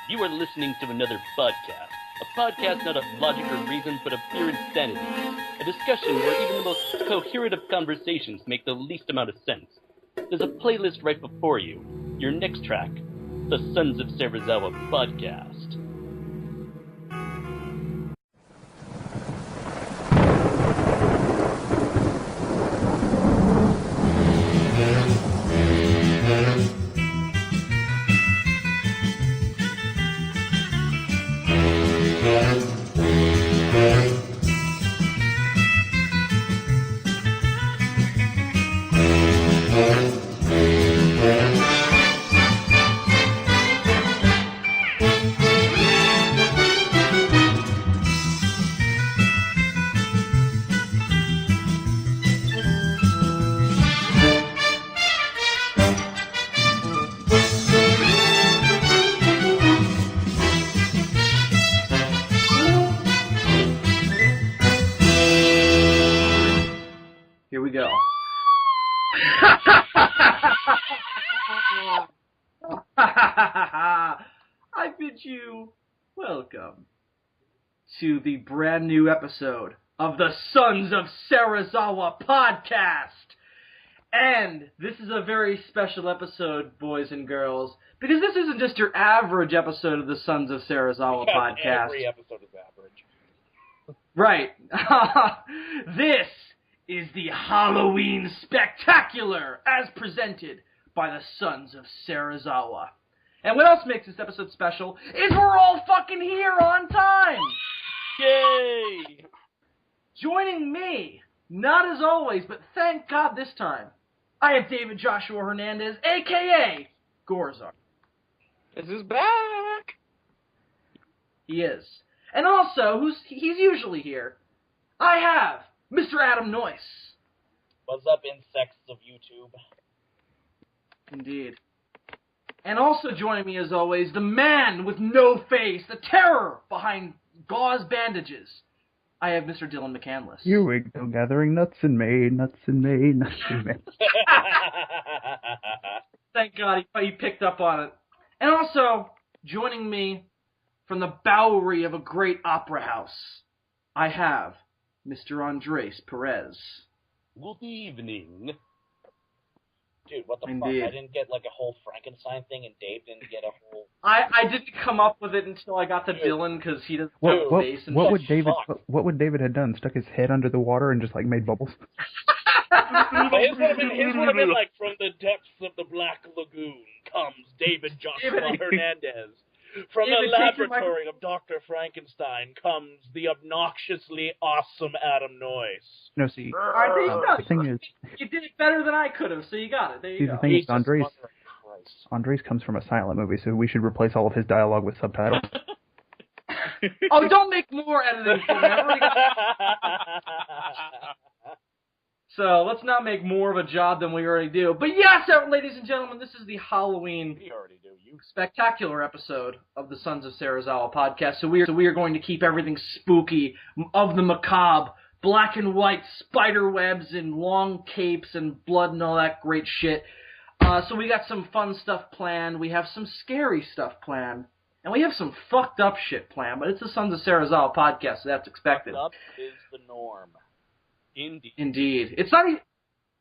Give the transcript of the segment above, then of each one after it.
You are listening to another podcast. A podcast not of logic or reason, but of pure insanity. A discussion where even the most coherent of conversations make the least amount of sense. There's a playlist right before you. Your next track, the Sons of Serizawa Podcast. Here we go. I bid you welcome to the brand new episode of the Sons of Serizawa Podcast. And this is a very special episode, boys and girls, because this isn't just your average episode of the Sons of Serizawa Podcast. Every episode is average. Right. This is the Halloween Spectacular, as presented by the Sons of Serizawa. And what else makes this episode special is we're all fucking here on time! Yay! Joining me, not as always, but thank God this time, I have David Joshua Hernandez, a.k.a. Gorzar. This is back! He is. And also, he's usually here, I have Mr. Adam Noyce. What's up, insects of YouTube? Indeed. And also joining me, as always, the man with no face, the terror behind gauze bandages. I have Mr. Dylan McCandless. Here we go, gathering nuts in May, nuts in May, nuts in May. Thank God he picked up on it. And also, joining me from the Bowery of a great opera house, I have Mr. Andres Perez. Good evening. Dude, what the Indeed. fuck? I didn't get like a whole Frankenstein thing, and Dave didn't get a whole... I didn't come up with it until I got to Dylan, because he doesn't have a face. And What fuck. would David have done? Stuck his head under the water and just like made bubbles? But his would have been like, from the depths of the Black Lagoon comes David Joshua Hernandez. From the laboratory of Dr. Frankenstein comes the obnoxiously awesome Adam Noyce. No, see, the thing is, you did it better than I could have, so you got it. There you go. the thing is, Jesus Andres fucking Christ. Andres comes from a silent movie, so we should replace all of his dialogue with subtitles. Oh, don't make more editing for me. I've already got... So let's not make more of a job than we already do. But yes, ladies and gentlemen, this is the Halloween We already do. You Spectacular episode of the Sons of Serizawa Podcast. So we are going to keep everything spooky, of the macabre, black and white spider webs and long capes and blood and all that great shit. So we got some fun stuff planned. We have some scary stuff planned. And we have some fucked up shit planned. But it's the Sons of Serizawa Podcast, so that's expected. up is the norm. Indeed. It's not.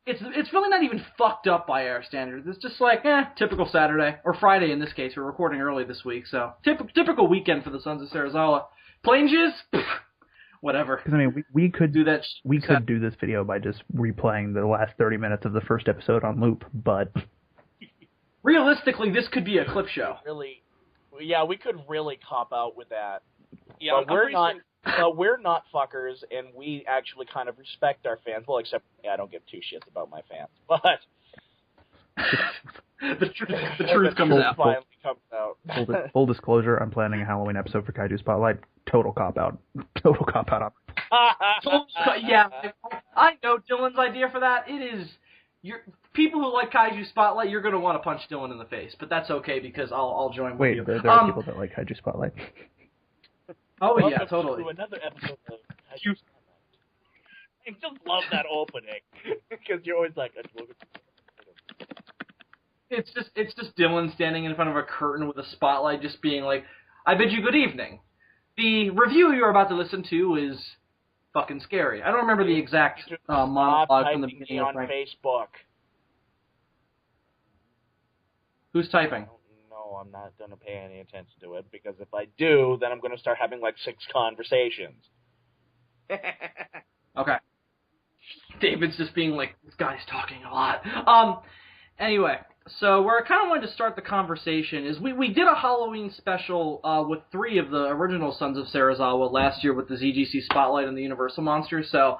It's really not even fucked up by our standards. It's just like, typical Saturday or Friday in this case. We're recording early this week, so typical weekend for the Sons of Serizawa. Plain jizz, whatever. Because I mean, we could Do that. we could do this video by just replaying the last 30 minutes of the first episode on loop, but Realistically, this could be a clip show. Really, yeah, we could really cop out with that. Yeah, But we're not fuckers, and we actually kind of respect our fans. Well, except I don't give two shits about my fans. But the truth comes out. Finally comes out. full disclosure, I'm planning a Halloween episode for Kaiju Spotlight. Total cop out. Yeah, I know Dylan's idea for that. It is people who like Kaiju Spotlight. You're gonna want to punch Dylan in the face, but that's okay because I'll join with you. Wait, there are people that like Kaiju Spotlight. Oh Welcome yeah, totally. to another episode of Kaiju Spotlight. I just love that opening because you're always like, It's just Dylan standing in front of a curtain with a spotlight, just being like, "I bid you good evening. The review you're about to listen to is fucking scary." I don't remember the exact monologue from the beginning on of Facebook. Who's typing? No, I'm not going to pay any attention to it, because if I do, then I'm going to start having like 6 conversations. Okay. David's just being like, this guy's talking a lot. Anyway, so where I kind of wanted to start the conversation is we did a Halloween special with 3 of the original Sons of Serizawa last year with the ZGC Spotlight and the Universal Monsters, so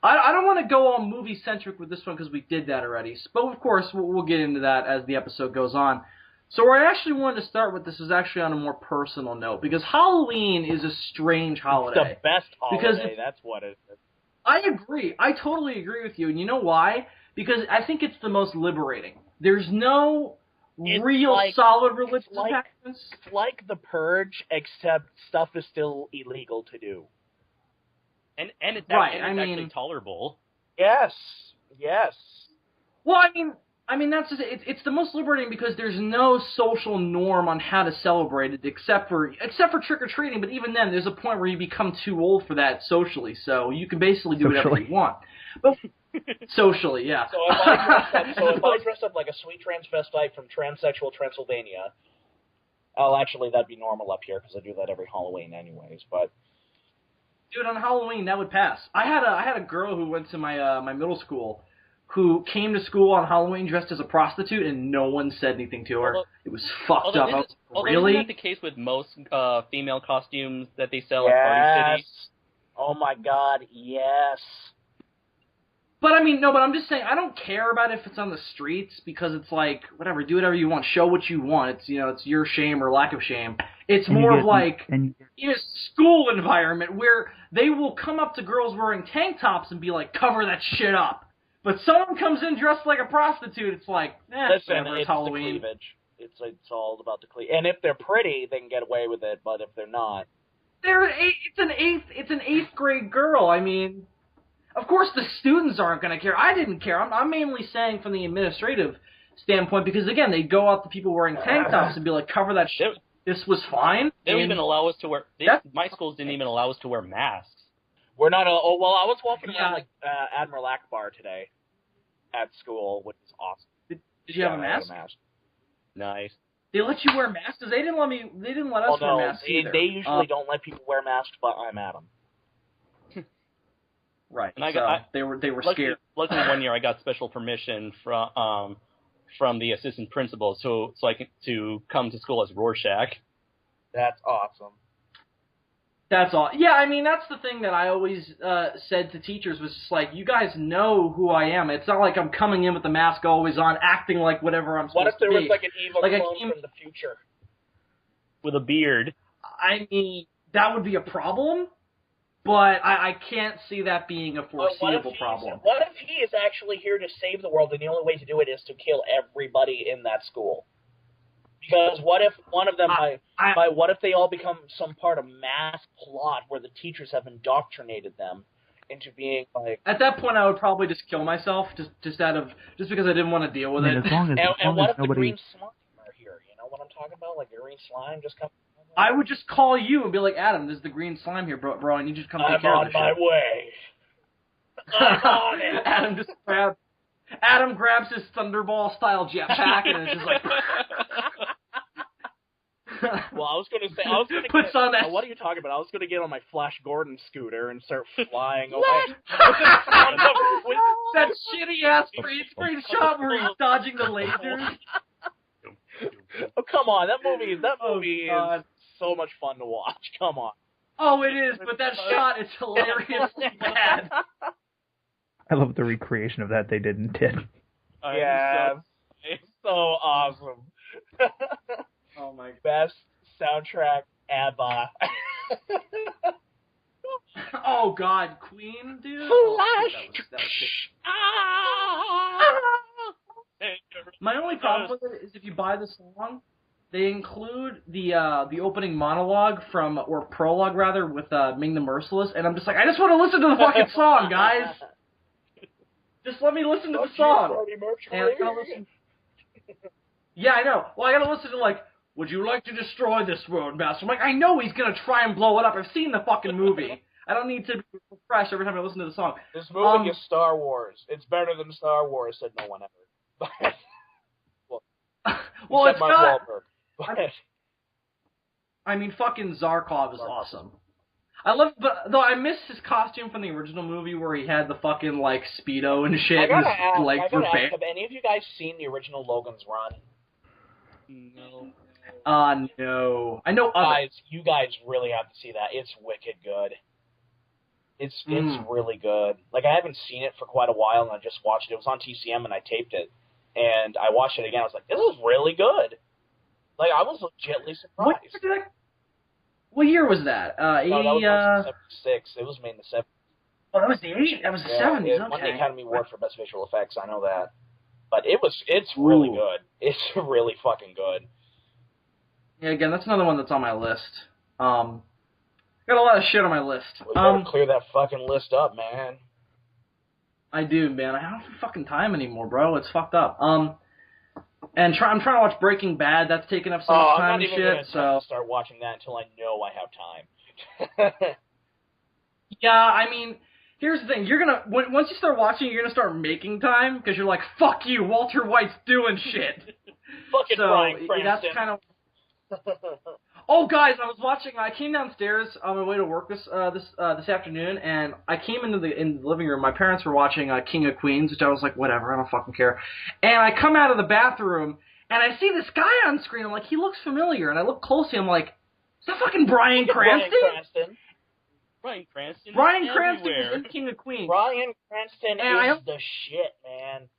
I don't want to go all movie-centric with this one because we did that already. But, of course, we'll get into that as the episode goes on. So where I actually wanted to start with this is actually on a more personal note, because Halloween is a strange holiday. It's the best holiday, that's what it is. I agree. I totally agree with you. And you know why? Because I think it's the most liberating. There's no real solid religious attachments. It's like The Purge, except stuff is still illegal to do. And it's actually tolerable. Yes. Well, I mean that's just, it's the most liberating because there's no social norm on how to celebrate it except for trick or treating. But even then, there's a point where you become too old for that socially, so you can basically do whatever you want. But socially, yeah. So if I dress up like a sweet transvestite from transsexual Transylvania, actually that'd be normal up here because I do that every Halloween anyways. But dude, on Halloween that would pass. I had a girl who went to my my middle school who came to school on Halloween dressed as a prostitute, and no one said anything to her. It was fucked up. Really? Isn't that the case with most female costumes that they sell at Party City? Oh my God, yes. But I'm just saying, I don't care about if it's on the streets, because it's like, whatever, do whatever you want, show what you want. It's, it's your shame or lack of shame. It's more of like in a school environment where they will come up to girls wearing tank tops and be like, cover that shit up. But someone comes in dressed like a prostitute, it's like, listen, it's Halloween. The cleavage. It's all about the cleavage. And if they're pretty, they can get away with it, but if they're not... It's an eighth grade girl, Of course, the students aren't going to care. I didn't care. I'm mainly saying from the administrative standpoint because, again, they go out to people wearing tank tops and be like, cover that shit. This was fine. They don't even allow us to wear... my schools didn't even allow us to wear masks. We're not... I was walking around like Admiral Akbar today at school, which is awesome. Did you have a mask? Nice. They let you wear masks? They didn't let us wear masks either. They usually don't let people wear masks, but I'm at them. Right. And they were scared. Luckily, one year I got special permission from the assistant principal, so I to come to school as Rorschach. That's awesome. That's all. Yeah, that's the thing that I always said to teachers was just like, you guys know who I am. It's not like I'm coming in with the mask always on, acting like whatever I'm supposed to be. What if there was like an evil clone from the future? With a beard. That would be a problem, but I can't see that being a foreseeable problem. What if he is actually here to save the world, and the only way to do it is to kill everybody in that school? Because what if one of them, what if they all become some part of mass plot where the teachers have indoctrinated them into being like... At that point, I would probably just kill myself, just because I didn't want to deal with it. As long as the green slime are here? You know what I'm talking about? Like the green slime just comes... I would just call you and be like, Adam, there's the green slime here, bro. I need you to come take care of this. I'm on my way. I'm on it. Adam grabs his Thunderball style jetpack and it's just like. Well, I was going to puts on that. What are you talking about? I was going to get on my Flash Gordon scooter and start flying away. That shitty ass freeze screen shot where he's dodging the lasers. Oh come on, that movie is so much fun to watch. Come on. Oh, it is, but that shot is hilariously bad. I love the recreation of that they did in 10. Yeah, it's so awesome. Oh my God. Best soundtrack ever. Oh God, Queen, dude. Flash. My only problem with it is if you buy the song, they include the opening monologue or prologue rather, with Ming the Merciless, and I'm just like, I just want to listen to the fucking song, guys. Just let me listen to the song. And I'm gonna listen. Yeah, I know. Well, I gotta listen to, like, would you like to destroy this world, Master? I'm like, I know he's gonna try and blow it up. I've seen the fucking movie. I don't need to be refreshed every time I listen to the song. This movie is Star Wars. It's better than Star Wars, said no one ever. Well, it's Mark got... Wahlberg. I mean, fucking Zarkov is awesome. I love, but though I miss his costume from the original movie where he had the fucking, like, Speedo and shit. I gotta ask, have any of you guys seen the original Logan's Run? No. No. I know guys, you guys really have to see that. It's wicked good. It's really good. Like, I haven't seen it for quite a while, and I just watched it. It was on TCM, and I taped it. And I watched it again. I was like, this is really good. Like, I was legitimately surprised. What year was that? No, that was 76. It was made in the 70s. Oh, that was the 80s? That was the 70s, It won the Academy Award for Best Visual Effects, I know that. But it's really good. It's really fucking good. Yeah, again, that's another one that's on my list. Got a lot of shit on my list. We better clear that fucking list up, man. I do, man. I don't have fucking time anymore, bro. It's fucked up. And I'm trying to watch Breaking Bad. That's taking up so much time and shit. I'm not even going to start watching that until I know I have time. Yeah, I mean, here's the thing. Once you start watching, you're gonna start making time because you're like, fuck you, Walter White's doing shit. Fucking Bryan Cranston. That's kind of. Oh, guys, I came downstairs on my way to work this afternoon, and I came in the living room. My parents were watching King of Queens, which I was like, whatever, I don't fucking care. And I come out of the bathroom, and I see this guy on screen. I'm like, he looks familiar. And I look closely. I'm like, is that fucking Bryan Cranston? Bryan Cranston. Bryan Cranston was in King of Queens. Bryan Cranston is the shit, man.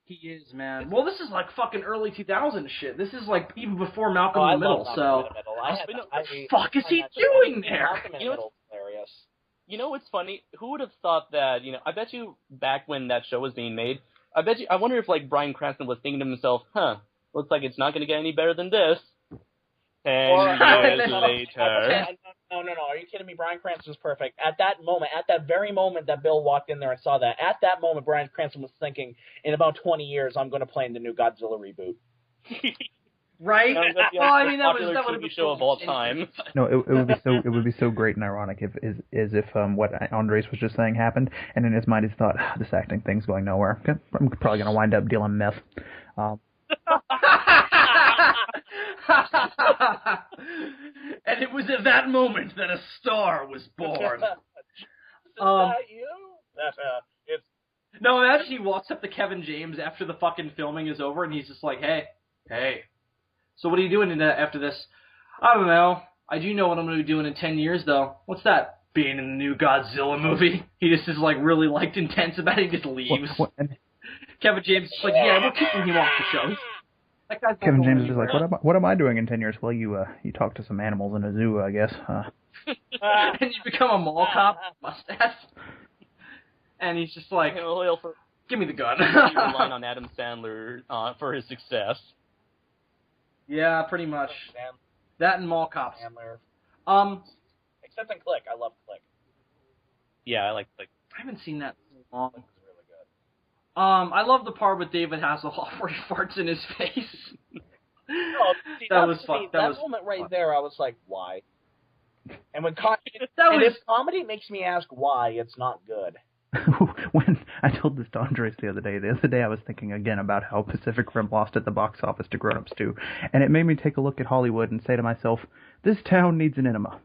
He is, man. Well, this is like fucking early 2000s shit. This is like even before Malcolm in the Middle. So, what the fuck is he doing there? You know what's funny? Who would have thought that? I bet you back when that show was being made, I wonder if like Bryan Cranston was thinking to himself, looks like it's not going to get any better than this. 10 years later. No. Are you kidding me? Bryan Cranston's perfect. At that very moment that Bill walked in there and saw that, at that moment, Bryan Cranston was thinking, in about 20 years, I'm going to play in the new Godzilla reboot. Right? Well, I mean, that would be show of all time. No, it would be so great and ironic if what Andres was just saying happened, and in his mind he thought, this acting thing's going nowhere. I'm probably going to wind up dealing meth. And it was at that moment that a star was born. Is that you? No, imagine he walks up to Kevin James after the fucking filming is over, and he's just like, hey. So what are you doing after this? I don't know. I do know what I'm going to be doing in 10 years, though. What's that? Being in the new Godzilla movie? He just is, like, really, like, intense about it. He just leaves. Kevin James is like, yeah, we're keeping him off the show. Kevin James is like, what am I doing in 10 years? Well, you talk to some animals in a zoo, I guess. And you become a mall cop with a mustache. And he's just like, give me the gun. Relying on Adam Sandler for his success. Yeah, pretty much. That and mall cops. Sandler. Except in Click. I love Click. Yeah, I like Click. I haven't seen that in so long. I love the part with David Hasselhoff where he farts in his face. That was fun. That moment right there, I was like, why? And if comedy makes me ask why, it's not good. When I told this to Andres the other day I was thinking again about how Pacific Rim lost at the box office to Grown Ups 2, and it made me take a look at Hollywood and say to myself, this town needs an enema.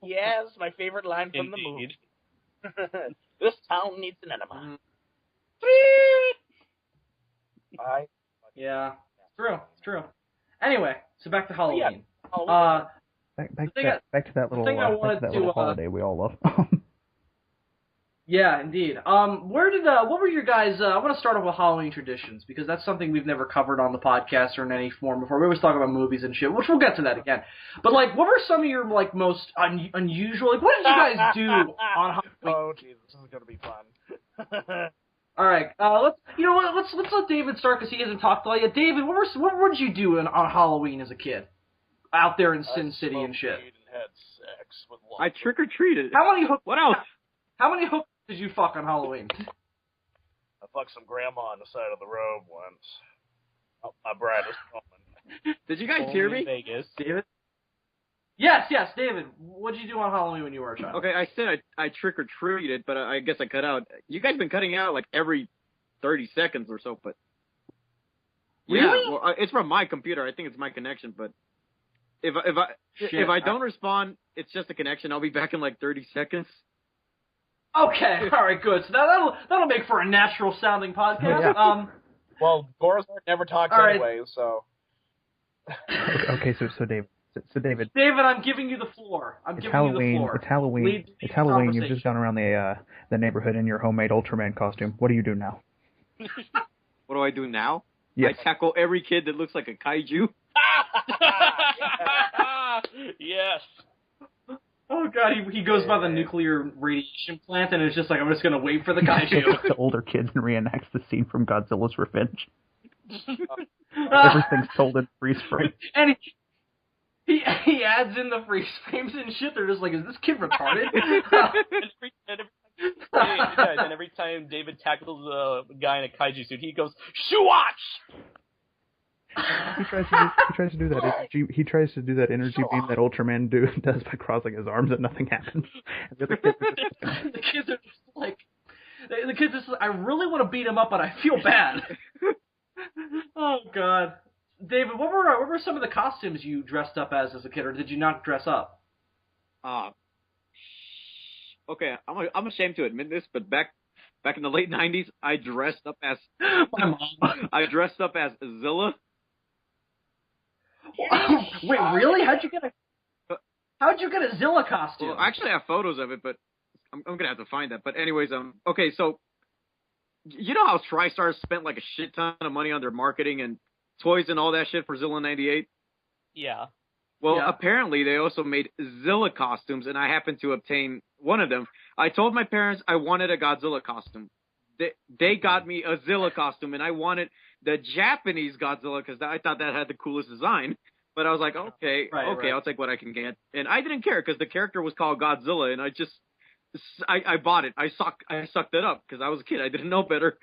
Yes, my favorite line from the movie. This town needs an enema. Yeah, it's true. Anyway, so back to Halloween. Back to that little holiday we all love. Yeah, indeed. What were your guys? I want to start off with Halloween traditions because that's something we've never covered on the podcast or in any form before. We always talk about movies and shit, which we'll get to that again. But like, what were some of your like most unusual? Like, what did you guys do on Halloween? Oh, Jesus, this is gonna be fun. All right, let's let David start because he hasn't talked all yet. David, what did you do on Halloween as a kid, out there in Sin City and shit? I trick or treated. How many hooks? What else? How many hooks did you fuck on Halloween? A fuck some grandma on the side of the road once. Oh, my bride was calling. Did you guys hear me? Vegas. David? Yes, David. What did you do on Halloween when you were a child? Okay, I said I trick-or-treated, but I guess I cut out. You guys been cutting out like every 30 seconds or so, but... Really? Yeah, well, it's from my computer. I think it's my connection, but if I don't respond, it's just a connection. I'll be back in like 30 seconds. Okay, all right, good. So that'll make for a natural-sounding podcast. Yeah. Well, Borzard never talks anyway, so... Okay, so David. So David, I'm giving you the floor. It's Halloween. It's Halloween. You've just gone around the neighborhood in your homemade Ultraman costume. What do you do now? What do I do now? Yes. I tackle every kid that looks like a kaiju. Yes. Oh god, he goes by the nuclear radiation plant and is just like, I'm just gonna wait for the kaiju. The older kids and reenacts the scene from Godzilla's Revenge. Everything's told in freeze frame. And he adds in the freeze frames and shit. They're just like, is this kid retarded? And every time David tackles a guy in a kaiju suit, he goes, "Shoo-watch!" He tries to do that energy. He tries to do that energy beam that Ultraman does by crossing his arms, and nothing happens. And the kids are just like, I really want to beat him up, but I feel bad. Oh god, David, what were some of the costumes you dressed up as a kid, or did you not dress up? Okay, I'm ashamed to admit this, but back in the late 90s, I dressed up as my mom. I dressed up as Zilla. Wait, really? How'd you get a Zilla costume? Well, I actually have photos of it, but I'm gonna have to find that. But anyways, okay, so you know how TriStar spent like a shit ton of money on their marketing and toys and all that shit for Zilla 98? Yeah. Well, apparently they also made Zilla costumes, and I happened to obtain one of them. I told my parents I wanted a Godzilla costume. They got me a Zilla costume, and I wanted the Japanese Godzilla because I thought that had the coolest design. But I was like, okay, I'll take what I can get. And I didn't care because the character was called Godzilla, and I bought it. I sucked it up because I was a kid. I didn't know better.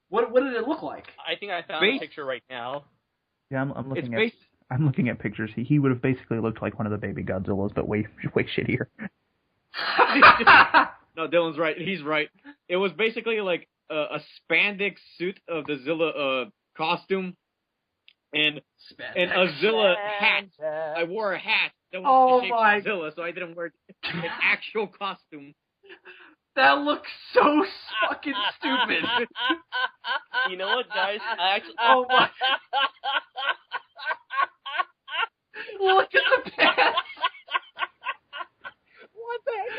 What did it look like? I think I found a picture right now. Yeah, I'm looking at pictures. He would have basically looked like one of the baby Godzillas, but way shittier. No, Dylan's right. He's right. It was basically like a spandex suit of the Zilla costume and a Zilla hat. I wore a hat that was the shape of Zilla, so I didn't wear an actual costume. That looks so fucking stupid. You know what, guys? I actually... Oh my... Look at the pants. What the heck?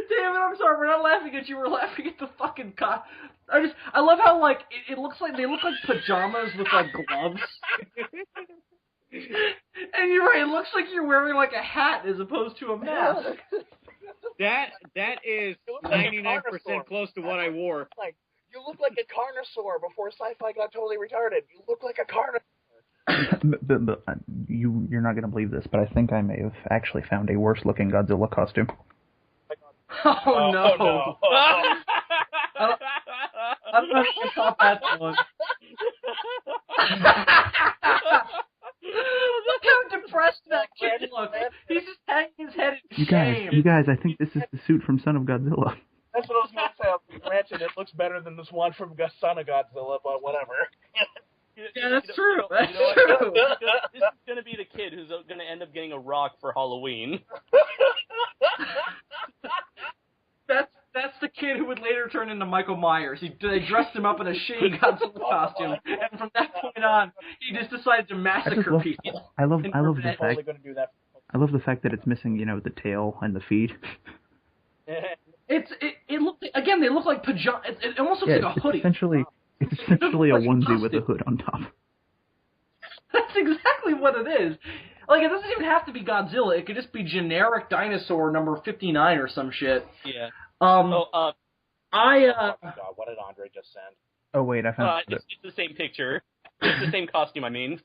Damn it, I'm sorry, we're not laughing at you, we're laughing at the fucking I love how, like, it looks like, they look like pajamas with, like, gloves. And you're right, it looks like you're wearing, like, a hat as opposed to a mask. That is 99% close to what I wore. Like, you look like a carnosaur before sci-fi got totally retarded. You look like a carnosaur. but you're not going to believe this, but I think I may have actually found a worse-looking Godzilla costume. Oh no! I don't know if you caught that one. Look how depressed that kid looks. He's just hanging his head in shame. You guys, I think this is the suit from Son of Godzilla. That's what I was going to say. Granted, it looks better than this one from Son of Godzilla, but whatever. Yeah, that's true. That's true. This is going to be the kid who's going to end up getting a rock for Halloween. That's the kid who would later turn into Michael Myers. They dressed him up in a shitty Godzilla costume, and from that point on, he just decided to massacre people. I love the fact. I love the fact that it's missing, the tail and the feet. It look again. They look like pajamas. It almost looks like a hoodie. It's essentially a onesie with a hood on top. That's exactly what it is. Like, it doesn't even have to be Godzilla. It could just be generic dinosaur number 59 or some shit. Yeah. Oh my God, what did Andre just send? Oh wait, I found it's the same picture. It's the same costume, I mean.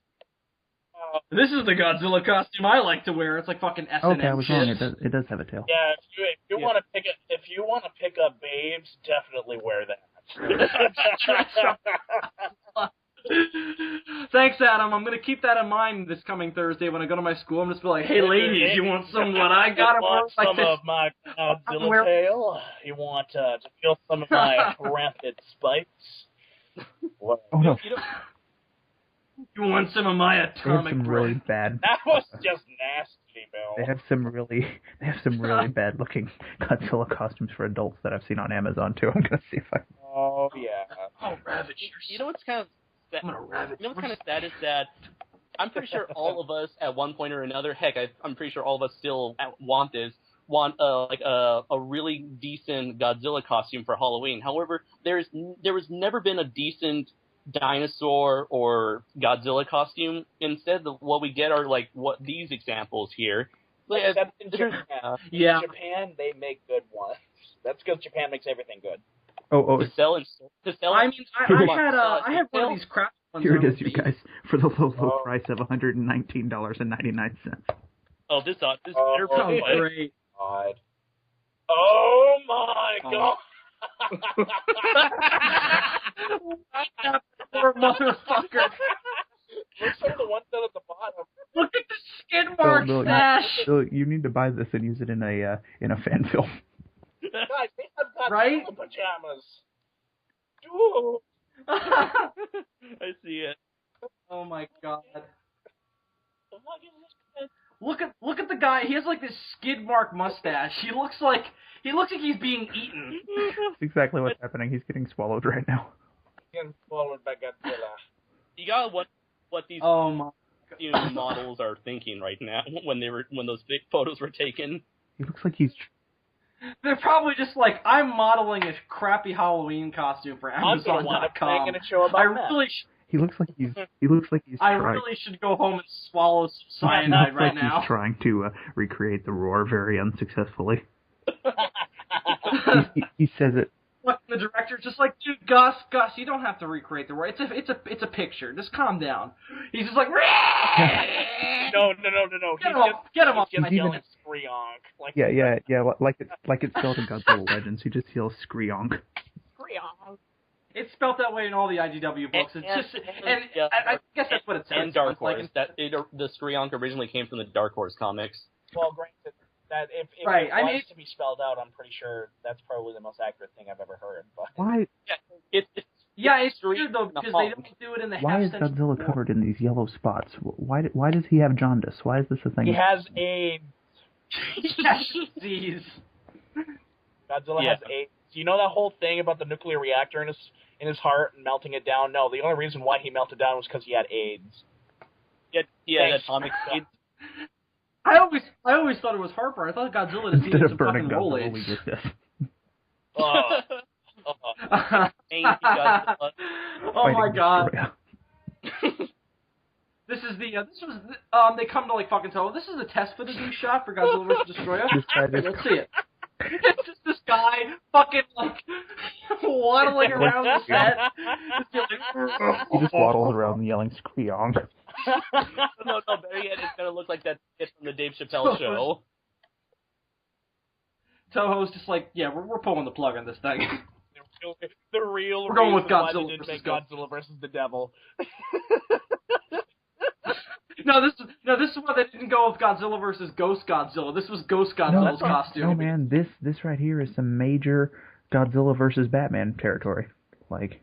This is the Godzilla costume I like to wear. It's like fucking S&M Okay, I was shit. wrong. It does have a tail. Yeah, if you want to pick up babes, definitely wear that. Thanks, Adam. I'm gonna keep that in mind this coming Thursday when I go to my school. I'm just be like, "Hey, ladies, you want some what I got?" You want some of my Godzilla tail? You want to feel some of my rampant spikes? Oh no! You want some of my They have atomic some breath? really bad. That was just nasty, Bill. They have some really bad looking Godzilla costumes for adults that I've seen on Amazon too. I'm gonna see if I. Oh yeah. Oh, ravage! You know what's kind of sad? I'm gonna ravage. You know what's kind of sad is that I'm pretty sure all of us at one point or another, heck, I'm pretty sure all of us still want a really decent Godzilla costume for Halloween. However, there was never been a decent dinosaur or Godzilla costume. Instead, what we get are like what these examples here. Except in Japan. Yeah. In Japan, they make good ones. That's because Japan makes everything good. To sell. I mean, I had one of these crap ones. Here it is, you guys, for the low price of $119.99. Oh, this Oh, great! God. Oh my God! Poor motherfucker! Look some of the ones down at the bottom. Look at the skid marks, Ash! So you need to buy this and use it in a fan film. Guys, they have Godzilla Right? pajamas. Dude. I see it. Oh my God! Look at the guy. He has like this skid mark mustache. He looks like he's being eaten. That's exactly what's happening. He's getting swallowed right now. Getting swallowed by Godzilla. You got what these models are thinking right now when those big photos were taken. He looks like he's. They're probably just like, I'm modeling a crappy Halloween costume for Amazon.com. He looks like he's. I really should go home and swallow some cyanide right now. He's trying to recreate the roar very unsuccessfully. he says it. Look, the director's just like, dude, Gus, you don't have to recreate the roar. It's a picture. Just calm down. He's just like, no. Get him up. He's yelling Screonk. Yeah. Like it's spelled in Godzilla Legends. He just yells Screonk. Screonk. It's spelled that way in all the IDW books. I guess that's what it says. And Dark Horse. The Screonk originally came from the Dark Horse comics. Well, granted, that if it was to be spelled out, I'm pretty sure that's probably the most accurate thing I've ever heard. But why? It's weird though because they don't do it in the. Why is Godzilla covered in these yellow spots? Why does he have jaundice? Why is this a thing? He has AIDS. Disease. Godzilla has AIDS. You know that whole thing about the nuclear reactor in his heart and melting it down? No, the only reason why he melted down was because he had AIDS. Yeah, atomic AIDS. I always thought it was heartburn. I thought Godzilla just needed some fucking Rolaids. We get this. Oh my God. They come to like fucking tell. This is a test footage shot for Godzilla vs. Destroyer. Let's see it. It's just this guy fucking like waddling around the set. He just waddles around yelling Screonk. No, better yet, it's gonna look like that skit from the Dave Chappelle show. Toho's just like, yeah, we're pulling the plug on this thing. The real we're going with Godzilla Godzilla didn't make Godzilla versus the Devil. No, this is why they didn't go with Godzilla versus Ghost Godzilla. This was Ghost Godzilla's costume. No, man, this right here is some major Godzilla versus Batman territory. Like,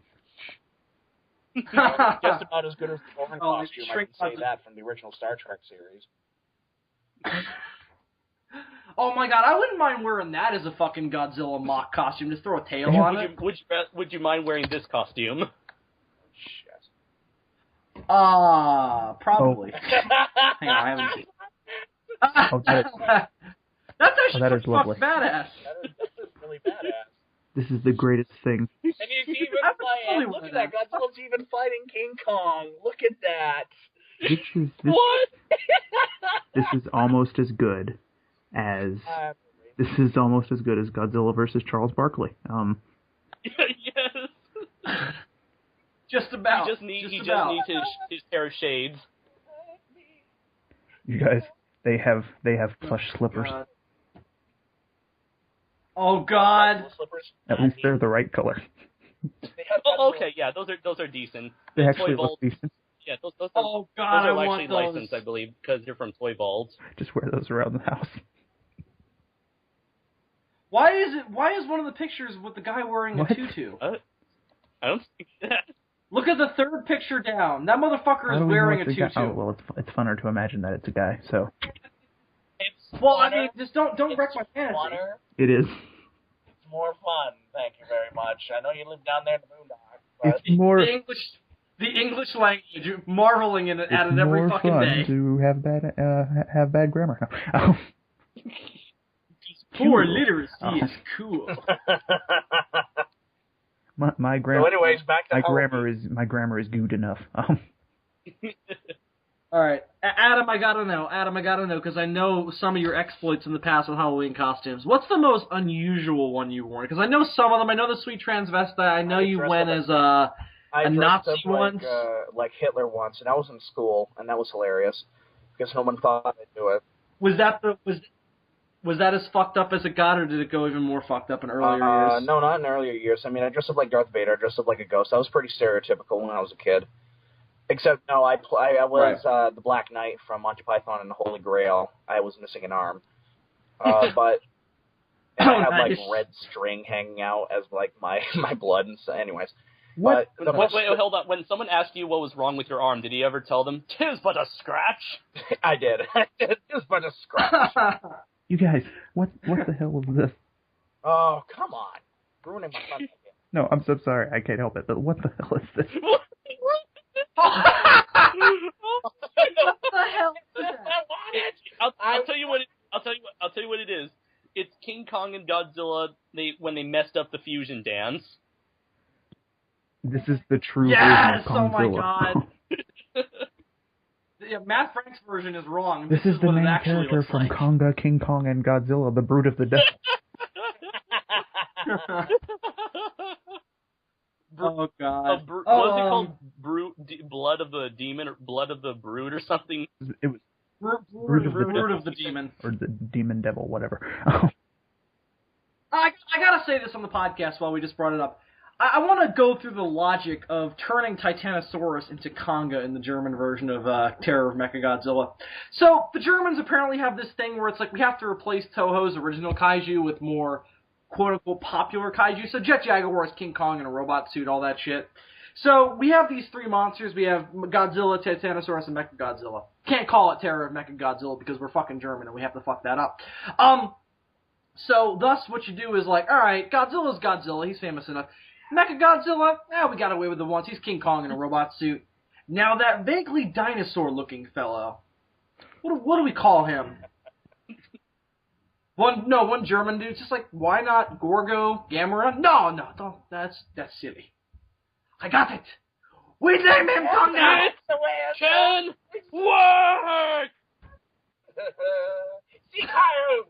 just about as good as the Thorn costume. I can say that from the original Star Trek series. Oh my God, I wouldn't mind wearing that as a fucking Godzilla mock costume. Just throw a tail on it. Would you mind wearing this costume? Probably. Hang on, I haven't seen it. That's actually that is lovely. Badass. That is really badass. This is the greatest thing. And he's even fighting. Look at that. Godzilla's even fighting King Kong. Look at that. What? This is almost as good as Godzilla versus Charles Barkley. Yes. Just about. He just needs his pair of shades. You guys, they have plush slippers. God. Oh God! Slippers. At least they're the right color. Oh, okay, yeah, those are decent. They The actually Toy look Vault, decent. yeah, those Oh God! are I want actually those. licensed, I believe, because they're from Toy Vault. Just wear those around the house. Why is one of the pictures with the guy wearing What? a tutu? I don't think that. Look at the third picture down. That motherfucker How is do we know wearing a it's a guy? tutu. Oh, well, it's funner to imagine that it's a guy, so. Well, I mean, just don't wreck my fantasy. Funner. It is. It's more fun. Thank you very much. I know you live down there in the boondocks, but It's more. The English language, marveling at it every fucking fun day. to have bad grammar. No. Poor literacy Oh. is cool. My grammar. So anyways, back to my grammar is good enough. All right, Adam, I gotta know, because I know some of your exploits in the past with Halloween costumes. What's the most unusual one you've worn? Because I know some of them. I know the sweet transvestite. I know you went as a Nazi once. Like Hitler once, and I was in school, and that was hilarious because no one thought I'd do it. Was that as fucked up as it got, or did it go even more fucked up in earlier years? No, not in earlier years. I mean, I dressed up like Darth Vader. I dressed up like a ghost. I was pretty stereotypical when I was a kid. Except, no, I was the Black Knight from Monty Python and the Holy Grail. I was missing an arm. But and I had, like, red string hanging out as, like, my blood and so. Anyways. What? But Wait, hold on. When someone asked you what was wrong with your arm, did he ever tell them, "'Tis but a scratch"? I did. Just but a scratch. You guys, what the hell is this? Oh, come on. Ruining my fun. No, I'm so sorry. I can't help it. But what the hell is this? What the hell is that? I'll tell you what it is. It's King Kong and Godzilla. When they messed up the fusion dance. This is the true Yes! version of Godzilla. Oh my God. Yeah, Matt Frank's version is wrong. This is the what it main actually character looks from like. Konga, King Kong, and Godzilla, the Brood of the Devil. Oh God! What was it called? Blood of the Demon or Blood of the Brood or something? It was Root of the Demon. or the Demon Devil, whatever. I gotta say this on the podcast while we just brought it up. I want to go through the logic of turning Titanosaurus into Konga in the German version of Terror of Mechagodzilla. So, the Germans apparently have this thing where it's like we have to replace Toho's original kaiju with more quote-unquote popular kaiju. So Jet Jaguar is King Kong in a robot suit, all that shit. So, we have these three monsters. We have Godzilla, Titanosaurus, and Mechagodzilla. Can't call it Terror of Mechagodzilla because we're fucking German and we have to fuck that up. So, thus, what you do is like, alright, Godzilla's Godzilla, he's famous enough. Mechagodzilla, we got away with it once. He's King Kong in a robot suit. Now that vaguely dinosaur-looking fellow, what do we call him? One German dude's just like, why not Gorgo, Gamera? No, don't, that's silly. I got it. We name him Konga. Can work. Sikaru.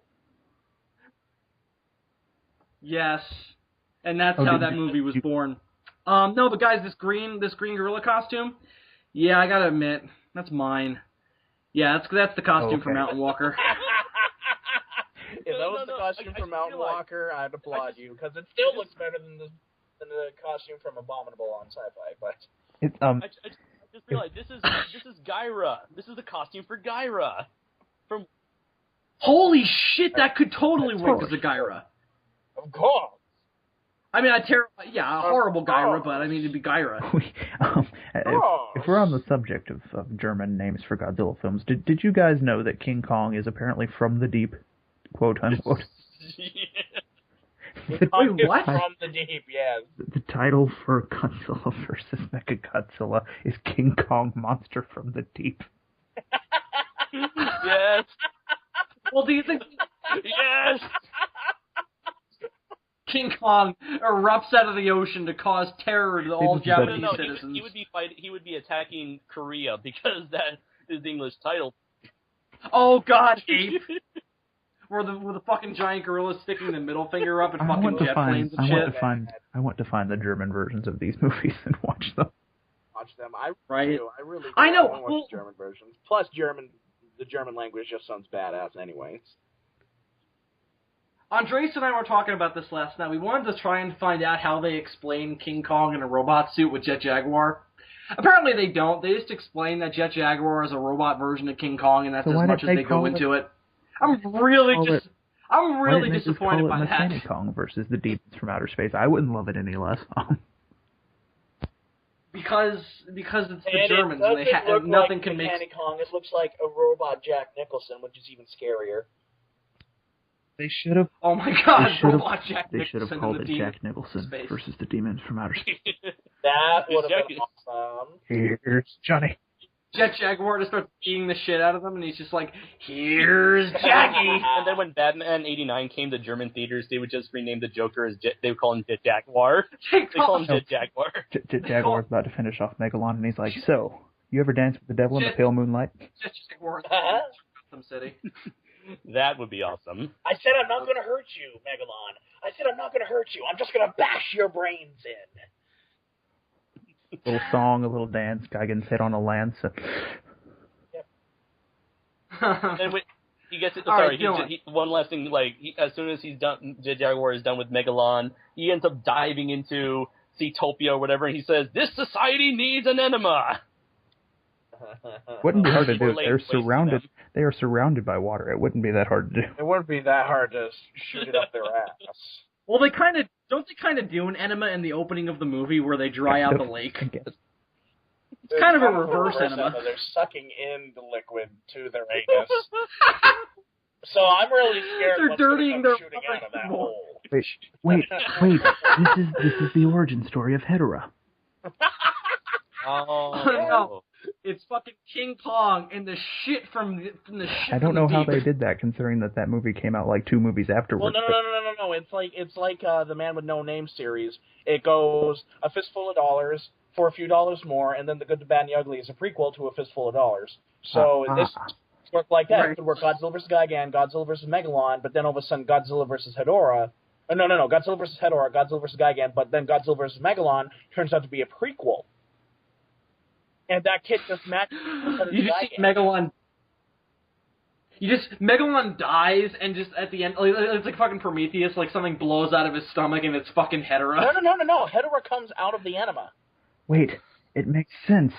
Yes. And that's how that movie was born. No, but guys, this green gorilla costume, yeah, I gotta admit, that's mine. Yeah, that's the costume for Mountain Walker. If that was the costume from Mountain Walker, I'd applaud you, because it Still looks better than the costume from Abominable on Sci-Fi, but It's I just realized this is Gyra. This is the costume for Gyra. From Holy shit, that could totally work as a Gyra. of course. I mean, a horrible Gyra, but I mean, it'd be Gyra. If we're on the subject of German names for Godzilla films, did you guys know that King Kong is apparently from the deep, quote unquote? Wait, what? From the deep, yes. The title for Godzilla vs. Mechagodzilla is King Kong Monster from the Deep. yes. Well, do you think Yes. King Kong erupts out of the ocean to cause terror to all Japanese citizens? He would be attacking Korea because that is the English title. Oh God, Ape! Where the fucking giant gorilla sticking the middle finger up and fucking jet planes and shit. I want to find the German versions of these movies and watch them. watch them. Right. I really do. I know. I want to watch the German versions. Plus, the German language just sounds badass anyways. Andres and I were talking about this last night. We wanted to try and find out how they explain King Kong in a robot suit with Jet Jaguar. Apparently they don't. They just explain that Jet Jaguar is a robot version of King Kong, and that's as much as they go into it. I'm really disappointed by that. Mechanic Kong versus the Demons from Outer Space. I wouldn't love it any less. Because it's the Germans, and nothing can make... Mechanic Kong. It looks like a robot Jack Nicholson, which is even scarier. They should have. Oh my God! Robot Jack Nicholson. They should have called it Jack Nicholson versus the Demons from Outer Space. That would have been awesome. Here's Johnny. Jet Jaguar just starts beating the shit out of them, and he's just like, "Here's Jackie." And then when Batman '89 came to German theaters, they would just rename the Joker as Jet. They would call him Jet Jaguar. They call him Jet Jaguar. Jet Jaguar's about to finish off Megalon, and he's like, "So, you ever dance with the devil in the pale moonlight?" Jet Jaguar. Some city. That would be awesome. I said I'm not going to hurt you, Megalon. I said I'm not going to hurt you. I'm just going to bash your brains in. A little song, a little dance, guy getting hit on a lance. Yep. And when he gets it. One last thing. Like as soon as he's done, Jet Jaguar is done with Megalon. He ends up diving into Seatopia or whatever, and he says, "This society needs an enema." Wouldn't be hard to do. They are surrounded by water. It wouldn't be that hard to do. It wouldn't be that hard to shoot it up their ass. Well, they kind of do an enema in the opening of the movie where they dry out the lake. It's kind of a reverse enema. They're sucking in the liquid to their anus. So I'm really scared. They're dirtying their shooting out of that hole. Wait! This is the origin story of Hedorah. Oh no. It's fucking King Kong and the shit from the shit. I don't know how they did that, considering that movie came out like 2 movies afterwards. Well, no. It's like the Man with No Name series. It goes A Fistful of Dollars for a few dollars more, and then The Good, the Bad, and the Ugly is a prequel to A Fistful of Dollars. So this worked like that. Right. It could work Godzilla vs. Gigan, Godzilla vs. Megalon, but then all of a sudden Godzilla vs. Hedorah. No. Godzilla vs. Hedorah, Godzilla vs. Gigan, but then Godzilla vs. Megalon turns out to be a prequel. And that kid just matches. You just see Megalon. Megalon dies, and just at the end, it's like fucking Prometheus. Like something blows out of his stomach, and it's fucking Hedorah. No. Hedorah comes out of the enema. Wait, it makes sense.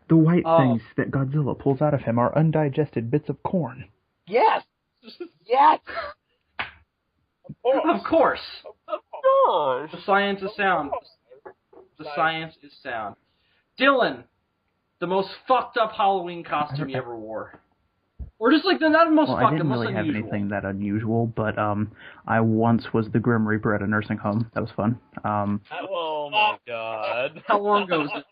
The white things that Godzilla pulls out of him are undigested bits of corn. Yes. Yes. Of course. The science is sound. The science is sound. Dylan. The most fucked up Halloween costume you ever wore. Or just like not the most fucked up, I didn't really have anything that unusual, but I once was the Grim Reaper at a nursing home. That was fun. Oh my God. How long ago was it?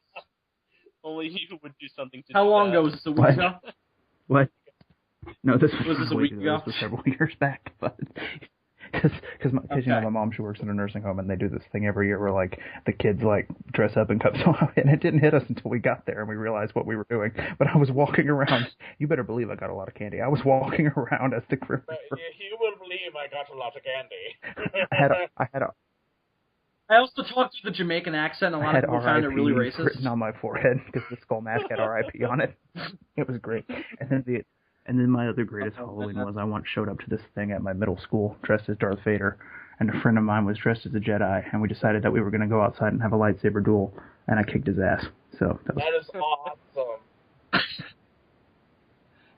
Only you would do something to How long ago was this, a week ago? What? No, this was this a week ago? This was several years back, but... Because my mom, she works in a nursing home, and they do this thing every year where, like, the kids, like, dress up and come out, and it didn't hit us until we got there and we realized what we were doing. But I was walking around. You better believe I got a lot of candy. I was walking around as the Grim Reaper. You will believe I got a lot of candy. I also talked to the Jamaican accent, and a lot of people found it really racist. Written on my forehead because the skull mask had R.I.P. on it. It was great. And then my other greatest Halloween was I once showed up to this thing at my middle school dressed as Darth Vader, and a friend of mine was dressed as a Jedi, and we decided that we were going to go outside and have a lightsaber duel, and I kicked his ass. So that is awesome.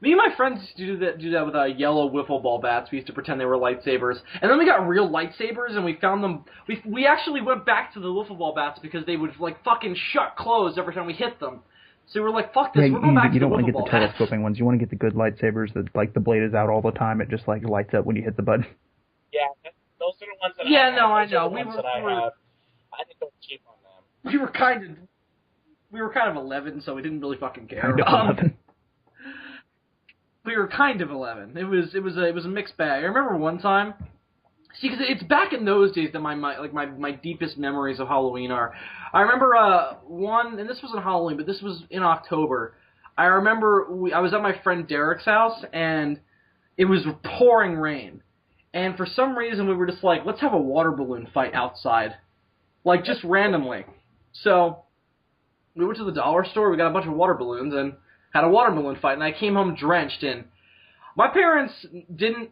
Me and my friends used to do that with yellow wiffle ball bats. We used to pretend they were lightsabers, and then we got real lightsabers, and we found them. We actually went back to the wiffle ball bats because they would like fucking shut closed every time we hit them. So we're like, fuck this, we're going back to the wiffle ball. You don't want to get the telescoping ones. You want to get the good lightsabers that, like, the blade is out all the time. It just, like, lights up when you hit the button. Yeah, those are the ones that I know. I think they're cheap on them. We were kind of 11, so we didn't really fucking care. Kind of 11. We were kind of 11. It was a mixed bag. I remember one time. See, because it's back in those days that my deepest memories of Halloween are. I remember one, and this wasn't Halloween, but this was in October. I remember I was at my friend Derek's house, and it was pouring rain. And for some reason, we were just like, let's have a water balloon fight outside. Like, just randomly. So, we went to the dollar store, we got a bunch of water balloons, and had a water balloon fight, and I came home drenched, and My parents didn't,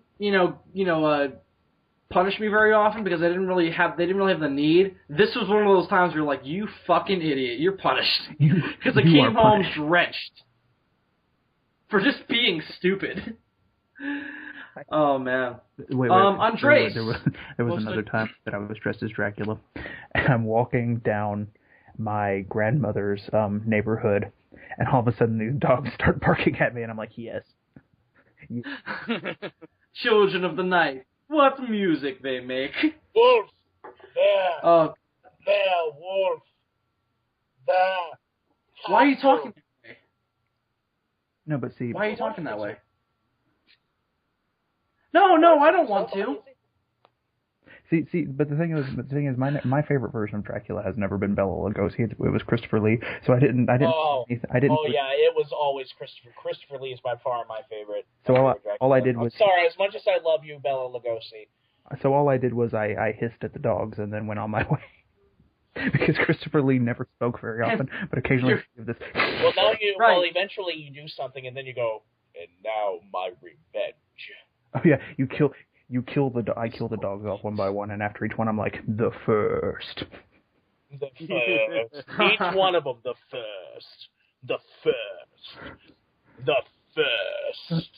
punish me very often because they didn't really have the need. This was one of those times where you're like, you fucking idiot, you're punished. Because I came home drenched. For just being stupid. Oh, man. Wait, Andres. There was another time that I was dressed as Dracula, and I'm walking down my grandmother's neighborhood, and all of a sudden these dogs start barking at me, and I'm like, yes. Children of the night. What music they make. Wolf! There! There, wolf! There! Why are you talking that way? No, but see... Why are you talking that way? No, I don't want to. See, but the thing is, my favorite version of Dracula has never been Bela Lugosi. It was Christopher Lee. So I didn't. Oh yeah, it was always Christopher. Christopher Lee is by far my favorite. So all I did was. I'm sorry, as much as I love you, Bela Lugosi. So all I did was I hissed at the dogs and then went on my way. Because Christopher Lee never spoke very often, but occasionally did this. Well, now well, eventually you do something and then you go, and now my revenge. Oh yeah, I kill the dogs off one by one, and after each one, I'm like, the first. The first. Each one of them, the first. The first. The first.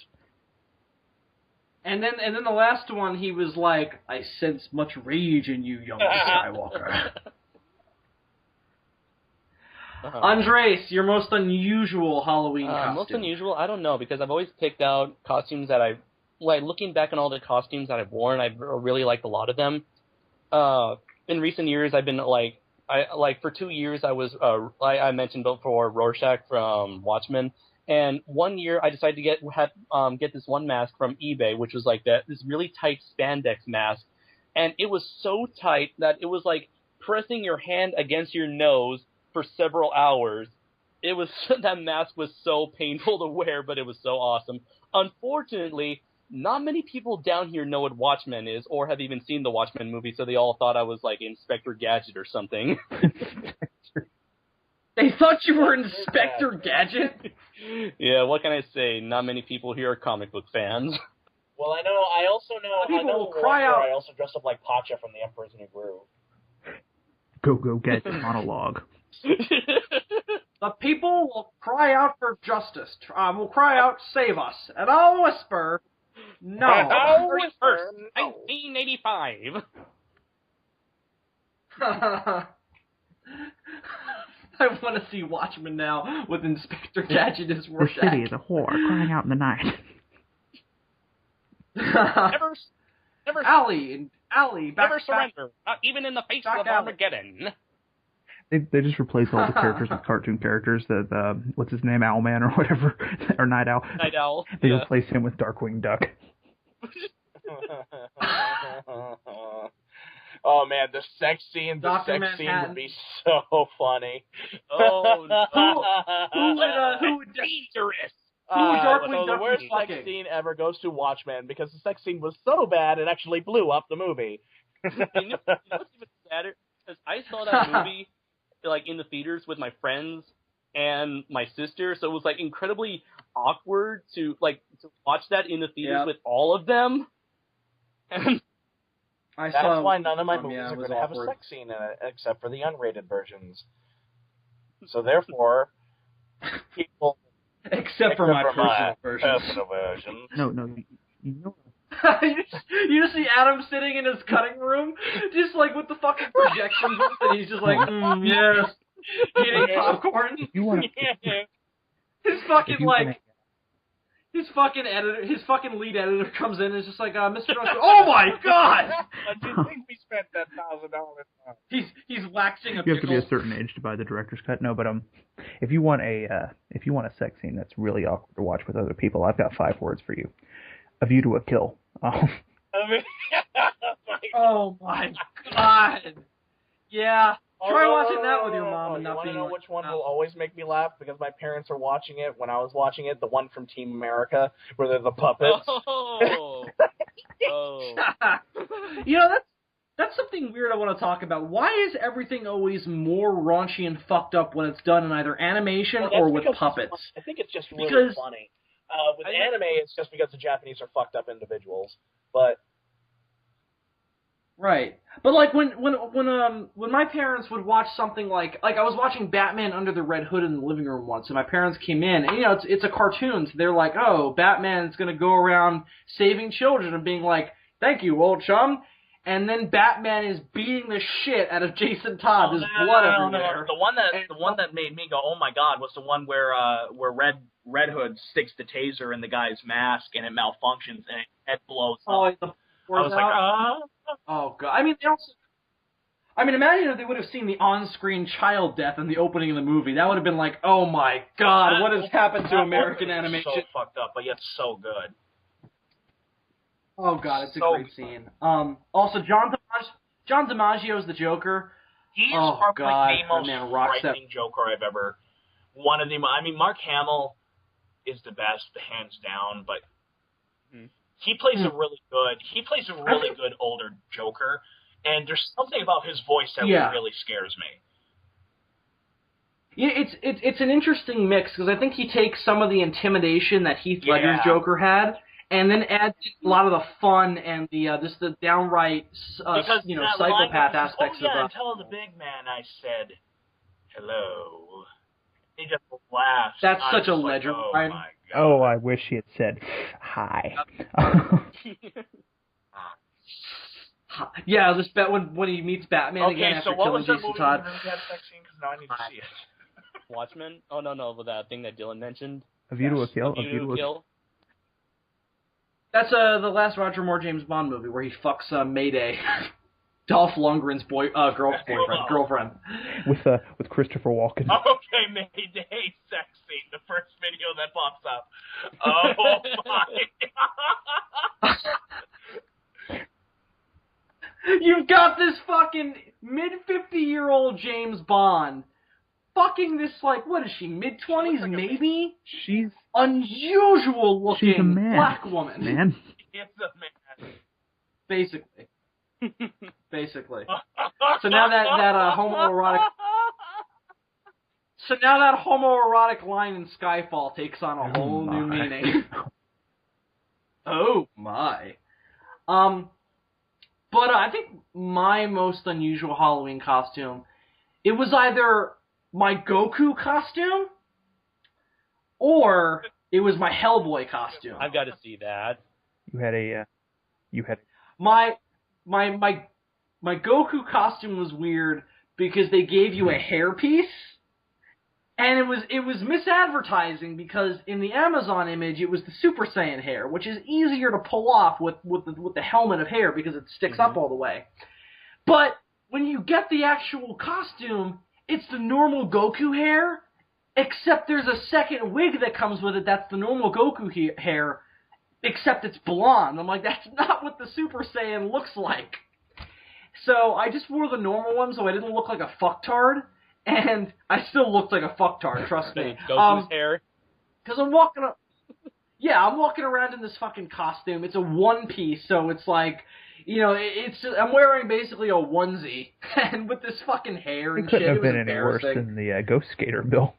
And then the last one, he was like, I sense much rage in you, young Skywalker. Andres, your most unusual Halloween costume. Most unusual? I don't know, because I've always picked out costumes that looking back on all the costumes that I've worn, I've really liked a lot of them. In recent years, I've been for 2 years, I was, I mentioned before Rorschach from Watchmen. And 1 year, I decided to get this one mask from eBay, which was like this really tight spandex mask. And it was so tight that it was like pressing your hand against your nose for several hours. That mask was so painful to wear, but it was so awesome. Unfortunately, not many people down here know what Watchmen is or have even seen the Watchmen movie, so they all thought I was like Inspector Gadget or something. They thought you were Inspector Gadget? Yeah, what can I say? Not many people here are comic book fans. Well, I also dressed up like Pacha from The Emperor's New Groove. Go Gadget monologue. The people will cry out for justice. Will cry out, save us. And I'll whisper, no. 31st, 1985. I want to see Watchmen now with Inspector Gadget as Rorschach. The city is a whore crying out in the night. Never Allie, never surrender, not even in the face of Armageddon. They just replace all the characters with cartoon characters. That what's his name, Owlman or whatever, or Night Owl. Night Owl. They replace him with Darkwing Duck. Oh man, the sex scene would be so funny. Oh no. Who would dangerous? The worst sex scene ever goes to Watchmen because the sex scene was so bad it actually blew up the movie. You know what's even sadder? Because I saw that movie like in the theaters with my friends and my sister, so it was like incredibly awkward to watch that in the theaters with all of them. And that's why none of my movies are going to have a sex scene in it, except for the unrated versions. So therefore, people... Except for my personal version. No, you know... you just see Adam sitting in his cutting room, just like with the fucking projections, and he's just like, yes, eating popcorn. You want His fucking like... His fucking lead editor comes in and is just like, Mr. Jones, oh my god! Do you think we spent that $1,000 on? He's waxing a pickle. You have to be a certain age to buy the director's cut. No, but if you want a sex scene that's really awkward to watch with other people, I've got 5 words for you: A View to a Kill. Oh my god! Yeah. Try watching that with your mom and not being. You want to know which one will always make me laugh because my parents are watching it when I was watching it? The one from Team America where they're the puppets. Oh. You know, that's something weird I want to talk about. Why is everything always more raunchy and fucked up when it's done in either animation or with puppets? I think it's just really funny. With anime, it's just because the Japanese are fucked up individuals. But right. But like when my parents would watch something like I was watching Batman Under the Red Hood in the living room once, and my parents came in, and it's a cartoon, so they're like, oh, Batman's gonna go around saving children and being like, thank you, old chum. And then Batman is beating the shit out of Jason Todd. There's blood everywhere. The one that made me go, oh my god, was the one where Red Hood sticks the taser in the guy's mask and it malfunctions and it blows up. I was like, oh god. I mean, imagine if they would have seen the on-screen child death in the opening of the movie. That would have been like, oh my god, what has happened to American animation? So fucked up, but yet so good. Oh god, it's a great scene. Also, John DiMaggio's the Joker. He's probably the most frightening Joker I've ever. One of the. I mean, Mark Hamill is the best, hands down, but he plays a really good. He plays a really good older Joker, and there's something about his voice that really scares me. Yeah, it's an interesting mix because I think he takes some of the intimidation that Heath Ledger's Joker had. And then add a lot of the fun and the downright psychopath aspects of it. And tell the big man I said hello. He just laughs. That's such a Ledger line. Oh, I wish he had said hi. Yeah, this bet when he meets Batman again after killing Jason Todd. That sex scene? Because now I need to see it. Watchmen? Oh no, that thing that Dylan mentioned. A View to a Kill. That's the last Roger Moore James Bond movie where he fucks Mayday, Dolph Lundgren's girlfriend, with Christopher Walken. Okay, Mayday sex scene, the first video that pops up. Oh my! You've got this fucking mid-50-year-old James Bond fucking this, what is she, mid-20s maybe? She's unusual looking. She's a man. Black woman. It's a man. Basically. So now that homoerotic line in Skyfall takes on a whole new meaning. Oh my. But I think my most unusual Halloween costume, it was either my Goku costume, or it was my Hellboy costume. I've got to see that. My Goku costume was weird because they gave you a hairpiece, and it was misadvertising because in the Amazon image it was the Super Saiyan hair, which is easier to pull off with the helmet of hair because it sticks up all the way. But when you get the actual costume, it's the normal Goku hair, except there's a second wig that comes with it that's the normal Goku hair, except it's blonde. I'm like, that's not what the Super Saiyan looks like. So I just wore the normal one so I didn't look like a fucktard, and I still looked like a fucktard, trust me. Goku's hair? Because I'm walking around in this fucking costume. It's a one piece, so it's like, I'm wearing basically a onesie, and with this fucking hair and shit, it was embarrassing. It couldn't have been any worse than the Ghost Skater bill.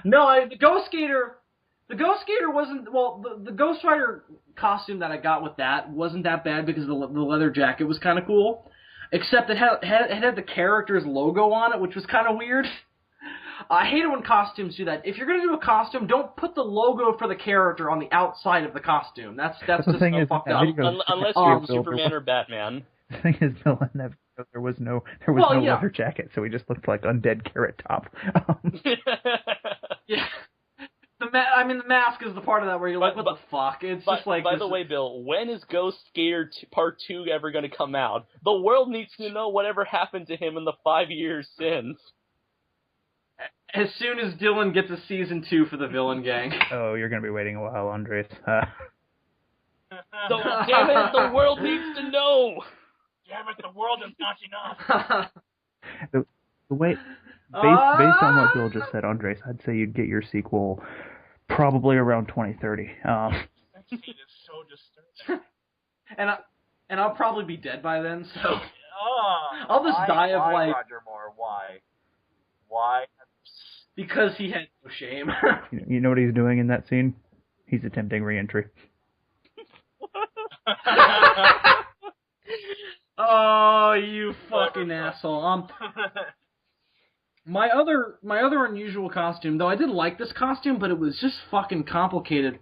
No, the Ghost Skater wasn't, the Ghost Rider costume that I got with that wasn't that bad because the leather jacket was kind of cool, except it had the character's logo on it, which was kind of weird. I hate it when costumes do that. If you're going to do a costume, don't put the logo for the character on the outside of the costume. That's just fucked up. Unless you're Superman or Batman. The thing is, Bill, in that video, there was no leather jacket, so he just looked like undead Carrot Top. Yeah. The mask is the part of that where you're like, what the fuck? It's just like... By the way, Bill, when is Ghost Skater Part 2 ever going to come out? The world needs to know whatever happened to him in the 5 years since. As soon as Dylan gets a season 2 for the Villain Gang. Oh, you're going to be waiting a while, Andres. Damn it, the world needs to know! Damn it, the world is not enough! The way... Based on what Bill just said, Andres, I'd say you'd get your sequel probably around 2030. That scene is so disturbing. And I'll probably be dead by then, so... I'll just die of, Why, Roger Moore? Why? Because he had no shame. You know what he's doing in that scene? He's attempting re-entry. Oh, you fucking asshole. My other unusual costume, though I did like this costume, but it was just fucking complicated,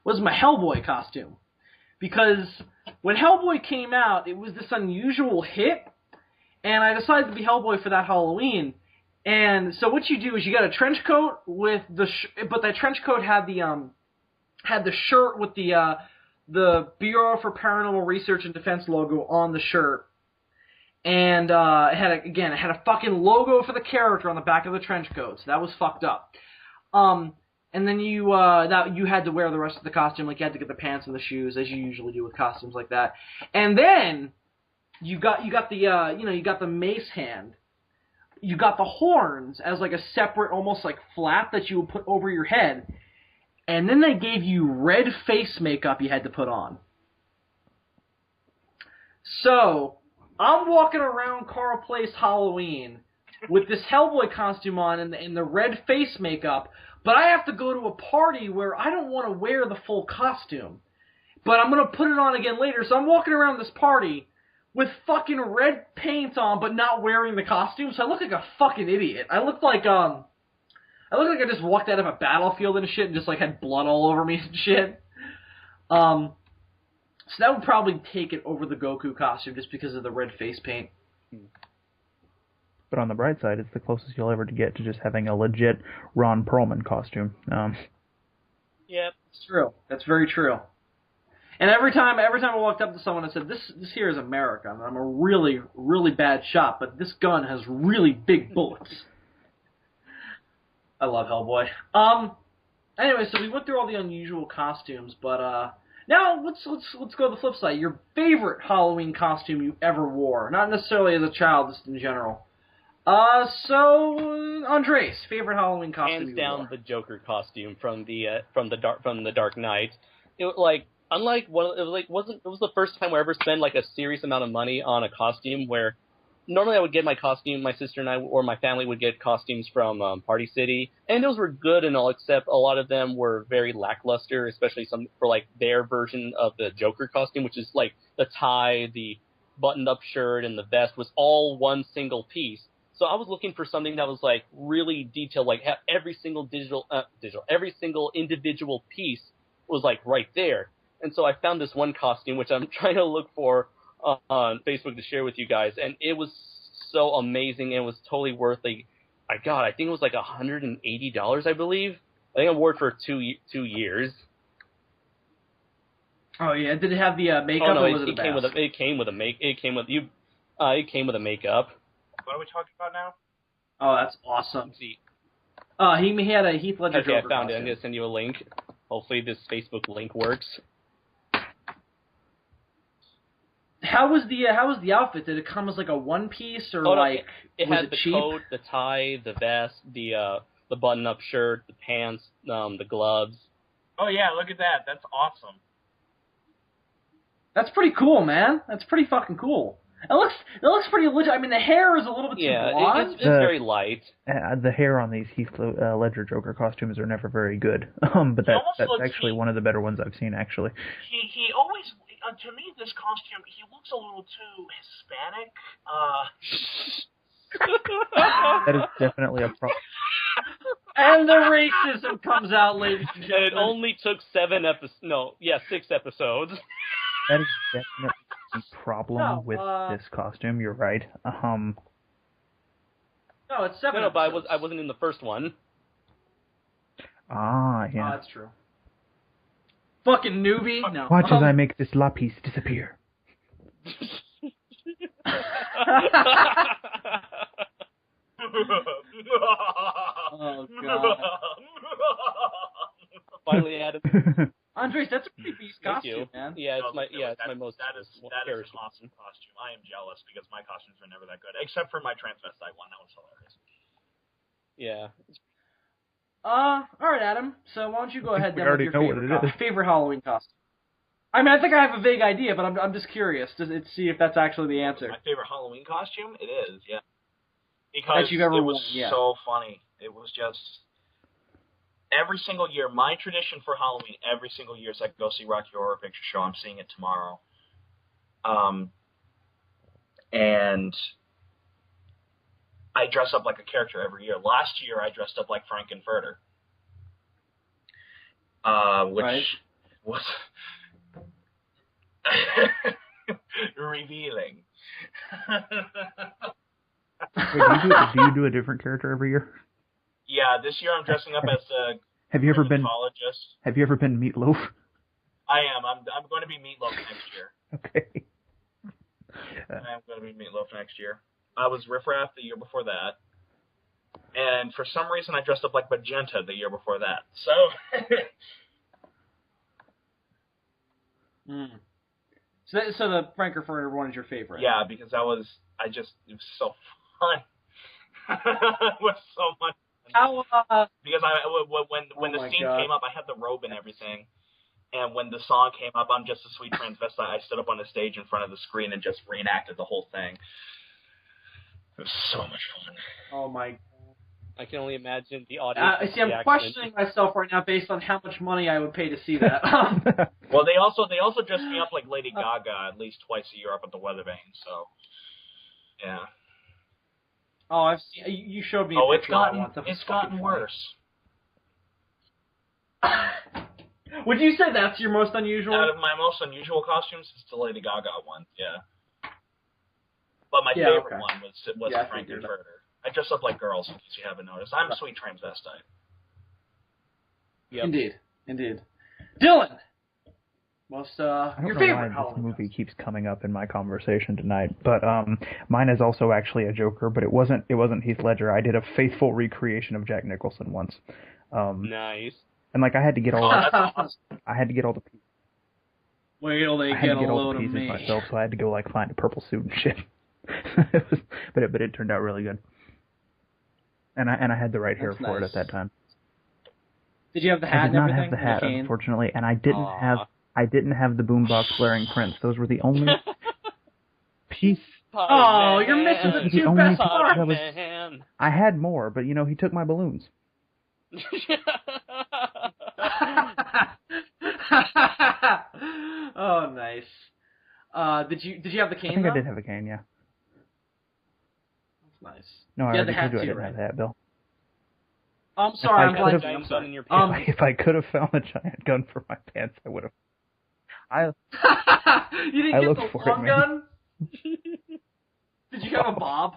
was my Hellboy costume. Because when Hellboy came out, it was this unusual hit, and I decided to be Hellboy for that Halloween. And so what you do is you got a trench coat with but that trench coat had the shirt with the Bureau for Paranormal Research and Defense logo on the shirt. And it had a fucking logo for the character on the back of the trench coat, so that was fucked up. And then you had to wear the rest of the costume, like you had to get the pants and the shoes, as you usually do with costumes like that. And then you got the mace hand. You got the horns as like a separate, almost like flap that you would put over your head. And then they gave you red face makeup you had to put on. So I'm walking around Carl Place Halloween with this Hellboy costume on and the red face makeup, but I have to go to a party where I don't want to wear the full costume. But I'm going to put it on again later, so I'm walking around this party with fucking red paint on, but not wearing the costume, so I look like a fucking idiot. I look like I just walked out of a battlefield and shit and just like had blood all over me and shit. So that would probably take it over the Goku costume just because of the red face paint. But on the bright side, it's the closest you'll ever get to just having a legit Ron Perlman costume. Yep. It's true. That's very true. And every time I walked up to someone and said, this here is America, and I'm a really, really bad shot, but this gun has really big bullets. I love Hellboy. Anyway, so we went through all the unusual costumes, but now let's go to the flip side. Your favorite Halloween costume you ever wore, not necessarily as a child, just in general. So Andres, favorite Halloween costume Hands you wore? down, the Joker costume from the Dark Knight. It was like it was the first time where I ever spent like a serious amount of money on a costume. Where normally I would get my costume, my sister and I or my family would get costumes from Party City, and those were good and all, except a lot of them were very lackluster, especially some for like their version of the Joker costume, which is like the tie, the buttoned-up shirt, and the vest was all one single piece. So I was looking for something that was like really detailed, like have every single every single individual piece was like right there. And so I found this one costume, which I'm trying to look for on Facebook to share with you guys, and it was so amazing. And it was totally worth I think it was like $180, I believe. I think I wore it for 2 years. Oh yeah, did it have the makeup? Oh no, or was it came with a makeup. What are we talking about now? Oh, that's awesome. Let's see. He had a Heath Ledger Okay, Joker I found it. costume. I'm going to send you a link. Hopefully this Facebook link works. How was the outfit? Did it come as like a one piece or like it was had it the cheap? coat, the tie, the vest, the button-up shirt, the pants, the gloves. Oh yeah, look at that. That's awesome. That's pretty cool, man. That's pretty fucking cool. It looks pretty legit. I mean, the hair is a little bit too blonde. It's very light. The hair on these Heath Ledger Joker costumes are never very good. But that's actually one of the better ones I've seen, actually. He always, to me, this costume, he looks a little too Hispanic. That is definitely a problem. And the racism comes out, ladies and And gentlemen. it only took 6 episodes. That is definitely a problem with this costume. You're right. No, it's 7 No, but episodes. I wasn't in the first one. Ah, yeah. Oh, that's true. Fucking newbie. No. Watch as I make this lapis disappear. Oh god. Finally added. Andres, that's a pretty beast Thank you. costume, man. Yeah, it's my most that is an awesome costume. I am jealous because my costumes are never that good, except for my transvestite one. That was hilarious. Yeah. All right, Adam. So why don't you go ahead We then with already your know what it is. favorite Halloween costume? I mean, I think I have a vague idea, but I'm just curious to see if that's actually the answer. My favorite Halloween costume? It is, yeah. Because That you've ever it was worn, yeah. so funny. It was just every single year. My tradition for Halloween every single year is I go see Rocky Horror Picture Show. I'm seeing it tomorrow. And I dress up like a character every year. Last year, I dressed up like Frankenfurter, which was revealing. Wait, do you do a different character every year? Yeah, this year I'm dressing up as a Have you ever been dermatologist. Have you ever been Meatloaf? I am. I'm going to be Meatloaf next year. Okay. I am going to be Meatloaf next year. I was Riff Raff the year before that. And for some reason, I dressed up like Magenta the year before that. So... So the Frankenfurter one is your favorite? Yeah, because it was so fun. It was so much fun. How, because when the scene came up, I had the robe and everything. And when the song came up, I'm just a sweet transvestite. I stood up on the stage in front of the screen and just reenacted the whole thing. It was so much fun. Oh my God. I can only imagine the audience. See, I'm questioning myself right now based on how much money I would pay to see that. Well, they also dress me up like Lady Gaga at least twice a year up at the Weathervane. So, yeah. Oh, I've seen. You showed me. Oh, it's gotten worse. Would you say that's your most unusual? Out of my most unusual costumes, it's the Lady Gaga one. Yeah. But my favorite one was Frankenfurter. I dress up like girls, in case you haven't noticed. I'm a sweet transvestite. Yep. Indeed. Dylan! Your favorite why this movie keeps coming up in my conversation tonight, but mine is also actually a Joker, but it wasn't Heath Ledger. I did a faithful recreation of Jack Nicholson once. Nice. And I had to get all I had to get all the pieces. Wait till they I had get to get a all load the of pieces me. myself, so I had to go find a purple suit and shit. But it turned out really good. And I had the right hair for it at that time. Did you have the hat and everything? I did not have the hat, unfortunately, and I didn't have the boombox blaring Prince. Those were the only piece. Oh, you're missing the two best parts. I had more, but he took my balloons. Oh, nice. Did you have the cane? I think though? I did have a cane, yeah. That's nice. No, I already told you I didn't have that, Bill. I'm sorry, I'm glad giant gun in your if I could have found a giant gun for my pants, I would have. You didn't get the long gun? Did you have a bob?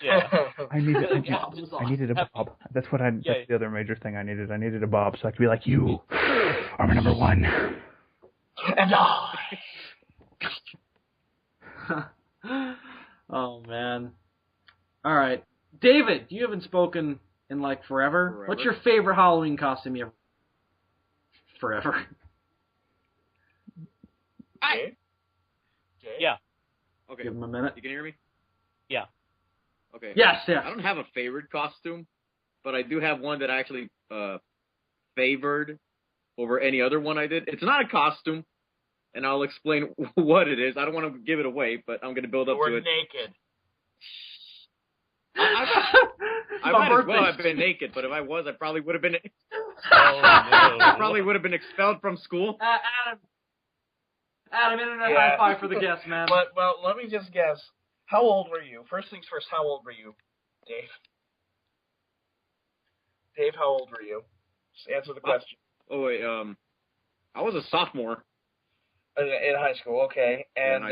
Yeah. I needed a bob. That's the other major thing I needed. I needed a bob so I could be like, you are my number one. And I. Oh, man. All right. David, you haven't spoken in forever. What's your favorite Halloween costume you ever? Forever. Yeah. Okay. Give him a minute. You can hear me? Yeah. Okay. Yes. I don't have a favorite costume, but I do have one that I actually favored over any other one I did. It's not a costume, and I'll explain what it is. I don't want to give it away, but I'm going to build up to it. We're naked. I might as well have been naked, but if I was, I probably would have been. I probably would have been expelled from school. Adam, internet high five for the guest, man. Well, let me just guess. How old were you? First things first, how old were you, Dave? Dave, how old were you? Just answer the question. Oh wait, I was a sophomore. In high school, okay. And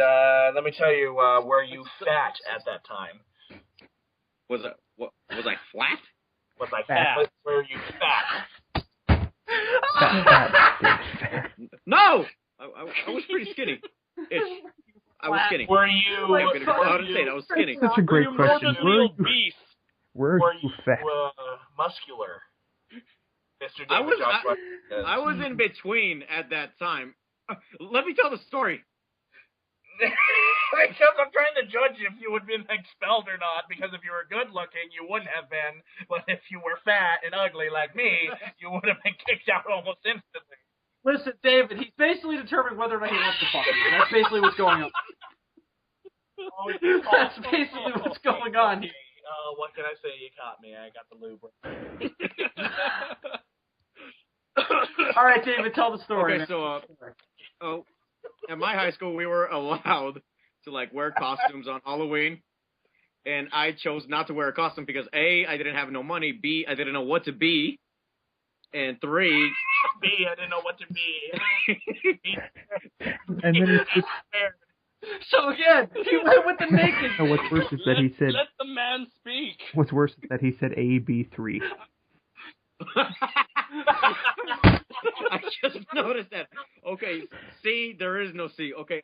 let me tell you, were you fat at that time? Was I flat? Was I fat? Were you fat? No! I was pretty skinny. I was skinny. Were you... I was skinny. Such a great question. Were you fat? Muscular? Mr. I David was in between at that time. Let me tell the story. Because I'm trying to judge if you would have been expelled or not, because if you were good looking, you wouldn't have been. But if you were fat and ugly like me, you would have been kicked out almost instantly. Listen, David, he's basically determining whether or not he wants to fuck you. That's basically what's going on. That's basically what's going on here. What What can I say? You caught me. I got the lube. All right, David, tell the story. Okay, so at my high school, we were allowed to wear costumes on Halloween, and I chose not to wear a costume because A, I didn't have no money, B, I didn't know what to be, and 3, B, I didn't know what to be. And then So again, he went with the naked. no, what's worse is that he said. Let the man speak. What's worse is that he said AB3. I just noticed that. Okay, C, there is no C. Okay,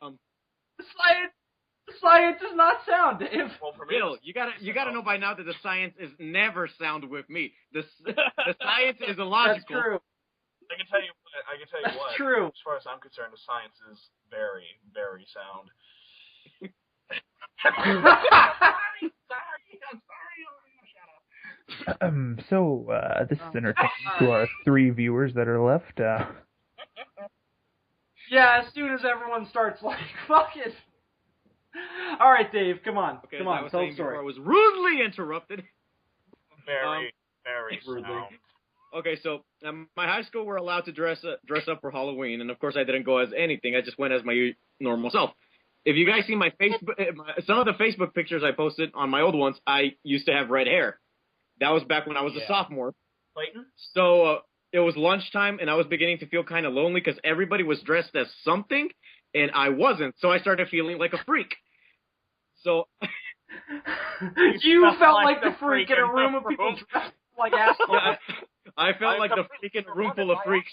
Science is not sound, Dave. Well, for me, Bill, you gotta know by now that the science is never sound with me. The science is illogical. That's true. I can tell you That's what. true. As far as I'm concerned, the science is very, very sound. I'm sorry. So, this is entertaining to our 3 viewers that are left. Yeah, as soon as everyone starts fuck it. All right, Dave, come on. Okay, Come as I on, was tell saying the story. before, I was rudely interrupted. Very, very rudely. sound. Okay, so my high school were allowed to dress up for Halloween, and of course I didn't go as anything. I just went as my normal self. If you guys see my Facebook, some of the Facebook pictures I posted on my old ones, I used to have red hair. That was back when I was a sophomore. Clayton? So it was lunchtime, and I was beginning to feel kind of lonely because everybody was dressed as something, and I wasn't. So I started feeling like a freak. So you felt like the freak in a room of people dressed like assholes. yeah, I felt like the freak in a room full of freaks.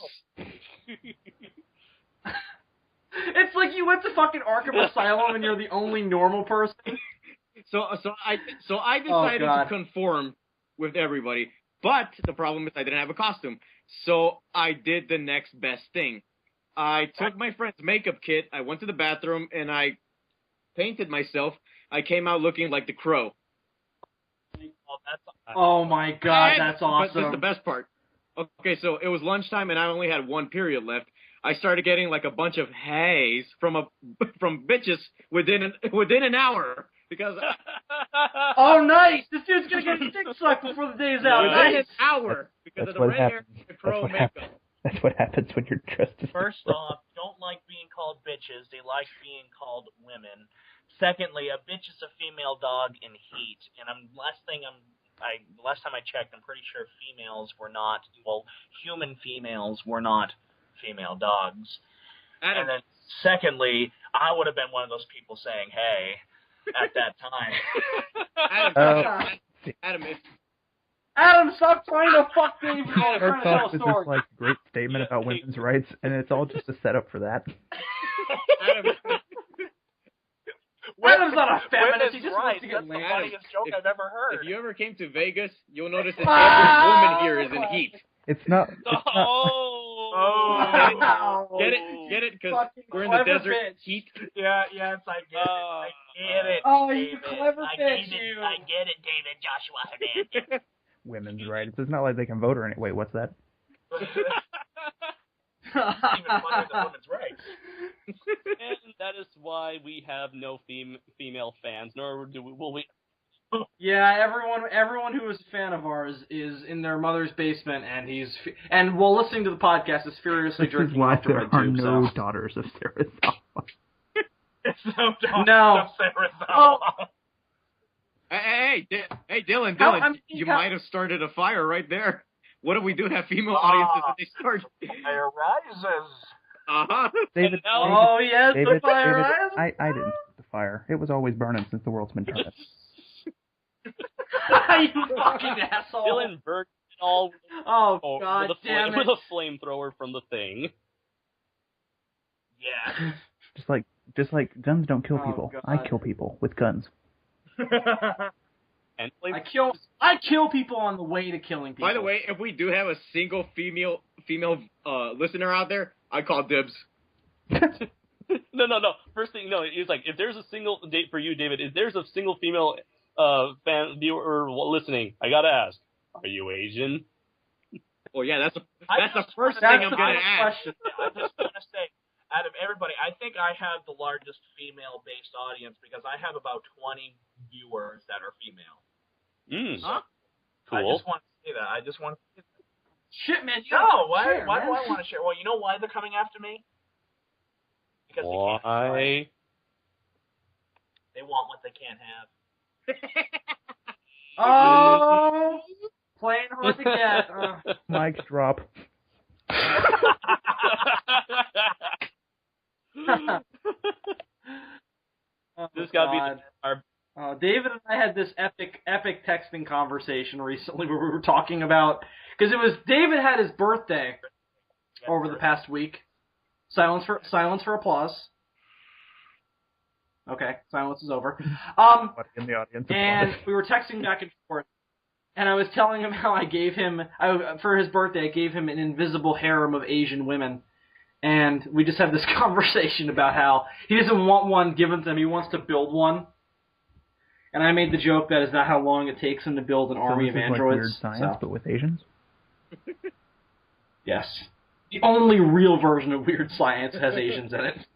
It's like you went to fucking Arkham Asylum and you're the only normal person. So I decided to conform with everybody, but the problem is I didn't have a costume. So I did the next best thing. I took my friend's makeup kit, I went to the bathroom, and I painted myself. I came out looking like the Crow. Oh my god, that's awesome. But this is the best part. Okay, so it was lunchtime, and I only had 1 period left. I started getting a bunch of haze from bitches within an hour because. Oh, nice! This dude's gonna get his dick sucked before the day's out. Within Nice. an hour because of the red hair and the Crow makeup. That's what happens when you're dressed as First off, don't like being called bitches. They like being called women. Secondly, a bitch is a female dog in heat. And last time I checked, I'm pretty sure human females were not female dogs. Adam. And then secondly, I would have been one of those people saying, hey, at that time. Adam, stop trying to fuck Dave. Our talk is this great statement about women's rights, and it's all just a setup for that. Adam's not a feminist. He just wants to get That's the laid. funniest joke I've ever heard. If you ever came to Vegas, you'll notice that every woman here is in heat. It's not. Get it? Because we're in the desert. Bitch. Heat. Yes, I get it. I get it. Oh, David. you clever bitch, you. I get it, David Joshua Hernandez. Women's rights. It's not like they can vote or anything. Wait, what's that? It's even funnier than women's rights. And that is why we have no female fans, nor will we. Yeah, everyone who is a fan of ours is in their mother's basement, and while listening to the podcast is furiously This is jerking why off to there are RedTube, no so. daughters of Serizawa. It's no dog. No. Serizawa. Oh. Hey, Dylan, you how- might have started a fire right there. What if we do have female audiences that they start? Fire rises. Uh-huh. David, Oh, yes, David, the fire David, eyes. I didn't start the fire. It was always burning since the world's been turning. You fucking asshole. Dylan burned it all Oh, god damn it. with a flamethrower from the thing. Yeah. Just like guns don't kill Oh, people. God. I kill people with guns. And I kill people on the way to killing people. By the way, if we do have a single female listener out there, I call dibs. No. First thing, it's like if there's a single date for you, David. If there's a single female fan viewer listening, I gotta ask: are you Asian? Well, yeah, that's the first thing I'm gonna ask. I just want to say, out of everybody, I think I have the largest female-based audience because I have about 20 viewers that are female. Huh? Cool. I just want to say that. I just want to say that. Shit, man. No, why do I want to share? Well, you know why they're coming after me? Because Why? they want what they can't have. Oh, playing hard to get. Mic drop. Oh, This gotta be God. our. David and I had this epic texting conversation recently where we were talking about, because David had his birthday over the past week. Silence for applause. Okay, silence is over. In the audience. And we were texting back and forth, and I was telling him how I gave him, for his birthday, I gave him an invisible harem of Asian women. And we just had this conversation about how he doesn't want one given to him, he wants to build one. And I made the joke that is not how long it takes him to build an army of androids. Like Weird Science, but with Asians? Yes. The only real version of Weird Science has Asians in it.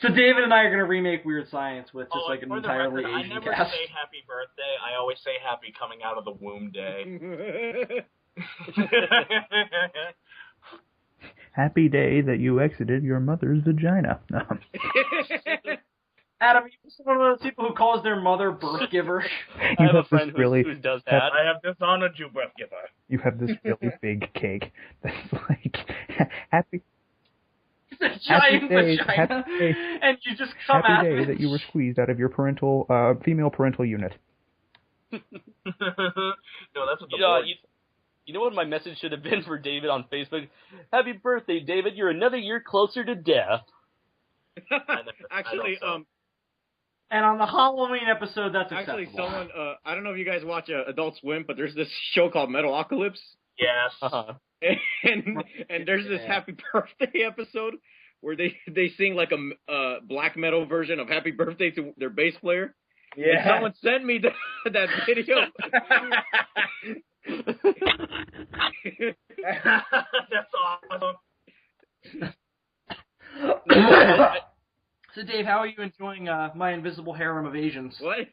So David and I are going to remake Weird Science with just like an entirely record, Asian I never cast. say happy birthday. I always say happy coming out of the womb day. Happy day that you exited your mother's vagina. Adam, you're one of those people who calls their mother birth giver. I have a friend who does that. I have dishonored you, birth giver. You have this really big cake that's like happy. It's a giant vagina, happy day, and you just come happy at day me. that you were squeezed out of your female parental unit. No, that's what the board. You know what my message should have been for David on Facebook? Happy birthday, David! You're another year closer to death. Actually, And on the Halloween episode, that's acceptable. Actually, someone, I don't know if you guys watch Adult Swim, but there's this show called Metalocalypse. Yes. Uh-huh. And there's this Happy Birthday episode where they sing like a black metal version of Happy Birthday to their bass player. Yeah. And someone sent me that video. That's awesome. So, Dave, how are you enjoying my invisible harem of Asians? What?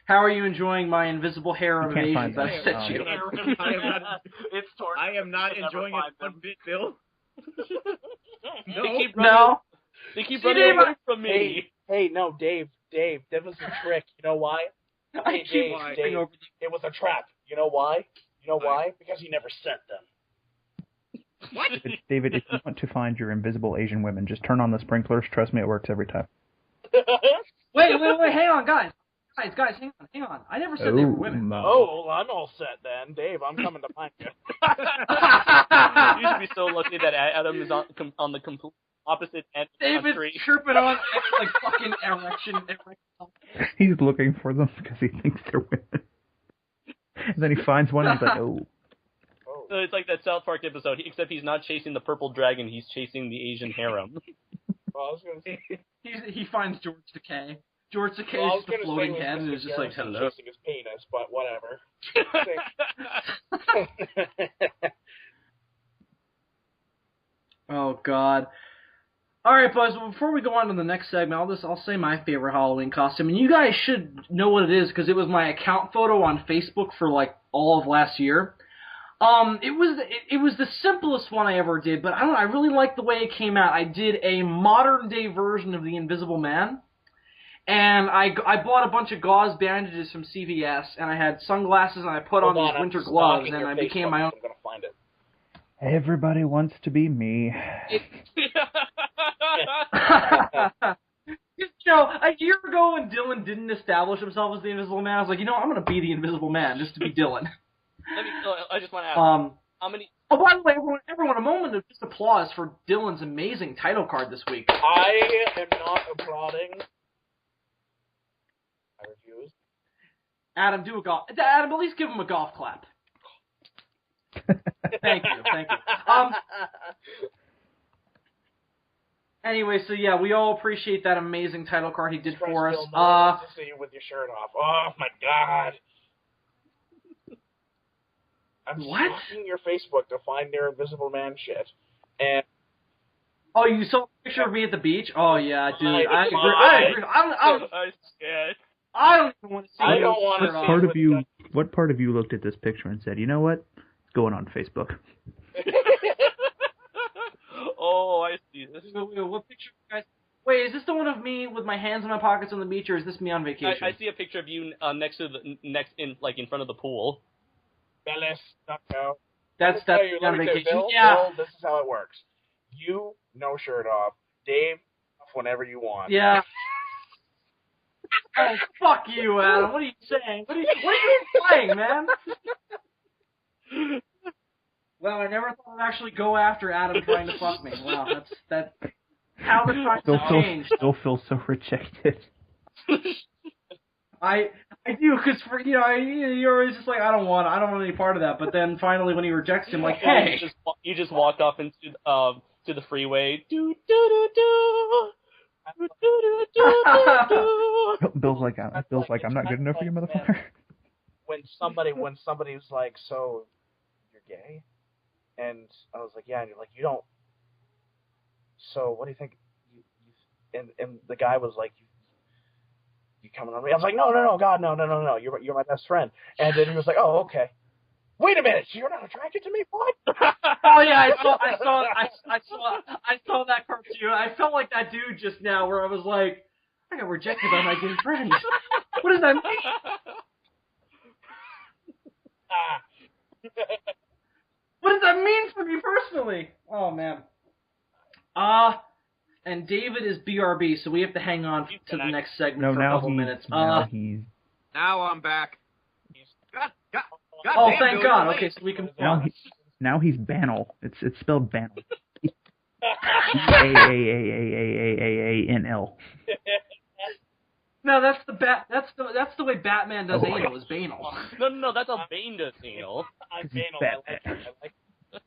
How are you enjoying my invisible harem of Asians? I am not enjoying it one bit, Bill. They keep running away from me. Hey, no, Dave, that was a trick. You know why? I keep Dave, it was a trap. You know why? Because he never sent them. What? David, if you want to find your invisible Asian women, just turn on the sprinklers. Trust me, it works every time. Wait, hang on, guys. Guys, hang on. I never said they were women. No. Oh, well, I'm all set then. Dave, I'm coming to find you. You should be so lucky that Adam is on the complete opposite end of the David's country. chirping on like fucking erection. He's looking for them because he thinks they're women. And then he finds one and he's like, oh. So it's like that South Park episode, except he's not chasing the purple dragon, he's chasing the Asian harem. Well, I was going to say... He finds George Takei. George Takei Well, is the floating head and is just like, hello. Chasing his penis, but whatever. Oh, God. All right, boys, well, before we go on to the next segment, I'll say my favorite Halloween costume. And you guys should know what it is because it was my account photo on Facebook for, like, all of last year. It was the simplest one I ever did, but I really liked the way it came out. I did a modern-day version of the Invisible Man. And I bought a bunch of gauze bandages from CVS, and I had sunglasses, and I put on these winter gloves, and I became my own. I'm gonna find it. Everybody wants to be me. You know, a year ago when Dylan didn't establish himself as the Invisible Man, I was like, I'm going to be the Invisible Man just to be Dylan. I just want to ask, how many... Oh, by the way, everyone, a moment of just applause for Dylan's amazing title card this week. I am not applauding. I refuse. Adam, at least give him a golf clap. Thank you. Anyway, so yeah, we all appreciate that amazing title card he did for us. To see you with your shirt off. Oh my God! I'm stalking your Facebook to find their Invisible Man shit, and oh, you saw a picture of me at the beach? Oh yeah, dude, I agree. I'm scared. I don't even want to see. I don't want to see. What part of you looked at this picture and said, you know what? It's going on Facebook. Oh, I see this. Wait, what picture, guys? Wait, is this the one of me with my hands in my pockets on the beach, or is this me on vacation? I see a picture of you in front of the pool. Bellis, no. That's you, on vacation. Bill, Yeah. Bill, this is how it works. You, no shirt off. Dave, whenever you want. Yeah. Oh, fuck you, Adam. What are you saying? What are you implying, man? Well, I never thought I'd actually go after Adam trying to fuck me. Wow, that's how the times have changed. Still feel so rejected. I do, because you're always just like, I don't want any part of that. But then finally, when he rejects him, like, hey, you just walk off into to the freeway. Do do do do. Bill's like, I'm not good enough for you, motherfucker. When somebody's like, so you're gay, and I was like, yeah, and you're like, you don't. So what do you think? And the guy was like, you coming on me? I was like, no, God, no. You're my best friend. And then he was like, oh, okay. Wait a minute, you're not attracted to me? What? Oh yeah, I saw that cartoon. I felt like that dude just now, where I was like, I got rejected by my gay friends. What does that mean? What does that mean for me personally? Oh man. And David is BRB, so we have to hang on to the next segment for a couple minutes. Now I'm back. God oh, damn, thank Bill, God. Okay, so we can. Now he's Banel. It's spelled Banel. A-A-A-A-A-A-A-N-L. No, that's the way Batman does anal, is banal. No, that's how Bane does anal. I'm banal. I like it.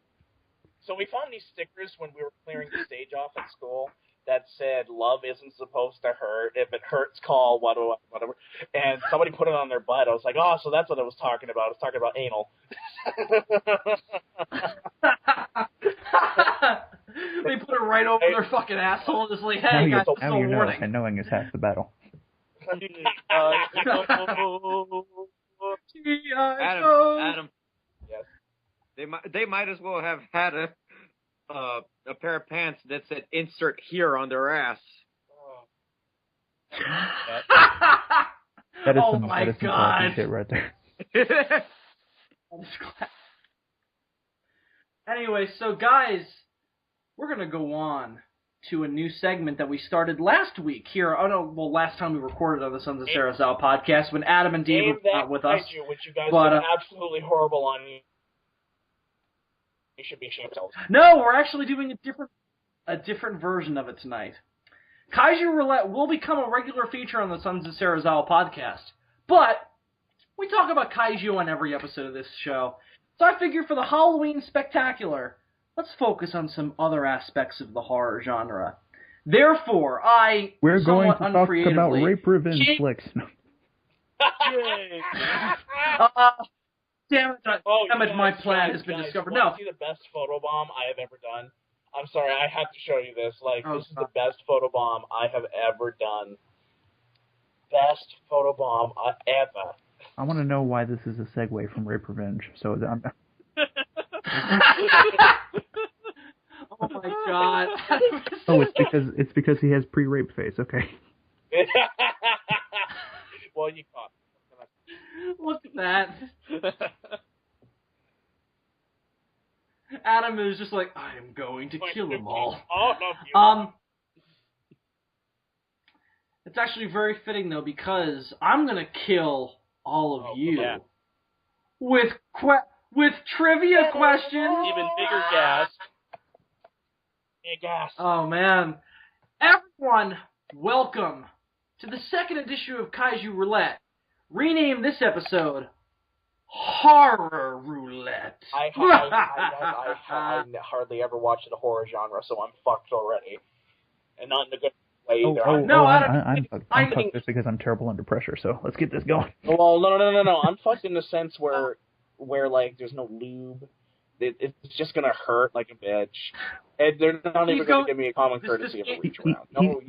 So we found these stickers when we were clearing the stage off at school that said, love isn't supposed to hurt. If it hurts, call, whatever. And somebody put it on their butt. I was like, oh, so that's what I was talking about. I was talking about anal. They put it right over their fucking asshole. Just like, hey, guys, it's a warning. And knowing is half the battle. Adam. Yes. They might as well have had a pair of pants that said "insert here" on their ass. That is oh some, my that is some God! shit right there. Anyway, so guys, we're gonna go on to a new segment that we started last week here. Oh no, well, last time we recorded on the Sons of Serizawa podcast when Adam and Dave were not with us. Which you guys were absolutely horrible on. You should be ashamed of yourselves. No, we're actually doing a different version of it tonight. Kaiju Roulette will become a regular feature on the Sons of Serizawa podcast, but we talk about kaiju on every episode of this show. So I figure for the Halloween spectacular, let's focus on some other aspects of the horror genre. Therefore, we're going to talk about rape revenge flicks. Damn it, my plan has been discovered. No. See the best photobomb I have ever done? I'm sorry, I have to show you this. This is the best photobomb I have ever done. Best photobomb ever. I want to know why this is a segue from rape revenge. So I'm... Oh my God! Oh, it's because he has pre-rape face. Okay. Well, you caught. Look at that. Adam is just like, I am going to kill them all. It's actually very fitting though, because I'm gonna kill all of you with trivia questions. Even bigger gas. Big gas. Oh man, everyone, welcome to the second edition of Kaiju Roulette. Rename this episode Horror Roulette. I hardly ever watched the horror genre, so I'm fucked already. And not in a good way either. I'm fucked just because I'm terrible under pressure, so let's get this going. Well, no. I'm fucked in the sense where like there's no lube, it's just gonna hurt like a bitch. And they're not even gonna give me a common courtesy of a reach around. No,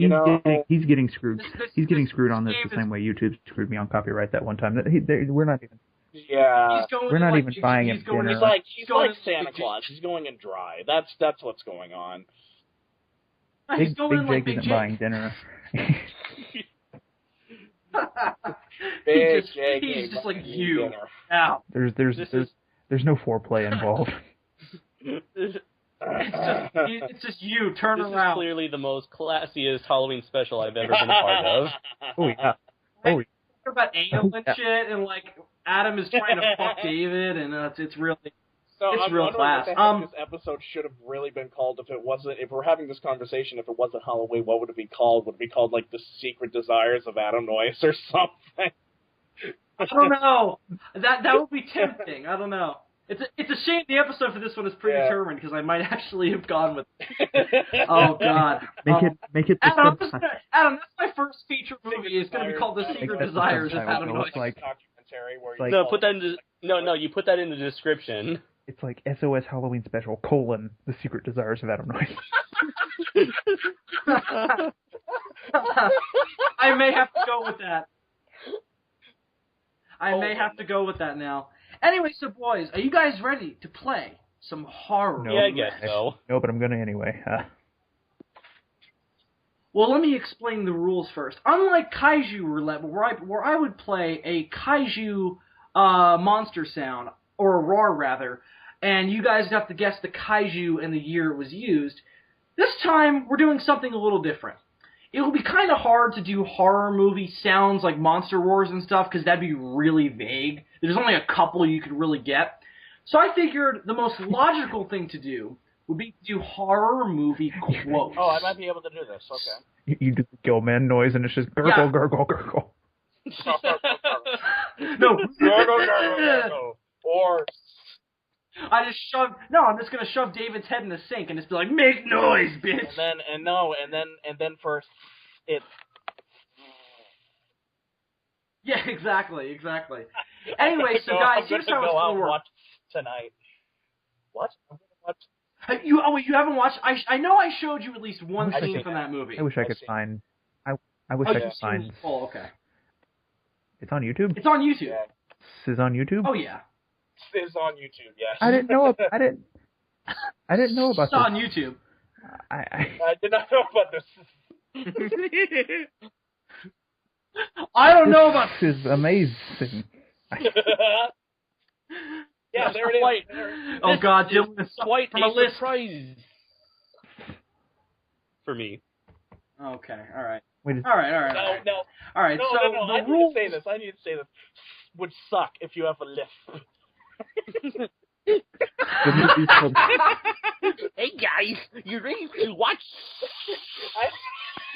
he's getting screwed. He's getting screwed on this the same way YouTube screwed me on copyright that one time. We're not even. Yeah, we're not even buying him dinner. He's like Santa Claus. He's going in dry. That's what's going on. Big Jake isn't buying dinner. He's just like you. Now there's no foreplay involved. It's just you. Turn this around. This is clearly the most classiest Halloween special I've ever been a part of. Oh yeah. Oh yeah. About ale and shit, and like Adam is trying to fuck David, and it's really. So it's I'm real class. This episode should have really been called if we're having this conversation, if it wasn't Halloween, what would it be called? Would it be called like The Secret Desires of Adam Noyce or something? I don't know. That would be tempting. I don't know. It's a shame the episode for this one is predetermined because I might actually have gone with it. Oh God. Make it Adam, that's my first feature movie. It's going to be called The Secret Desires of Adam Noyce. You put that in the description. It's like SOS Halloween Special, The Secret Desires of Adam Noyce. I may have to go with that. I may have to go with that now. Anyway, so boys, are you guys ready to play some horror? No, yeah, I guess so. No, but I'm going to anyway. Well, let me explain the rules first. Unlike Kaiju Roulette, where I would play a Kaiju monster sound, or a roar rather, and you guys have to guess the Kaiju and the year it was used, this time we're doing something a little different. It will be kind of hard to do horror movie sounds like monster roars and stuff, because that'd be really vague. There's only a couple you could really get. So I figured the most logical thing to do would be to do horror movie quotes. Oh, I might be able to do this. Okay. You do the Gilman noise, and it's just gurgle, gurgle, gurgle. No. Gurgle. Or... I'm just gonna shove David's head in the sink and just be like, "Make noise, bitch!" And then first it. Yeah, exactly. Anyway, so guys, here's how it's gonna work. Watch tonight. What? I'm gonna watch. You haven't watched? I know I showed you at least one scene from that movie. I wish I could find. I wish I could find. Oh, okay. It's on YouTube. It's on YouTube. Yeah. This is on YouTube. Oh yeah. Is on YouTube, yes. I didn't know. I didn't know about this. It's on YouTube. I did not know about this. I don't know about this. Is amazing. Yeah, there it is. Oh God, Dylan is quite from a list. Surprise for me. Okay, all right. Wait, all right. No. All right. No, so no. the rules. I need to say this. Would suck if you have a lisp. Hey guys, you ready to watch?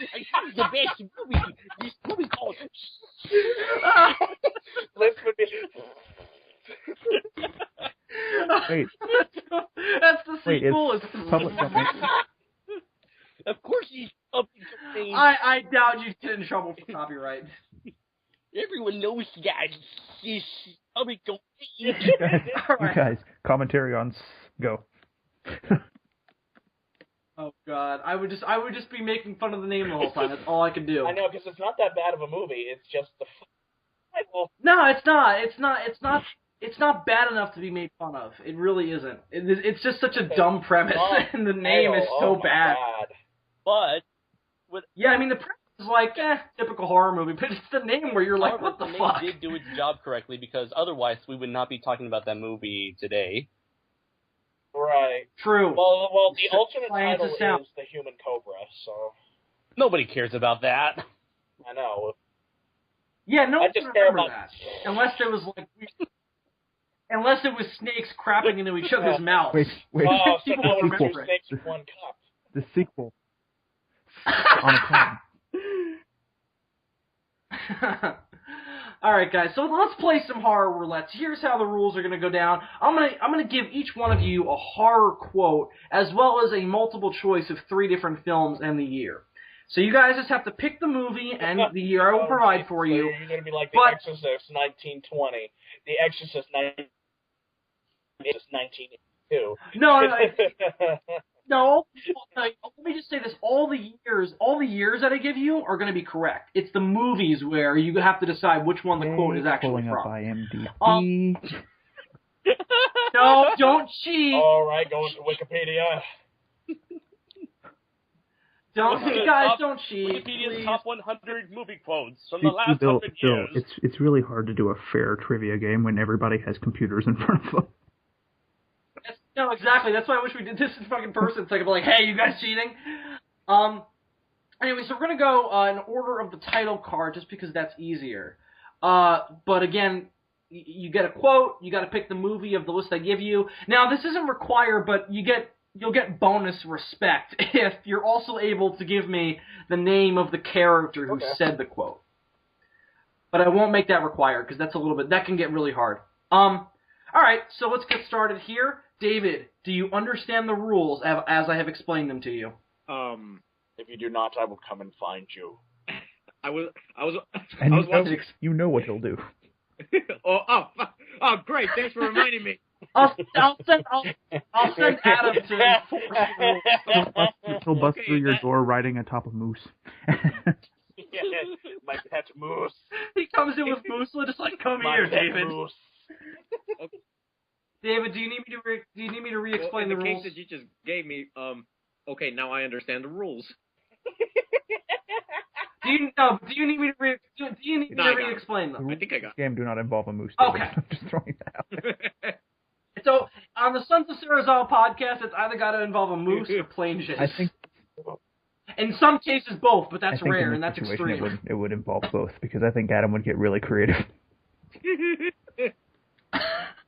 I have the best movie. This movie called. Lisp would be. Wait. That's the sequel. It's public domain. Of course he's public domain. I doubt you get in trouble for copyright. Everyone knows that this public domain. You guys, commentary on go. Oh God, I would just be making fun of the name the whole time. That's all I could do. I know, because it's not that bad of a movie. It's just the. No, it's not. It's not bad enough to be made fun of. It really isn't. It's just such a dumb premise, and the name is so bad. But yeah, I mean the premise is like typical horror movie, but it's the name where you're like, what the fuck? The name did do its job correctly, because otherwise we would not be talking about that movie today. Right. True. Well, the alternate title is The Human Cobra, so nobody cares about that. I know. Yeah, no one can remember that, unless it was snakes crapping into each other's mouths. Wait. Oh, so no one remembers snakes in one cup. The sequel. On a plane. All right, guys. So let's play some horror roulette. Here's how the rules are going to go down. I'm gonna give each one of you a horror quote, as well as a multiple choice of 3 different films and the year. So you guys just have to pick the movie and the year I will provide for you. So you're going to be like The Exorcist 1920, The Exorcist 19. too. No. No, let me just say this: all the years that I give you are going to be correct. It's the movies where you have to decide which one the quote is actually pulling from. up IMDb. No, don't cheat. All right, going to Wikipedia. You guys don't cheat. Wikipedia's please. top 100 movie quotes from See, the last Bill, 100 years. it's really hard to do a fair trivia game when everybody has computers in front of them. No, exactly. That's why I wish we did this in fucking person. It's like, hey, you guys cheating? Anyway, so we're gonna go in order of the title card just because that's easier. But again, you get a quote. You got to pick the movie of the list I give you. Now, this isn't required, but you'll get bonus respect if you're also able to give me the name of the character who said the quote. But I won't make that required because that can get really hard. All right, so let's get started here. David, do you understand the rules as I have explained them to you? If you do not, I will come and find you. I was And you know what he'll do. oh, great! Thanks for reminding me. I'll send Adam to enforce the rules. He'll bust through your door riding atop a moose. My pet moose. He comes in with Moose, just like, come here, David. Moose. David, do you need me to re-explain the the case rules? that you just gave me, okay, now I understand the rules. Do you need me to re-explain them? I think I got This game do not involve a moose. Okay. I'm just throwing that out. So, on the Sons of Serizawa podcast, it's either got to involve a moose or plain shit. I think In some cases, both, but that's rare, in and this that's situation extreme. it would involve both, because I think Adam would get really creative.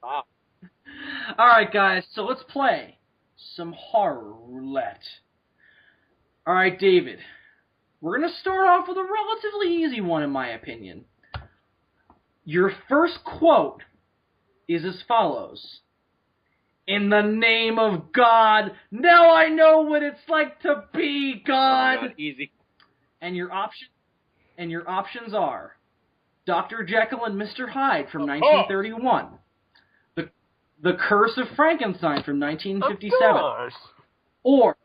Wow. Alright, guys, so let's play some horror roulette. Alright, David. We're going to start off with a relatively easy one, in my opinion. Your first quote is as follows. In the name of God, now I know what it's like to be God. Oh, God, easy. And your options are Dr. Jekyll and Mr. Hyde from 1931. The Curse of Frankenstein from 1957. Or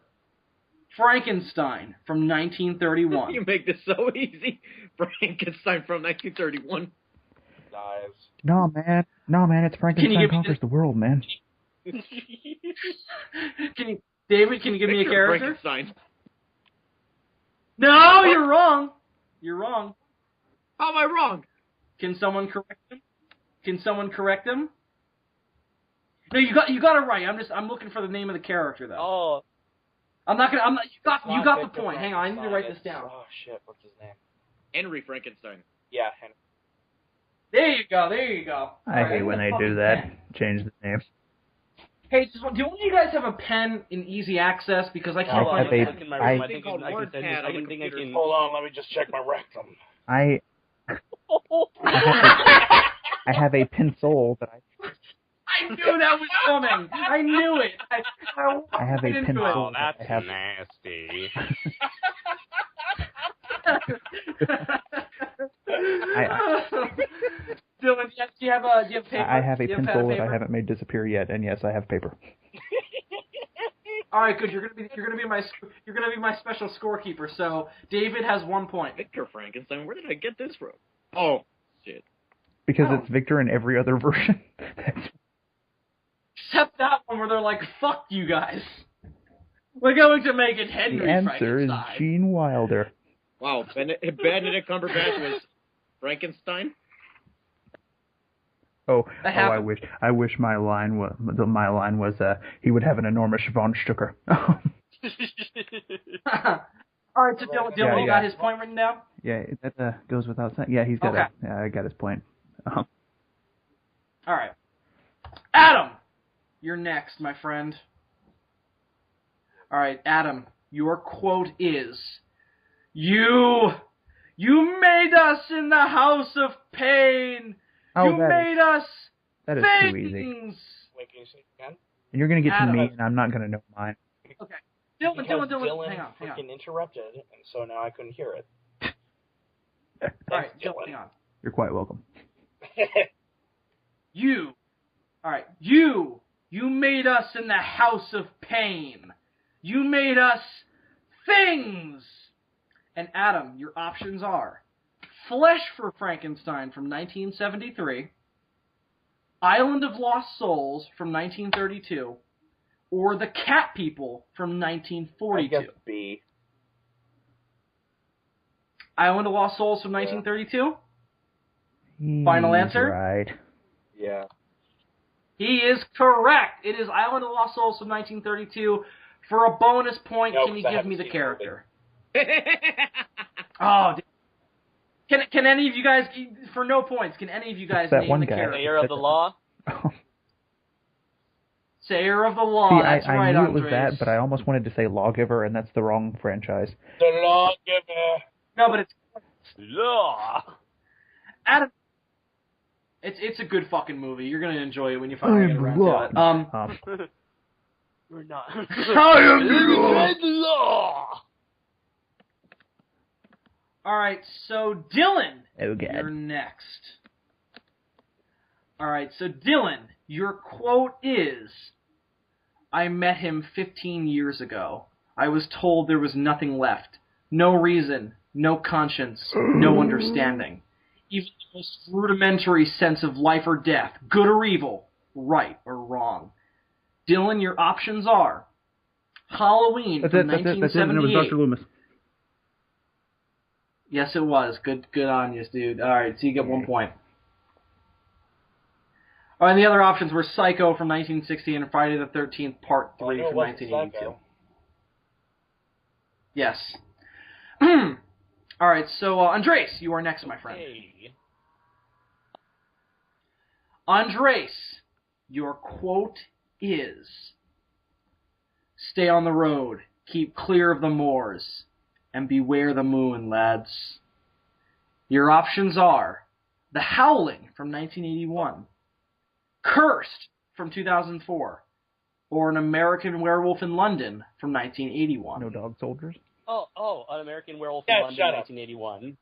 Frankenstein from 1931. You make this so easy. Frankenstein from 1931. Dies. No, man, it's Frankenstein conquers the world, man. David, can you give me a character? Frankenstein. No, you're wrong. You're wrong. How am I wrong? Can someone correct him? No, you got it right. I'm looking for the name of the character though. Oh, You got the point. Hang on, I need to write this down. Oh shit, what's his name? Henry Frankenstein. Yeah, Henry. There you go. I hate when they do that. Change the name. Hey, do one of you guys have a pen in easy access? Because I can't find it. look in my room. I think think I called can WordPad on the think I computer. can. Hold on, let me just check my rectum. I have a pencil that I knew that was coming. I knew it. I have a pencil. Oh, that that's I have. nasty. Dylan, yes, do you have paper? I have a Do you pen pencil and that I paper? haven't made disappear yet, and yes, I have paper. All right, good. You're gonna be my special scorekeeper. So David has 1 point. Victor Frankenstein. Where did I get this from? Oh, shit. Because it's Victor in every other version. Except that one where they're like, "Fuck you guys. We're going to make it Henry The answer is Frankenstein." Gene Wilder. Wow, Benedict Cumberbatch was Frankenstein? That I wish my line was he would have an enormous Von Stucker. All right, so Dylan, you got his point written down? Yeah, that goes without saying. Yeah, he's got Okay. I got his point. All right. Adam, you're next, my friend. All right, Adam, your quote is, You made us in the house of pain. You made us that is things. too easy. Wait, can you say it again? And you're going to get Adam. to me, and I'm not going to know mine. Okay. Dylan, Because Dylan, hang on. freaking interrupted, and so now I couldn't hear it. All right, Dylan. Dylan, hang on. You're quite welcome. You You made us in the house of pain. You made us things. And Adam, your options are Flesh for Frankenstein from 1973, Island of Lost Souls from 1932, or The Cat People from 1942. I guess B. Island of Lost Souls from 1932? Final answer? Right. Yeah. He is correct. It is Island of Lost Souls from 1932. For a bonus point, No, can you 'cause I give haven't me the seen the character? Oh, can any of you guys, for no points, can any of you guys That name one the guy. character? Sayer of the law. Sayer of the Law, See, that's I right, knew Andres. it was that, but I almost wanted to say Lawgiver, and that's the wrong franchise. The lawgiver. No, but it's... Law. Adam, it's a good fucking movie. You're going to enjoy it when you finally get around to it. We're not. Law! Alright, so Dylan, Oh, God. you're next. Alright, so Dylan, your quote is, I met him 15 years ago. I was told there was nothing left. No reason, no conscience, no understanding. Even the most rudimentary sense of life or death, good or evil, right or wrong. Dylan, your options are Halloween from 1978. It was Dr. Loomis. Yes, it was. Good on you, dude. All right, so you get 1 point. Oh, and the other options were Psycho from 1960 and Friday the 13th Part 3 from 1982. Yes. All right, so Andres, you are next, my friend. Hey. Andres, your quote is, stay on the road, keep clear of the moors, and beware the moon, lads. Your options are The Howling from 1981, Cursed from 2004, or An American Werewolf in London from 1981. No Dog Soldiers. Oh, An American Werewolf Yeah, in London, shut up. 1981.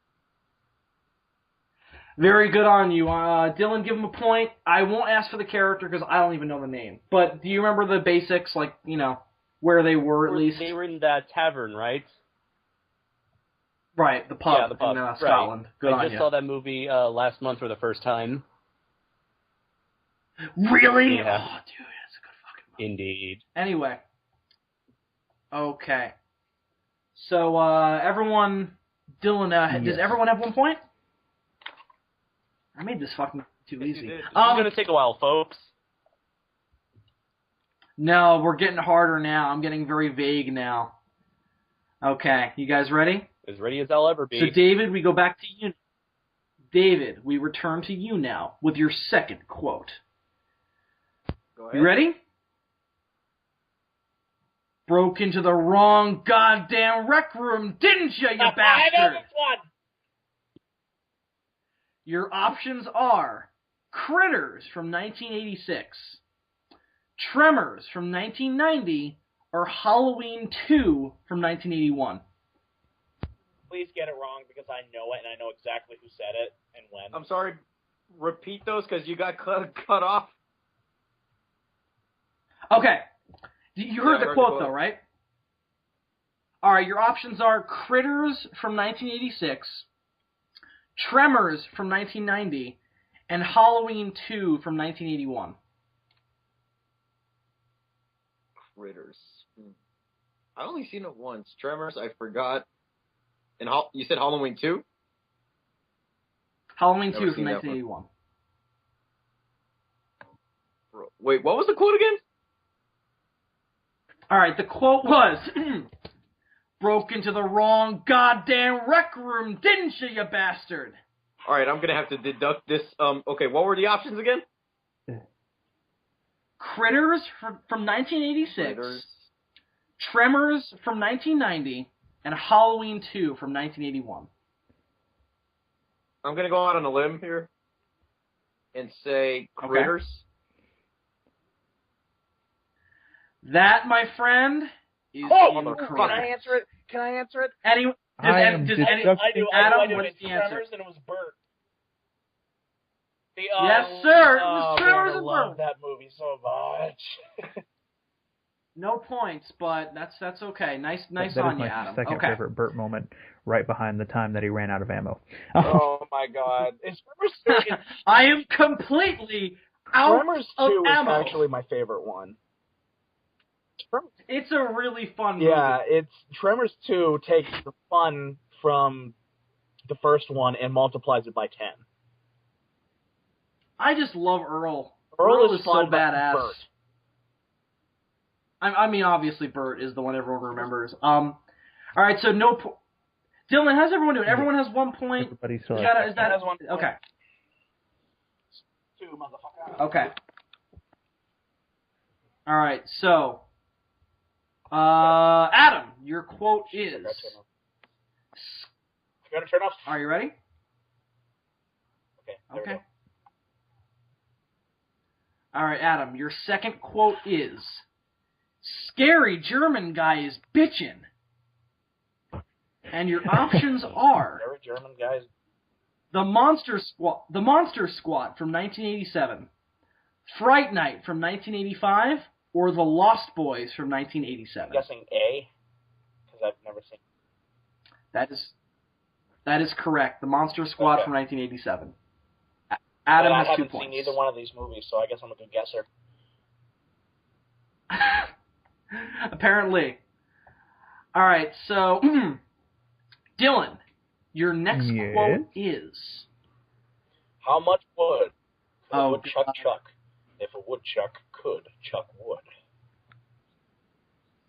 Very good on you. Dylan, give him a point. I won't ask for the character because I don't even know the name. But do you remember the basics, like, you know, where they were at least? They were in that tavern, right? Right, the pub, Yeah, the pub. in Right. Scotland. Good on I just you. saw that movie last month for the first time. Really? Yeah. Oh, dude, that's a good fucking movie. Indeed. Anyway. Okay. So, everyone, Dylan, does Yes. everyone have 1 point? I made this fucking too easy. This is going to take a while, folks. No, we're getting harder now. I'm getting very vague now. Okay, you guys ready? As ready as I'll ever be. So, David, we go back to you. David, we return to you now with your second quote. Go ahead. You ready? Broke into the wrong goddamn rec room, didn't you, you I know bastard? this one. Your options are Critters from 1986, Tremors from 1990, or Halloween 2 from 1981. Please get it wrong because I know it and I know exactly who said it and when. I'm sorry. Repeat those because you got cut off. Okay. You heard Yeah, the quote, though, right? All right, your options are Critters from 1986, Tremors from 1990, and Halloween 2 from 1981. Critters. I only seen it once. Tremors, I forgot. And you said Halloween 2? Halloween Never 2 from seen that 1981. Wait, what was the quote again? All right, the quote was, broke into the wrong goddamn rec room, didn't you, you bastard? All right, I'm going to have to deduct this. Okay, what were the options again? Critters from 1986, Critters. Tremors from 1990, and Halloween 2 from 1981. I'm going to go out on a limb here and say Critters. That, my friend, is incorrect. Can I answer it? Can I answer it? Any, I am does I do. Adam, I do. what's It's the answer? Tremors and it was Bert. Yes, sir. It was Tremors I and love Burt. that movie so much. No points, but that's okay. Nice That is on you, my Adam. second Okay. favorite Burt moment, right behind the time that he ran out of ammo. Oh my god. Is Tremors 2, I am completely out Tremors of 2 is ammo. actually my favorite one. It's a really fun movie. Yeah, Tremors 2 takes the fun from the first one and multiplies it by 10. I just love Earl. Earl is so fun, but badass. Burt. I mean, obviously, Burt is the one everyone remembers. All right, so Dylan, how's everyone doing? Everyone has 1 point. Everybody still Is has that has 1 point. okay? 2, motherfucker. Okay. All right, so Adam, your quote is. I gotta turn off. Are you ready? Okay. There we Okay. go. All right, Adam, your second quote is, "Scary German guy is bitchin'." And your options are Very German guys. The Monster Squad from 1987, Fright Night from 1985, or The Lost Boys from 1987. I'm guessing A, because I've never seen. That is correct. The Monster Squad Okay. from 1987. Adam I has 2 haven't points. seen either one of these movies, so I guess I'm a good guesser. Apparently. All right, so Dylan, your next Yes? quote is. How much wood could a Oh, woodchuck God. chuck if a woodchuck could chuck wood?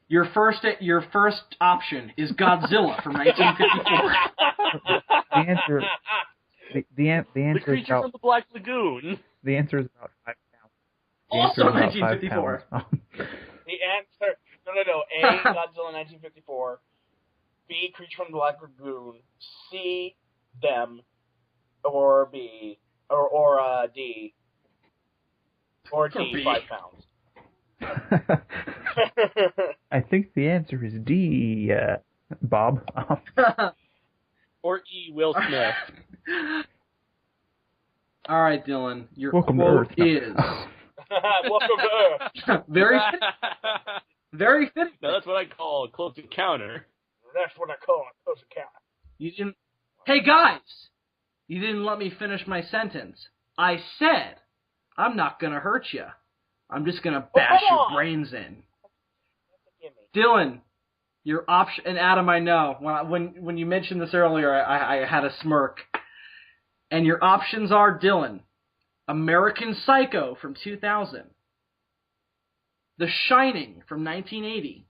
Your first option is Godzilla from 1954. The answer. The answer The is creature about from the Black Lagoon. the answer is about 5 pounds. The Also answer is about 1954. 5 pounds. The answer, no. A, Godzilla 1954. B, Creature from the Black Lagoon. C, them. Or B, or D. Or D, B. 5 pounds. I think the answer is D, Bob. Or E. Will Smith. All right, Dylan, your Welcome to quote Earth. No. is Welcome to Earth. very fitting. Now that's what I call a close encounter. That's what I call a close encounter. You didn't. Hey guys, you didn't let me finish my sentence. I said, I'm not gonna hurt you. I'm just gonna bash come your on. brains in. Give me. Dylan, your option, and Adam, I know when you mentioned this earlier, I had a smirk. And your options are, Dylan, American Psycho from 2000, The Shining from 1980,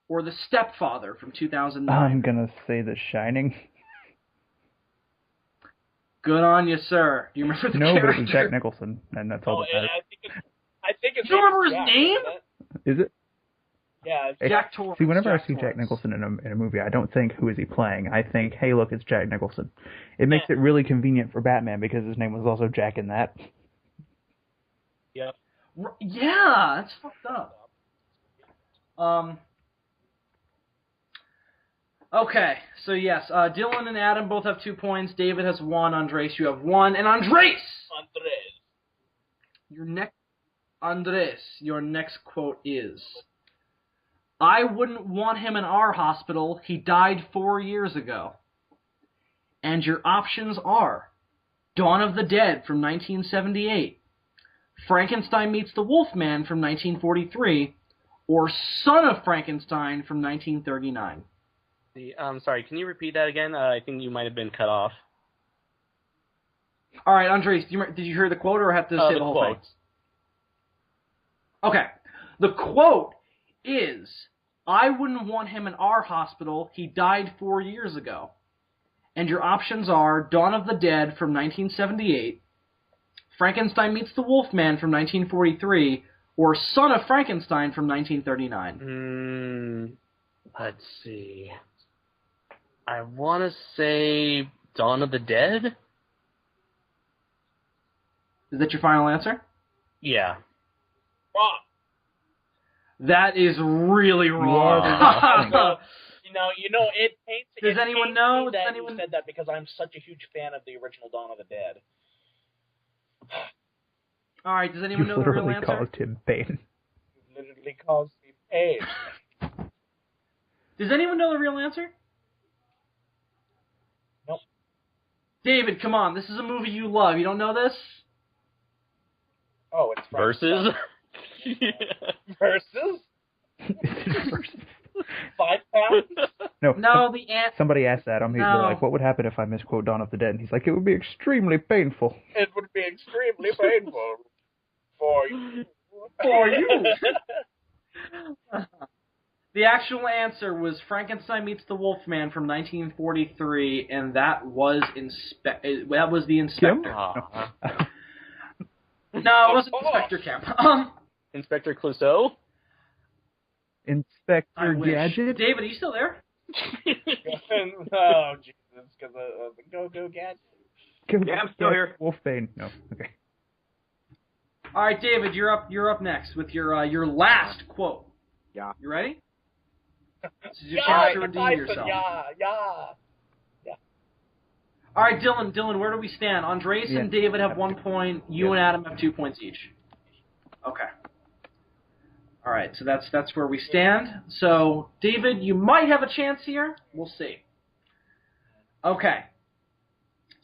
or The Stepfather from 2009. I'm gonna say The Shining. Good on you, sir. Do you remember the No, character? but it was Jack Nicholson, and that's all Oh, that matters. I think it's. You remember his Jack, name? isn't it? Is it? Yeah, it's Jack Torrance. See, whenever I see Torrance. Jack Nicholson in a movie, I don't think, who is he playing? I think, hey, look, it's Jack Nicholson. It makes it really convenient for Batman because his name was also Jack in that. Yep. Yeah, that's fucked up. Okay, so yes, Dylan and Adam both have 2 points. David has 1. Andres, you have 1. And Andres! Your next quote is, I wouldn't want him in our hospital. He died 4 years ago. And your options are Dawn of the Dead from 1978, Frankenstein Meets the Wolfman from 1943, or Son of Frankenstein from 1939. I'm sorry, can you repeat that again? I think you might have been cut off. All right, Andres, did you hear the quote or have to say the whole quote. thing? Okay. The quote is, I wouldn't want him in our hospital. He died 4 years ago. And your options are Dawn of the Dead from 1978, Frankenstein Meets the Wolfman from 1943, or Son of Frankenstein from 1939. Let's see. I want to say Dawn of the Dead? Is that your final answer? Yeah. Wrong. That is really wrong. It paints. Does anyone know? That Does anyone you said that because I'm such a huge fan of the original Dawn of the Dead. All right, does You anyone know the real literally answer? caused him pain. Literally caused me pain. Does anyone know the real answer? Nope. David, come on. This is a movie you love. You don't know this? Oh, it's Versus? Versus? Versus. 5 pounds? No, somebody asked Adam. They're like, "What would happen if I misquote Dawn of the Dead?" And he's like, "It would be extremely painful." It would be extremely painful for you. For you. The actual answer was Frankenstein Meets the Wolfman from 1943, and that was the Inspector. No, it wasn't Inspector Kemp. Inspector Clouseau? Inspector Gadget? David, are you still there? Oh, Jesus, because of the Go-Go Gadget. Yeah, I'm still here. Wolfbane. No, okay. All right, David, you're up next with your last quote. Yeah. You ready? This is your chance to redeem yourself. Yeah. All right, Dylan, where do we stand? Andres and David have 1 point. You and Adam have 2 points each. Okay. All right, so that's where we stand. So, David, you might have a chance here. We'll see. Okay.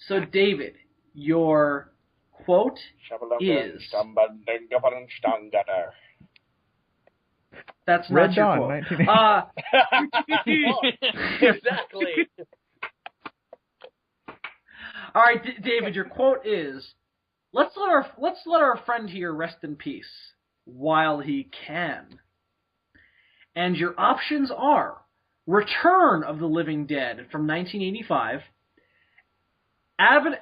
So, David, your quote is... That's not Red your Dawn, quote. 1980. Exactly. All right, David, your quote is, let's let our friend here rest in peace while he can. And your options are Return of the Living Dead from 1985, Abbott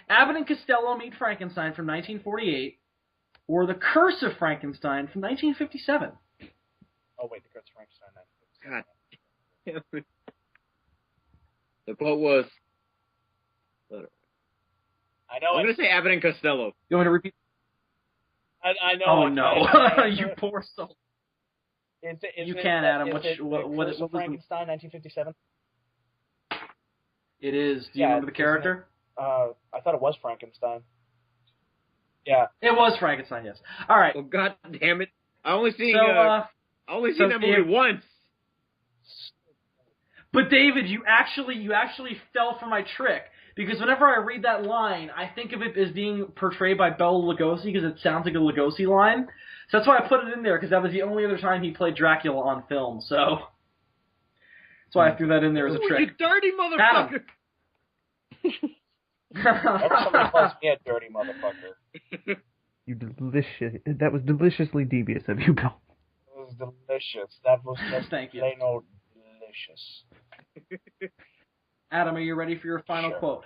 and Costello Meet Frankenstein from 1948, or The Curse of Frankenstein from 1957. Oh, wait, The Curse of Frankenstein. God. The quote was... I know. I'm going to say Abbott and Costello. You want me to repeat? I know. Oh, no. You poor soul. You can, Adam. What is Frankenstein, 1957? It is. Do you remember the character? I thought it was Frankenstein. Yeah. It was Frankenstein, yes. All right. Oh, God damn it. I only seen that movie once. But David, you actually fell for my trick. Because whenever I read that line, I think of it as being portrayed by Bela Lugosi because it sounds like a Lugosi line. So that's why I put it in there, because that was the only other time he played Dracula on film. So that's why I threw that in there as a trick. You dirty motherfucker! Somebody calls me a dirty motherfucker. You delicious. That was deliciously devious of you, Bill. It was delicious. That was just Thank you. plain old delicious. Adam, are you ready for your final quote?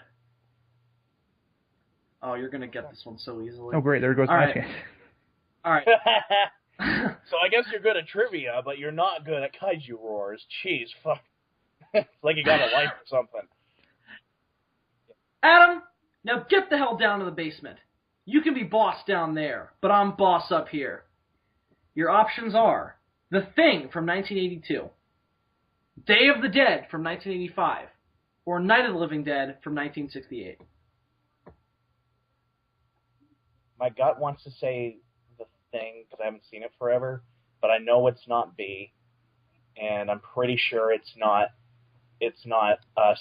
Oh, you're going to get this one so easily. Oh, great. There goes my chance. All right. So I guess you're good at trivia, but you're not good at kaiju roars. Jeez, fuck. It's like you got a life or something. Adam, now get the hell down to the basement. You can be boss down there, but I'm boss up here. Your options are The Thing from 1982, Day of the Dead from 1985, or Night of the Living Dead from 1968. My gut wants to say The Thing, because I haven't seen it forever, but I know it's not B, and I'm pretty sure it's not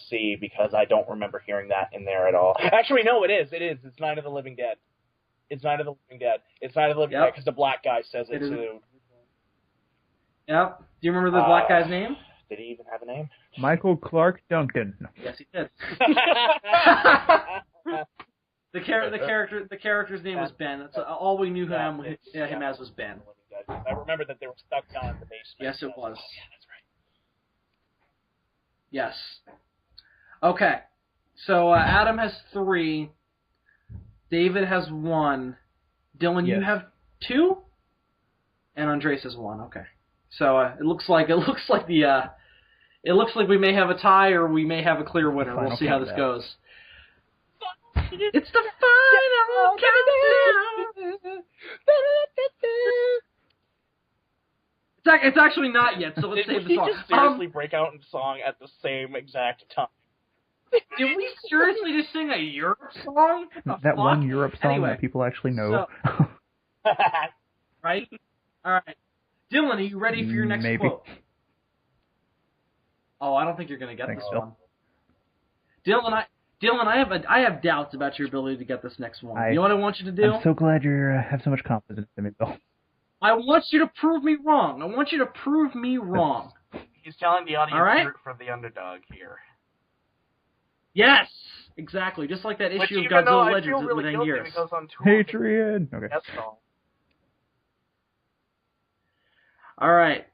C, because I don't remember hearing that in there at all. Actually, no, it is. It's Night of the Living Dead. It's Night of the Living Dead. It's Night of the Living Dead, because the black guy says it too. Yep. Do you remember the black guy's name? Did he even have a name? Michael Clark Duncan. No. Yes, he did. The character's name was Ben. That's all we knew him as was Ben. I remember that they were stuck down in the basement. Yes, it was. Yeah, that's right. Yes. Okay. So Adam has 3. David has 1. Dylan, you have 2, and Andres has 1. Okay. So it looks like we may have a tie or we may have a clear winner. We'll see how this goes. It's the final countdown. It's actually not yet, so let's save the song. Did he just seriously break out in song at the same exact time? Did we seriously just sing a Europe song? That one Europe song that people actually know. So, right? All right. Dylan, are you ready for your next quote? Oh, I don't think you're going to get this one. Dylan, I have doubts about your ability to get this next one. You know what I want you to do? I'm so glad you have so much confidence in me, Bill. I want you to prove me wrong. He's telling the audience to root for the underdog here. Yes, exactly. Just like that issue of Godzilla Legends with Anguirus. Hadrian. Okay. That's all. All right,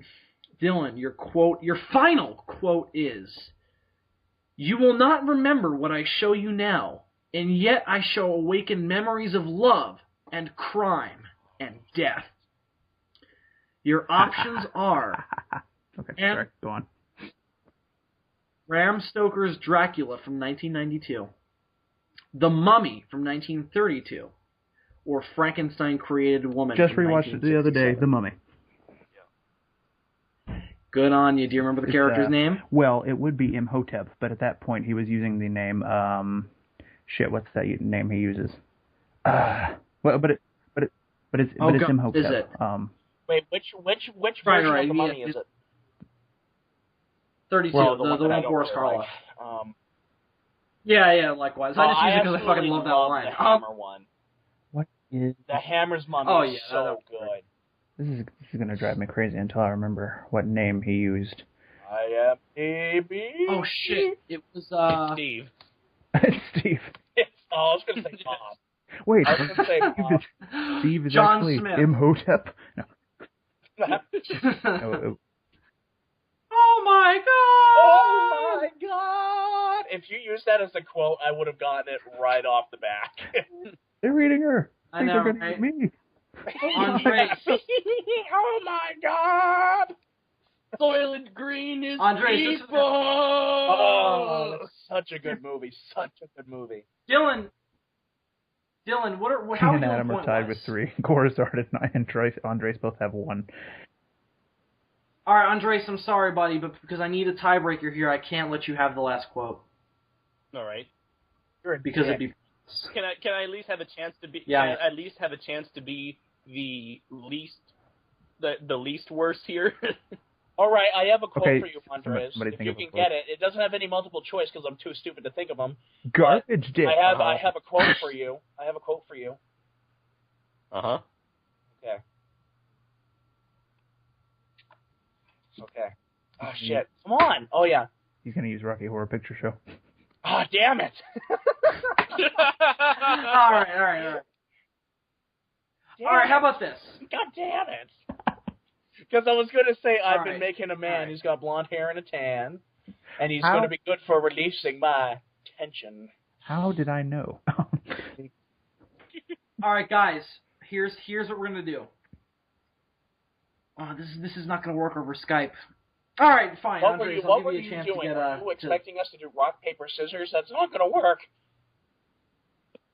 Dylan, your final quote is, "You will not remember what I show you now, and yet I shall awaken memories of love and crime and death. Your options are..." Okay, sorry, go on. Bram Stoker's Dracula from 1992, The Mummy from 1932, or Frankenstein Created Woman Just from rewatched it the other day, The Mummy. Good on you. Do you remember the character's name? Well, it would be Imhotep, but at that point he was using the name, what's that name he uses? But it's Imhotep. Is it? Wait, which version of the Mummy is it? 32, well, the one with Boris Karloff. Like. Yeah, likewise. I just use it because I fucking love that line. The Hammer one. What is... The Hammer's Mummy is so good. This is going to drive me crazy until I remember what name he used. I am baby. Oh, shit. It was, It's Steve. Steve. I was going to say Bob. Wait. I was going to say Bob. Steve is John actually Smith. Imhotep? No. Oh, my God! Oh, my God! If you used that as a quote, I would have gotten it right off the back. They're eating her. I know, they're going to eat me. Andres. Oh, my God! Soylent Green is Andres, people! Oh, that's such a good movie. Such a good movie. Dylan, how King are and you Adam are tied with 3. Gorazard and Andres both have 1. All right, Andres, I'm sorry, buddy, but because I need a tiebreaker here, I can't let you have the last quote. All right. Because it'd be... Can I at least have a chance to be? Yeah. Can I at least have a chance to be the least worst here? All right, I have a quote Okay, for you, Andres. somebody If you can get it, it doesn't have any multiple choice because I'm too stupid to think of them. Garbage dick. I have a quote for you. Uh-huh. Okay. Oh shit! Come on! Oh yeah. He's going to use Rocky Horror Picture Show. Oh damn it! All right. All right, how about this? God damn it! Because I was going to say I've been right. making a man who's got blonde hair and a tan, and he's How? going to be good for releasing my tension. How did I know? All right, guys. Here's what we're gonna do. Oh, this is not gonna work over Skype. All right, fine. What Andres, were I'll you give you a chance doing? to get Were you expecting us to do rock paper scissors? That's not going to work.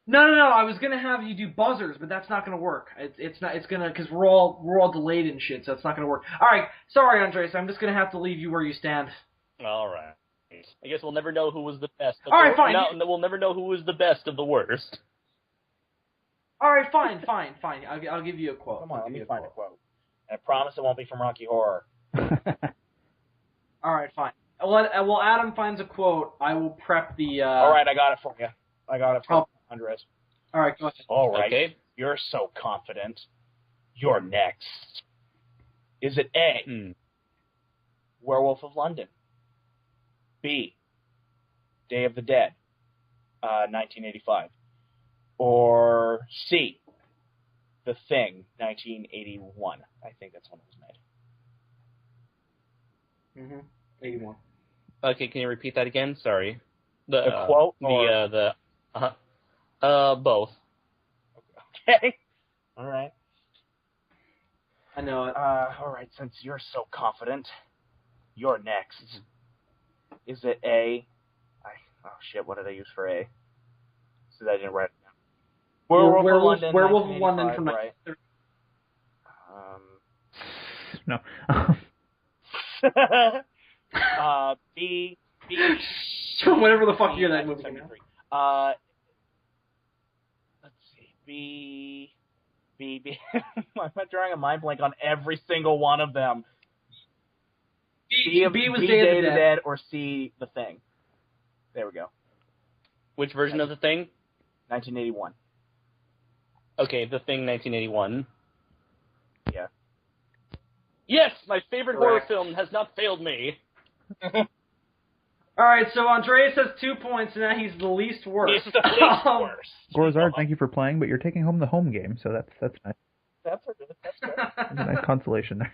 No. I was gonna have you do buzzers, but that's not gonna work. It's not. It's gonna because we're all delayed and shit, so it's not gonna work. All right, sorry, Andres. I'm just gonna have to leave you where you stand. All right. I guess we'll never know who was the best. All right, fine. We'll never know who was the best of the worst. All right, fine. I'll give you a quote. Come on, let me find a quote. I promise it won't be from Rocky Horror. All right, fine. Well, Adam finds a quote. I will prep the. All right, I got it for you. I got it for you, Andres. All right, go ahead. All right. Okay. You're so confident. You're next. Is it A, Werewolf of London? B, Day of the Dead, 1985? Or C, The Thing, 1981? I think that's when it was made. 81. Okay, can you repeat that again? Sorry. The quote? Both. Okay. All right. I know it. All right, since you're so confident, you're next. Is it A? Oh, shit, what did I use for A? So I didn't write it down. Werewolf of London from right? No. B, From whatever the fuck year that movie came out. Let's see. B. I'm drawing a mind blank on every single one of them. B was Day of the Dead, or C, The Thing. There we go. Which version of The Thing? 1981. Okay, The Thing, 1981. Yeah. Yes, my favorite horror film has not failed me. All right, so Andreas has 2 points, and now he's the least worst. He's the least worst. Gorzard, thank you for playing, but you're taking home the home game, so that's nice. That's good. That's a nice consolation there.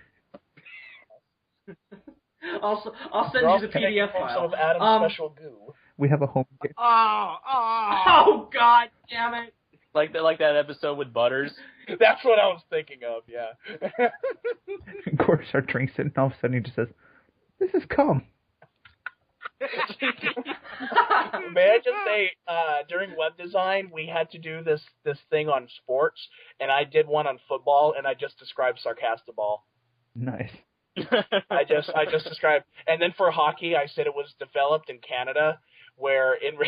I'll send you the PDF file. Some of Adam's special goo. We have a home game. Oh, God damn it. Like that episode with Butters. That's what I was thinking of, yeah. Gorzard drinks it, and all of a sudden he just says, "This is cum." May I just say, during web design, we had to do this thing on sports, and I did one on football, and I just described Sarcastiball. Nice. I just described, and then for hockey, I said it was developed in Canada, where in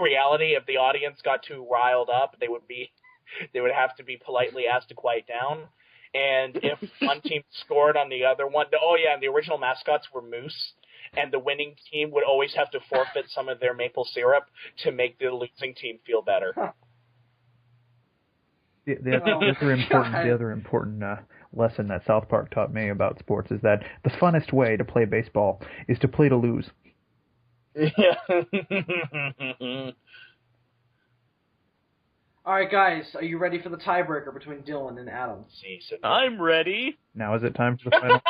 reality, if the audience got too riled up, they would have to be politely asked to quiet down. And if one team scored on the other one, and the original mascots were moose. And the winning team would always have to forfeit some of their maple syrup to make the losing team feel better. Huh. The other important lesson that South Park taught me about sports is that the funnest way to play baseball is to play to lose. Yeah. All right, guys, are you ready for the tiebreaker between Dylan and Adam? I'm ready. Now is it time for the final?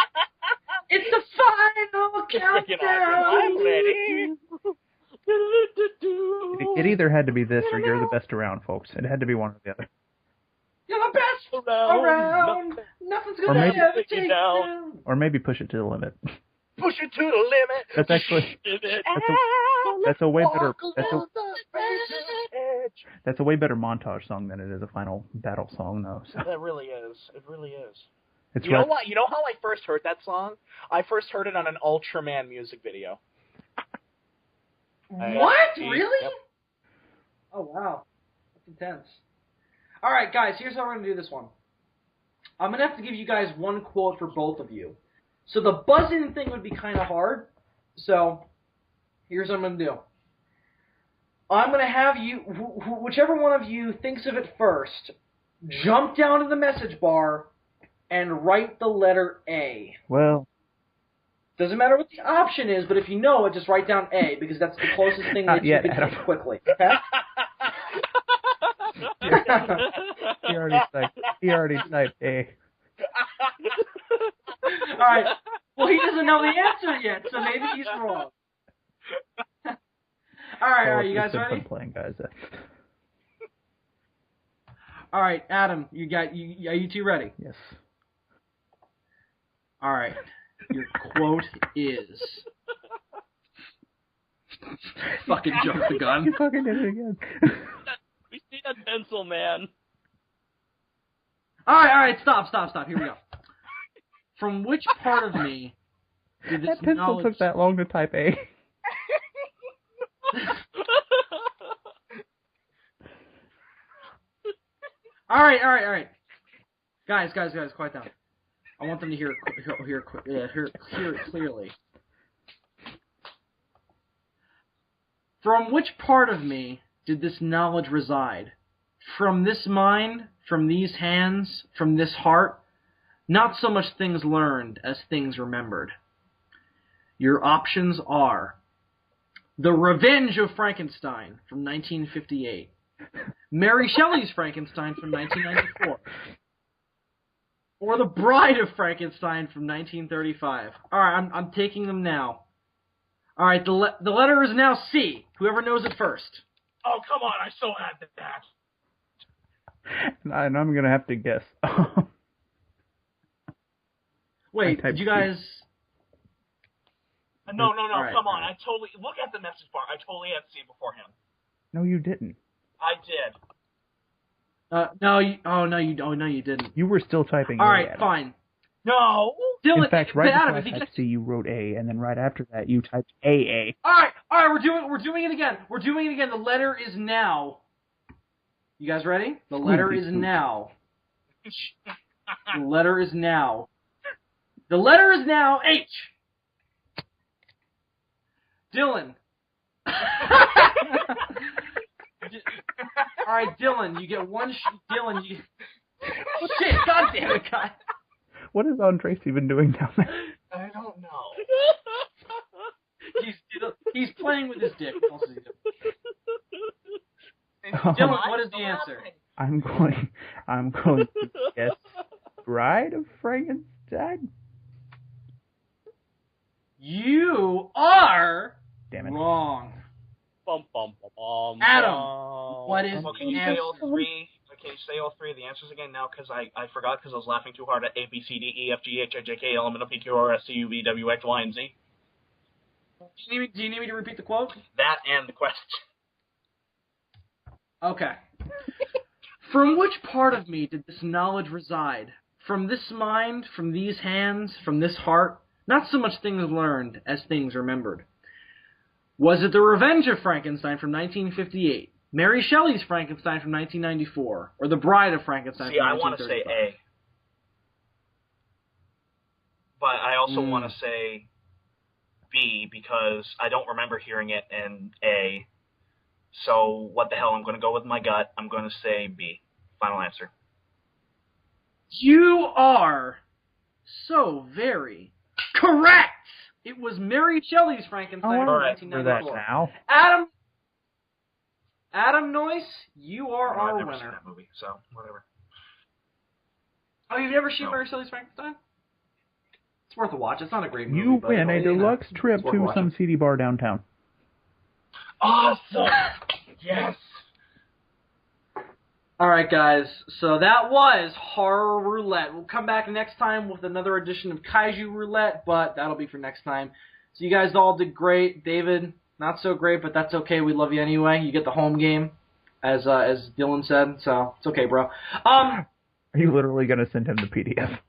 It's the final countdown! I'm ready! It either had to be this or you're the best around, folks. It had to be one or the other. You're the best around! Nothing's gonna ever take you down! Or maybe push it to the limit. Push it to the limit! That's actually... That's a way better... That's a way better montage song than it is a final battle song, though. So. That really is. It really is. It's you know what? You know how I first heard that song? I first heard it on an Ultraman music video. What? Really? Yep. Oh, wow. That's intense. All right, guys, here's how we're going to do this one. I'm going to have to give you guys one quote for both of you. So the buzzing thing would be kind of hard. So here's what I'm going to do. I'm going to have you, whichever one of you thinks of it first, jump down to the message bar and write the letter A. Well, doesn't matter what the option is, but if you know it, just write down A, because that's the closest thing that you can get quickly. Okay? He already typed A. All right. Well, he doesn't know the answer yet, so maybe he's wrong. All right, you guys ready? Fun playing, guys. All right, Adam, are you two ready? Yes. All right. Your quote is... Fucking jumped the gun. You fucking did it again. We see that pencil, man. All right, stop. Here we go. From which part of me did this that pencil took that long to type A? All right. Guys, quiet down. I want them to hear it clearly. From which part of me did this knowledge reside? From this mind, from these hands, from this heart? Not so much things learned as things remembered. Your options are The Revenge of Frankenstein from 1958, Mary Shelley's Frankenstein from 1994, or The Bride of Frankenstein from 1935. All right, I'm taking them now. All right, the letter is now C. Whoever knows it first. Oh, come on, I so had that. And I'm going to have to guess. Wait, did you guys... No, come on. I totally... Look at the message bar. I totally had C beforehand. No, you didn't. I did. No, you didn't. You were still typing All A, right, Adam. fine. No. Dylan, in fact, right Adam, before I typed C, you wrote A, and then right after that, you typed AA. All right, All right, we're doing it again. We're doing it again. The letter is now. You guys ready? The letter is now. The letter is now. The letter is now H. Dylan. All right, Dylan, you get one. Dylan, you. Shit! God damn it, guys. What is Andres even doing down there? I don't know. He's playing with his dick. Dylan, what is the answer? I'm going to guess Bride of Frankenstein. You are Damn it. wrong. Bum, bum, bum, bum, Adam, bum. what is Well, can the you answer? say all three? Can you say all three of the answers again now? Because I forgot because I was laughing too hard at A, B, C, D, E, F, G, H, I, J, K, L, M, N, O, P, Q, R, S, T, U, V, W, X, Y, and Z. Do you need me to repeat the quote? That and the question. Okay. From which part of me did this knowledge reside? From this mind, from these hands, from this heart? Not so much things learned as things remembered. Was it The Revenge of Frankenstein from 1958, Mary Shelley's Frankenstein from 1994, or The Bride of Frankenstein See, from I want to say 1935? A. But I also want to say B because I don't remember hearing it in A. So what the hell? I'm going to go with my gut. I'm going to say B. Final answer. You are so very correct! It was Mary Shelley's Frankenstein from Alright, For that 1994. now. Adam Noyce, you are No, our I've never seen winner. that movie, so whatever. Oh, you've never seen No. Mary Shelley's Frankenstein? It's worth a watch. It's not a great movie. You but win a you know, deluxe it's trip worth to watching. some seedy bar downtown. Awesome! Yes! Alright, guys. So that was Horror Roulette. We'll come back next time with another edition of Kaiju Roulette, but that'll be for next time. So you guys all did great. David, not so great, but that's okay. We love you anyway. You get the home game, as Dylan said, so it's okay, bro. Are you literally going to send him the PDF?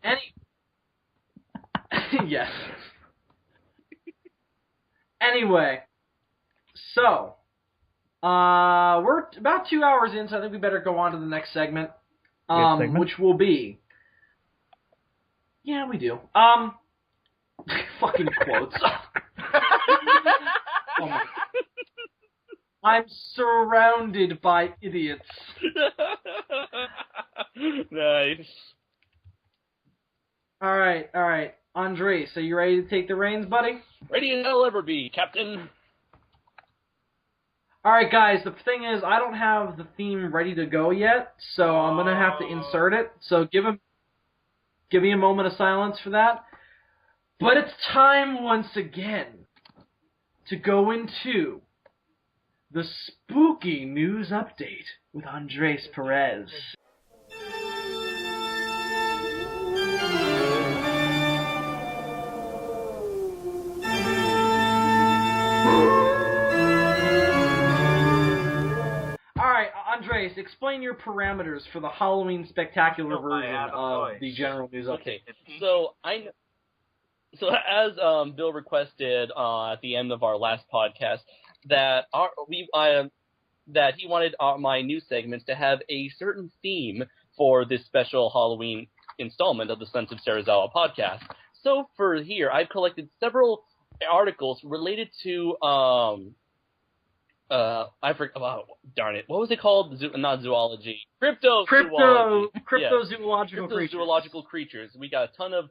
Yes. Anyway, so we're about 2 hours in, so I think we better go on to the next segment, which will be. Yeah, we do. Fucking quotes. Oh my. I'm surrounded by idiots. Nice. All right. Andres, are you ready to take the reins, buddy? Ready as I'll ever be, Captain. All right, guys, the thing is, I don't have the theme ready to go yet, so I'm going to have to insert it. So give me a moment of silence for that. But it's time once again to go into the spooky news update with Andres Perez. Alright, Andres, explain your parameters for the Halloween spectacular version of the general news update. Okay, so as Bill requested at the end of our last podcast that that he wanted my news segments to have a certain theme for this special Halloween installment of the Sons of Serizawa podcast. So for here, I've collected several articles related to I forgot. Oh, darn it! What was it called? Not zoology. Cryptozoology. Cryptozoological creatures. We got a ton of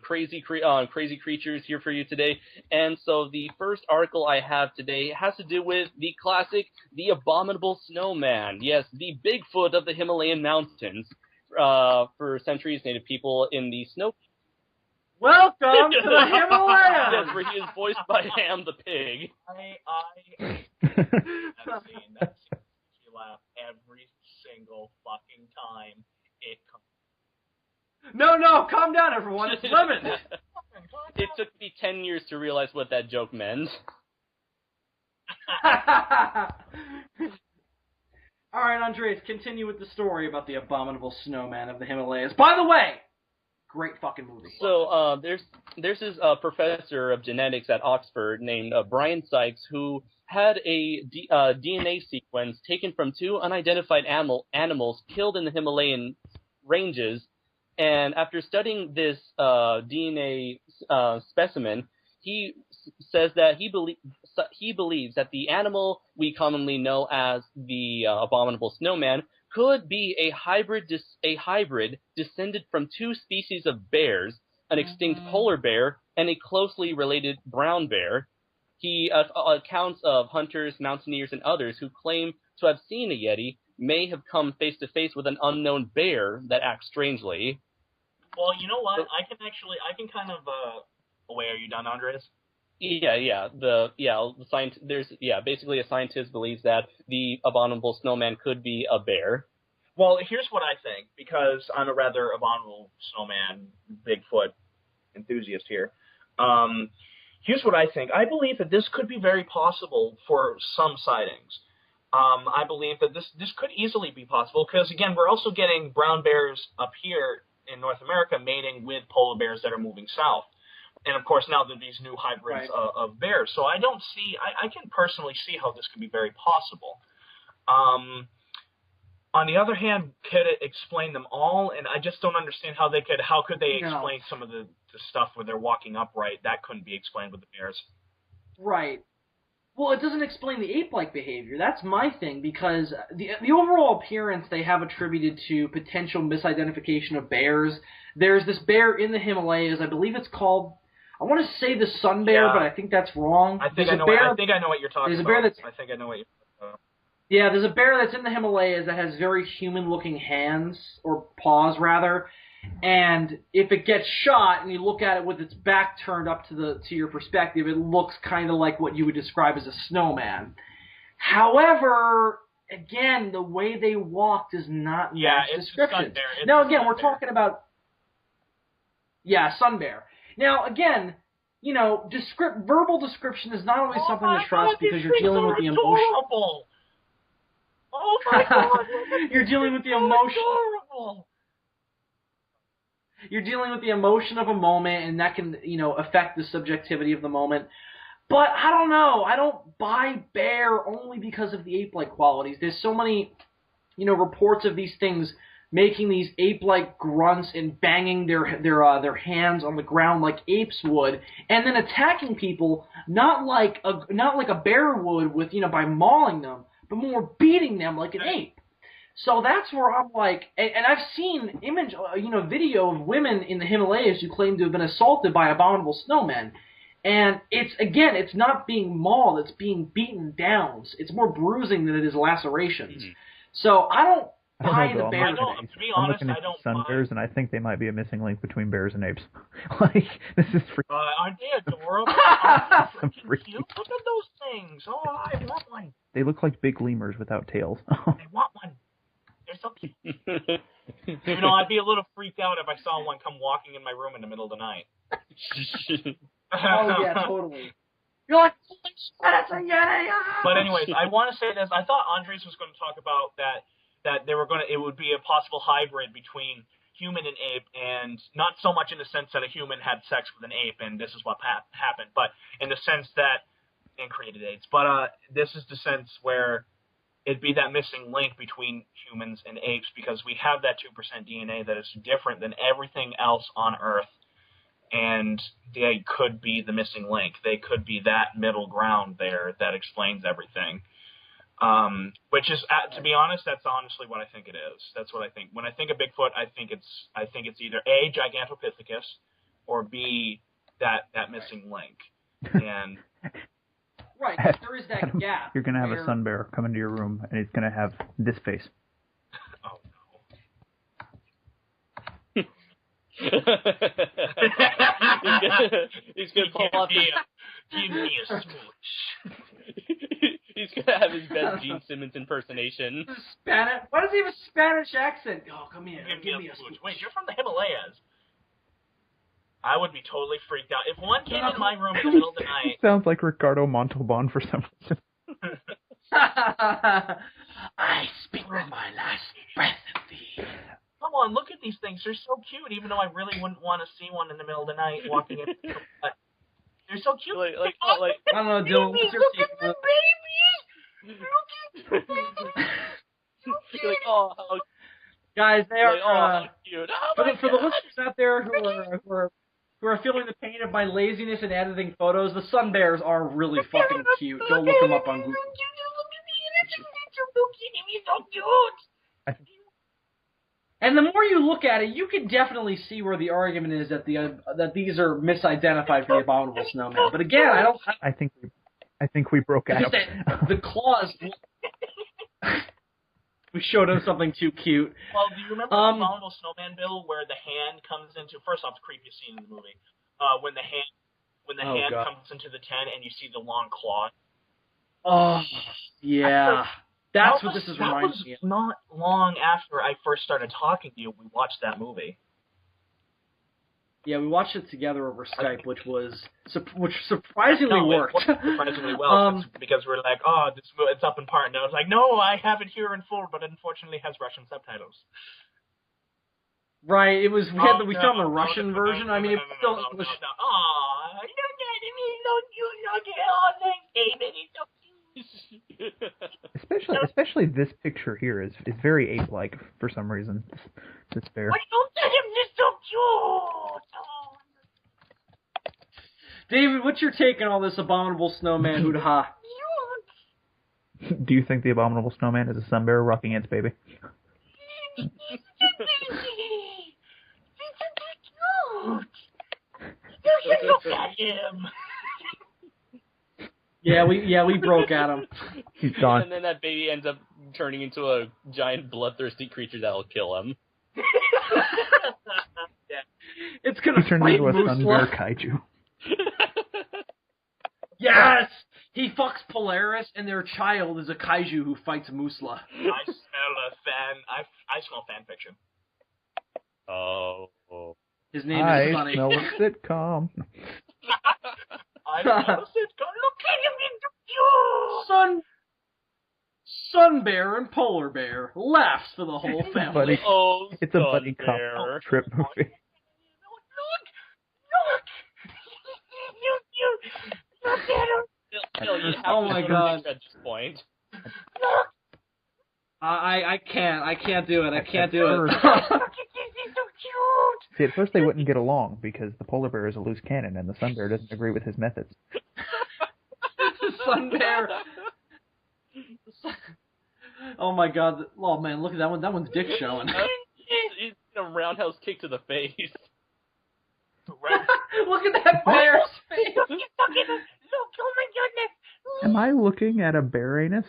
crazy creatures here for you today. And so the first article I have today has to do with the classic, the abominable snowman. Yes, the Bigfoot of the Himalayan mountains. For centuries, native people in the snow. Welcome to the Himalayas! Yes, where he is voiced by Ham the pig. That scene makes you laugh every single fucking time it comes. No, calm down, everyone. It's Lemon. It took me 10 years to realize what that joke meant. All right, Andres, continue with the story about the abominable snowman of the Himalayas. By the way, Great fucking movie. So there's this professor of genetics at Oxford named Brian Sykes who had a DNA sequence taken from 2 unidentified animals killed in the Himalayan ranges, and after studying this DNA specimen, he says that he believes that the animal we commonly know as the abominable snowman could be a hybrid descended from 2 species of bears, an extinct polar bear and a closely related brown bear. He accounts of hunters, mountaineers, and others who claim to have seen a Yeti may have come face to face with an unknown bear that acts strangely. Well, you know what? I can kind of. Wait, are you done, Andres? Yeah. Basically a scientist believes that the abominable snowman could be a bear. Well, here's what I think, because I'm a rather abominable snowman, Bigfoot enthusiast here. Here's what I think. I believe that this could be very possible for some sightings. I believe that this could easily be possible because, again, we're also getting brown bears up here in North America mating with polar bears that are moving south. And, of course, now there are these new hybrids of bears. So I can personally see how this could be very possible. On the other hand, could it explain them all? And I just don't understand how could they explain some of the stuff where they're walking upright? That couldn't be explained with the bears. Right. Well, it doesn't explain the ape-like behavior. That's my thing, because the overall appearance they have attributed to potential misidentification of bears. There's this bear in the Himalayas. I believe it's called, I want to say the sun bear, but I think that's wrong. I think I know what you're talking about. I think I know what you're talking about. Yeah, there's a bear that's in the Himalayas that has very human-looking hands, or paws, rather. And if it gets shot and you look at it with its back turned up to your perspective, it looks kind of like what you would describe as a snowman. However, again, the way they walk does not match description. Now, again, we're talking about sun bear. Now, again, you know, verbal description is not always something to trust because you're dealing with the emotion. Oh my God! You're dealing with the emotion. You're dealing with the emotion of a moment, and that can, affect the subjectivity of the moment. But I don't know. I don't buy bear only because of the ape-like qualities. There's so many, reports of these things making these ape-like grunts and banging their hands on the ground like apes would, and then attacking people not like a bear would with by mauling them, but more beating them like an ape. So that's where I'm like, and I've seen video of women in the Himalayas who claim to have been assaulted by abominable snowmen. And it's not being mauled, it's being beaten down. It's more bruising than it is lacerations. Mm-hmm. So I don't buy the bear. To be honest, I don't sun bears, and I think they might be a missing link between bears and apes. Like, this is freaky. Aren't they adorable? Aren't they freaking cute? Look at those things. Oh, I want one. They look like big lemurs without tails. I want one. They're so cute. I'd be a little freaked out if I saw one come walking in my room in the middle of the night. Oh, yeah, totally. You're like, that's a Yeti! But anyways, I want to say this. I thought Andres was going to talk about that it would be a possible hybrid between human and ape, and not so much in the sense that a human had sex with an ape and this is what happened, but in the sense that, and created AIDS, but this is the sense where it'd be that missing link between humans and apes, because we have that 2% DNA that is different than everything else on Earth, and they could be the missing link. They could be that middle ground there that explains everything. Which is, to be honest, that's honestly what I think it is. That's what I think. When I think of Bigfoot, I think it's either A, Gigantopithecus, or B, that missing link. And right, there is that gap. You're gonna have a sun bear come into your room, and he's gonna have this face. Oh no. he's gonna pull off give me a smooch. He's gonna have his best Gene Simmons impersonation. Spanish? Why does he have a Spanish accent? Oh, come here. Give me a smooch. Wait, you're from the Himalayas. I would be totally freaked out. If one came in my room in the middle of the night... Sounds like Ricardo Montalban for some reason. I speak with my last breath of thee. Come on, look at these things. They're so cute, even though I really wouldn't want to see one in the middle of the night walking in. But they're so cute. I don't know, Dylan. What's your take on it? how Guys, they are how cute. for the listeners out there who are feeling the pain of my laziness in editing photos. The sun bears are really fucking cute. Go look them up on Google. And the more you look at it, you can definitely see where the argument is that that these are misidentified for the abominable snowman. But again, I think we broke out. The claws. We showed him something too cute. Well, do you remember the Abominable Snowman, Bill, where the hand comes into... First off, the creepiest scene in the movie. When the hand comes into the tent and you see the long claw. Oh, yeah. That's what this is reminding me of. Not long after I first started talking to you, we watched that movie. Yeah, we watched it together over Skype, which surprisingly worked. It worked surprisingly well, because we're like, oh, it's up in part. And I was like, no, I have it here in full, but unfortunately has Russian subtitles. Right, we found the Russian version. I mean, it's still English. Aw, look at him, he's so cute, look at all thanks, David, he's so cute. Especially this picture here is very ape-like for some reason. This bear. Why don't let him? He's so cute. David, what's your take on all this abominable snowman hoo-ha? Do you think the abominable snowman is a sun bear rocking its baby? He's so cute. Look at him. Yeah, we broke at him. He's gone. And then that baby ends up turning into a giant bloodthirsty creature that'll kill him. It's gonna He turned fight into a sun bear Musla. kaiju. Yes! He fucks Polaris, and their child is a kaiju who fights Musla. I smell fan fiction. Oh. His name is Sunny. smell a sitcom. I smell a sitcom. Look at him, he's so cute. Sun bear and polar bear laughs for the whole family. It's a buddy cop trip movie. Look at him. Oh my God. At this point. I can't do it. I can't do it. He's so cute. See, at first they wouldn't get along because the polar bear is a loose cannon and the sun bear doesn't agree with his methods. The sun bear. Oh my God. Oh man, look at that one. That one's dick showing. He's a roundhouse kick to the face. Look at that bear's face. Look, oh my goodness. Am I looking at a bear anus?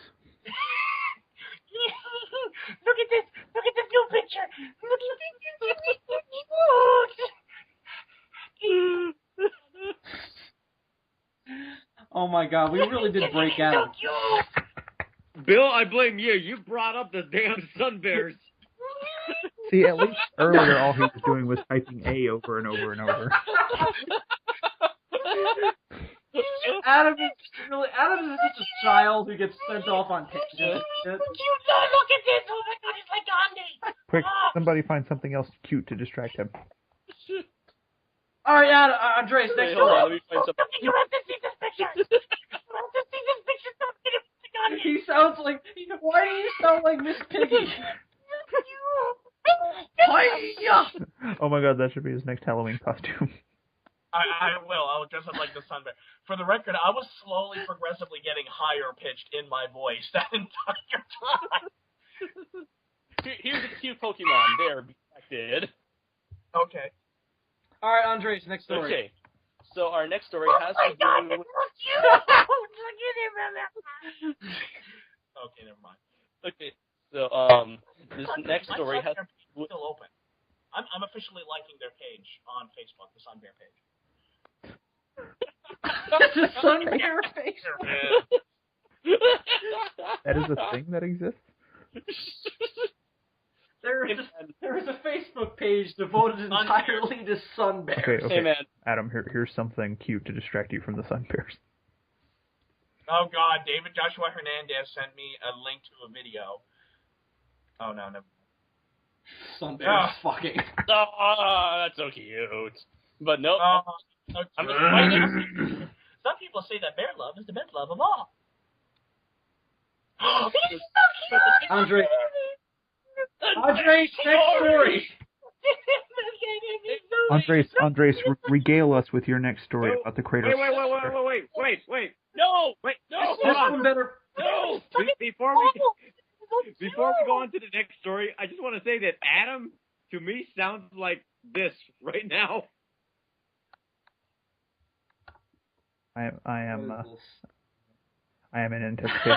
Look at this. Look at this new picture. Look at this. Oh my God, we really did break out. Bill, I blame you. You brought up the damn sun bears. See, at least earlier all he was doing was typing A over and over and over. Adam is such a child who gets sent off on tangents. Look at this. Oh my God, it's like Gandhi. Quick, somebody find something else cute to distract him. All right, Andres, next Hold on, story. let me find something. You have to see this picture. You have to see this picture. He sounds like. Why do you sound like Miss Piggy? Oh my God, that should be his next Halloween costume. I will. I'll dress up like the sun bear. For the record, I was slowly, progressively getting higher pitched in my voice that entire time. Here's a cute Pokemon. There, detected. Okay. All right, Andres, next story. Okay. So our next story has to do with... Okay, never mind. Okay, so this next story has... Still open. I'm officially liking their page on Facebook, the Sun Bear page. The sun bear face. That is a thing that exists? There is a Facebook page devoted entirely to sun bears. Okay. Hey, man. Adam, here's something cute to distract you from the sun bears. Oh God, David Joshua Hernandez sent me a link to a video. Oh no, never. Sun bears fucking. Oh, that's so cute. But no, I'm just fighting. Some people say that bear love is the best love of all. He's so cute! Andre, next story. Andres, regale us with your next story about the Kratos. Wait. No! Wait. No! This one better. No! Before we go on to the next story, I just want to say that Adam, to me, sounds like this right now. I am in anticipation.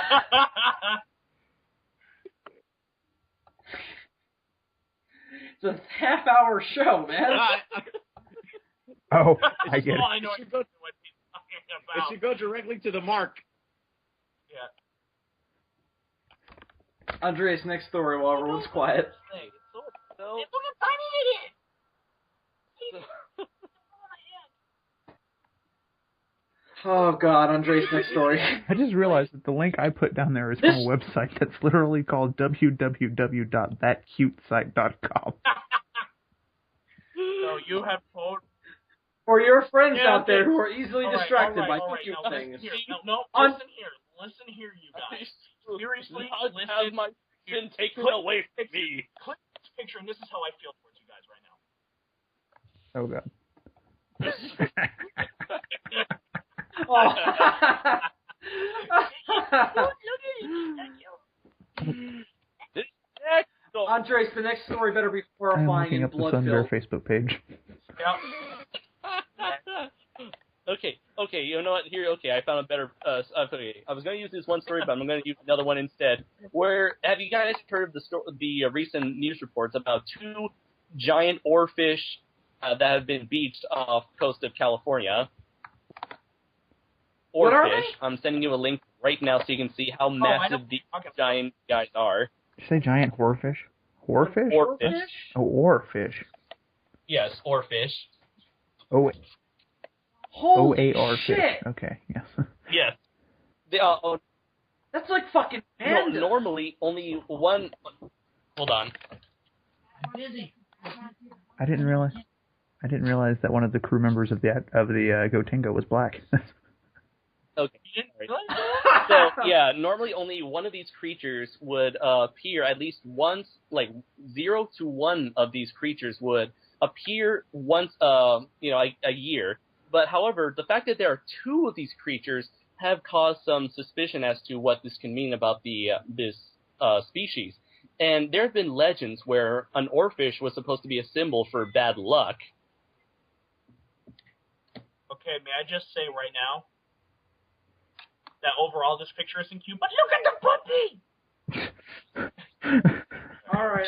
It's a half-hour show, man. Oh, I get it. I know what he's talking about. It should go directly to the mark. Yeah. Andreas, next story while everyone's quiet. Hey, look at tiny it is! Oh God, Andreas, next story. I just realized that the link I put down there is from a website that's literally called www.thatcutesite.com. So you have told... For your friends Yeah, out there okay. who are easily distracted by cute Now, things. Listen here, you guys. Seriously, Have listen. my sin taken away from me. Click this picture, and this is how I feel towards you guys right now. Oh God. Oh. Andres, the next story better be I'm horrifying looking and up the Sunbear blood-filled. Facebook page. Okay, you know what? I found a better. Okay, I was going to use this one story, but I'm going to use another one instead. Have you guys heard of the recent news reports about two giant oarfish that have been beached off the coast of California? What are Oarfish. they? I'm sending you a link right now so you can see how massive these giant guys are. Did you say giant whorefish? Whorefish? Oarfish. Oh, oarfish. Yes, oarfish. Oh, Holy O-A-R shit! fish. Okay, yes. Yes. They, That's like fucking panda. normally only one. Hold on. I didn't realize that one of the crew members of the Gotengo was black. Okay. So yeah, normally only one of these creatures would appear at least once. Like 0 to 1 of these creatures would appear once, a year. But however, the fact that there are 2 of these creatures have caused some suspicion as to what this can mean about this species. And there have been legends where an oarfish was supposed to be a symbol for bad luck. Okay, may I just say right now that overall this picture isn't cute, but look at the puppy! All right.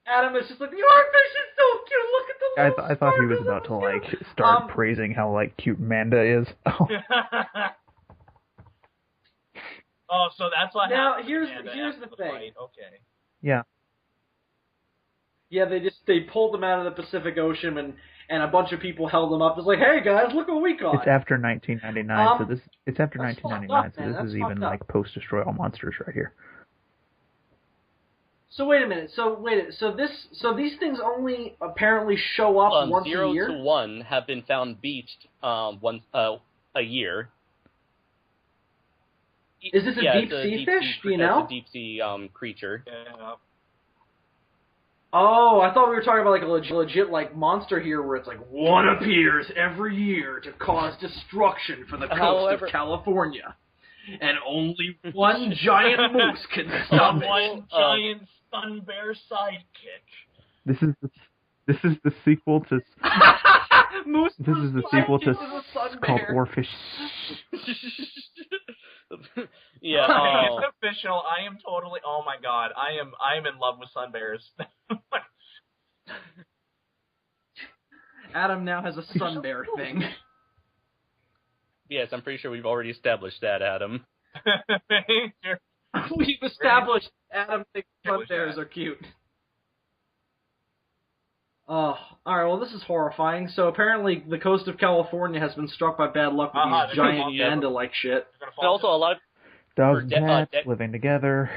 Adam is just like, the oarfish is so cute. Look at the little I thought he was sparkle, about to look cute." start praising how cute Manda is. Oh. Oh, so that's what Now, happened. here's the thing. Fight. Okay. Yeah. Yeah, they pulled them out of the Pacific Ocean and a bunch of people held them up. It's like, hey guys, look what we caught. It's after 1999, so it's after that's 1999, fucked up, so man. this is That's even fucked up. post Destroy All Monsters right here. So wait a minute. So these things only apparently show up once a 0 year. to 1 have been found beached once a year. Is this a deep sea fish? Do you know? It's a deep sea creature. Yeah. Oh, I thought we were talking about like a legit like monster here, where it's like one appears every year to cause destruction for the coast of California, and only one giant moose can stop it. One giant sun bear sidekick. This is the sequel to Moose. this is the sequel to sun called bear. Oarfish. Yeah. It's official. I am totally. Oh my god. I am in love with sun bears. Adam now has a sun bear thing. Yes, I'm pretty sure we've already established that, Adam. We've established Adam thinks sun bears are cute. Oh, alright, well this is horrifying. So apparently the coast of California has been struck by bad luck with these giant panda-like shit. And also a lot of Dogs and dead- cats living together.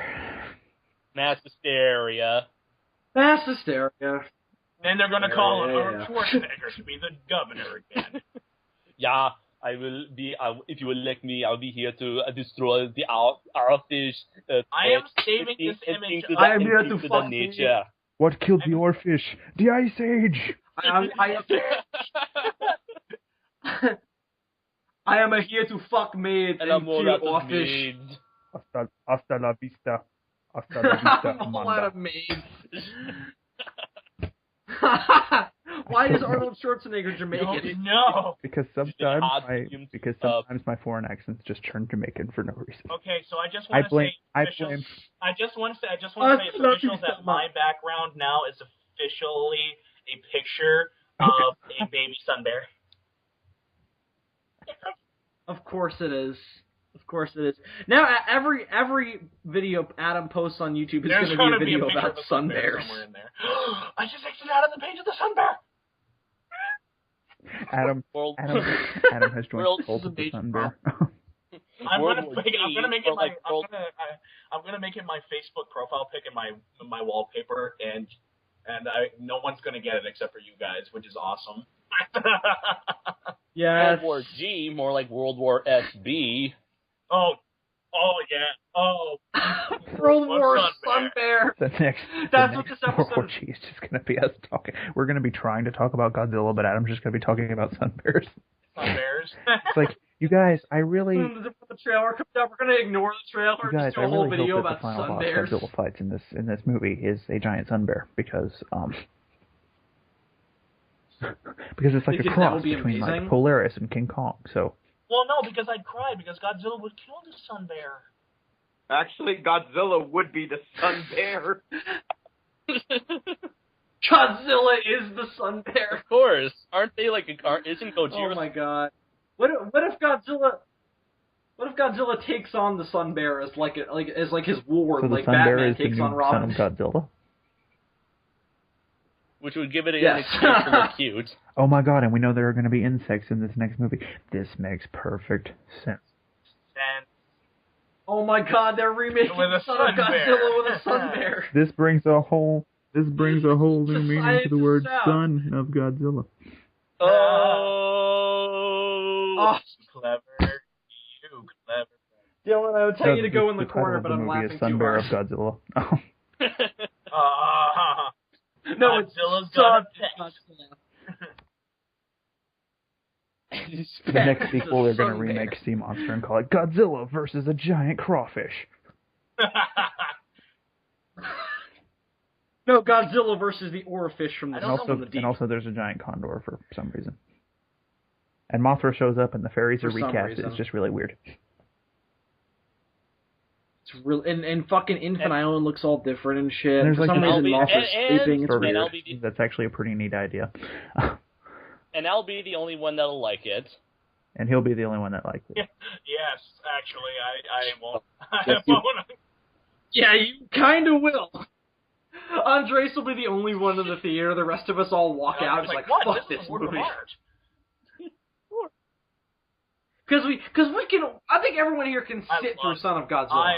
Mass hysteria. Mass hysteria. Then they're gonna call Arnold Schwarzenegger to be the governor again. Yeah, I will be. If you will elect me, I'll be here to destroy the ourfish. I am saving this image. I am here to fuck nature. What killed the oarfish? The Ice Age! I am here to fuck maids and kill oarfish. Hasta la vista. Hasta la vista, I'm all out Amanda. of maids. Why is Arnold Schwarzenegger Jamaican? No. Because sometimes my foreign accents just turn Jamaican for no reason. Okay, so I just want to say, I just want to say, officials that my background now is officially a picture of a baby sun bear. Of course it is. Of course it is. Now every video Adam posts on YouTube is going to be a video about sun bears. Somewhere in there. I just exited out of the page of the sun bear. Adam has joined the cult of the sun bear. I'm gonna make it my Facebook profile pic and my wallpaper, and no one's gonna get it except for you guys, which is awesome. Yeah. World War G, more like World War SB. Oh yeah. Oh. World War Sun Bear. That's what this episode World War G is just gonna be us talking. We're gonna be trying to talk about Godzilla, but Adam's just gonna be talking about sun bears. Sun bears. It's like, you guys, I really. The trailer comes out. We're gonna ignore the trailer. You guys, just do a whole really video hope that about the final sun boss bears. Godzilla fights in this movie is a giant sun bear because it's like a cross between like Polaris and King Kong. So. Well, no, because I'd cry because Godzilla would kill the sun bear. Actually, Godzilla would be the sun bear. Godzilla is the sun bear. Of course, aren't they like isn't Gojira? Oh my god! What if Godzilla takes on the sun bear as like his ward, so the like sun Batman bear is takes the on new Robin? son of Godzilla. Which would give it an Yes. excuse to look cute. Oh my god, and we know there are going to be insects in this next movie. This makes perfect sense. And Oh my god, they're remaking With a Son of sun bear. Godzilla with a sun bear. This brings a whole new meaning to the word Science son of Godzilla. Oh, clever. You clever. Dylan, I would tell you to go in the corner, but I'm laughing Sun too Bear hard. of Godzilla. Oh. No, it's Godzilla's Son got a of pet. Godzilla. The next sequel, they're going to Sun remake bear. Sea Monster and call it Godzilla versus a giant crawfish. No, Godzilla versus the oarfish from the deep. And also there's a giant condor for some reason. And Mothra shows up and the fairies are For some recast. reason. It's just really weird. It's real, and fucking Infant Island looks all different and shit. And there's For like some this- reason, Mothra's sleeping. It's For weird. weird. That's actually a pretty neat idea. And I'll be the only one that'll like it. And he'll be the only one that likes it. Yes, actually, I won't. Yes, I won't. Yeah, you kind of will. Andres will be the only one in the theater. The rest of us all walk out. It's like, what? fuck This this is a work of movie. art. Because we can. I think everyone here can sit through Son of Godzilla.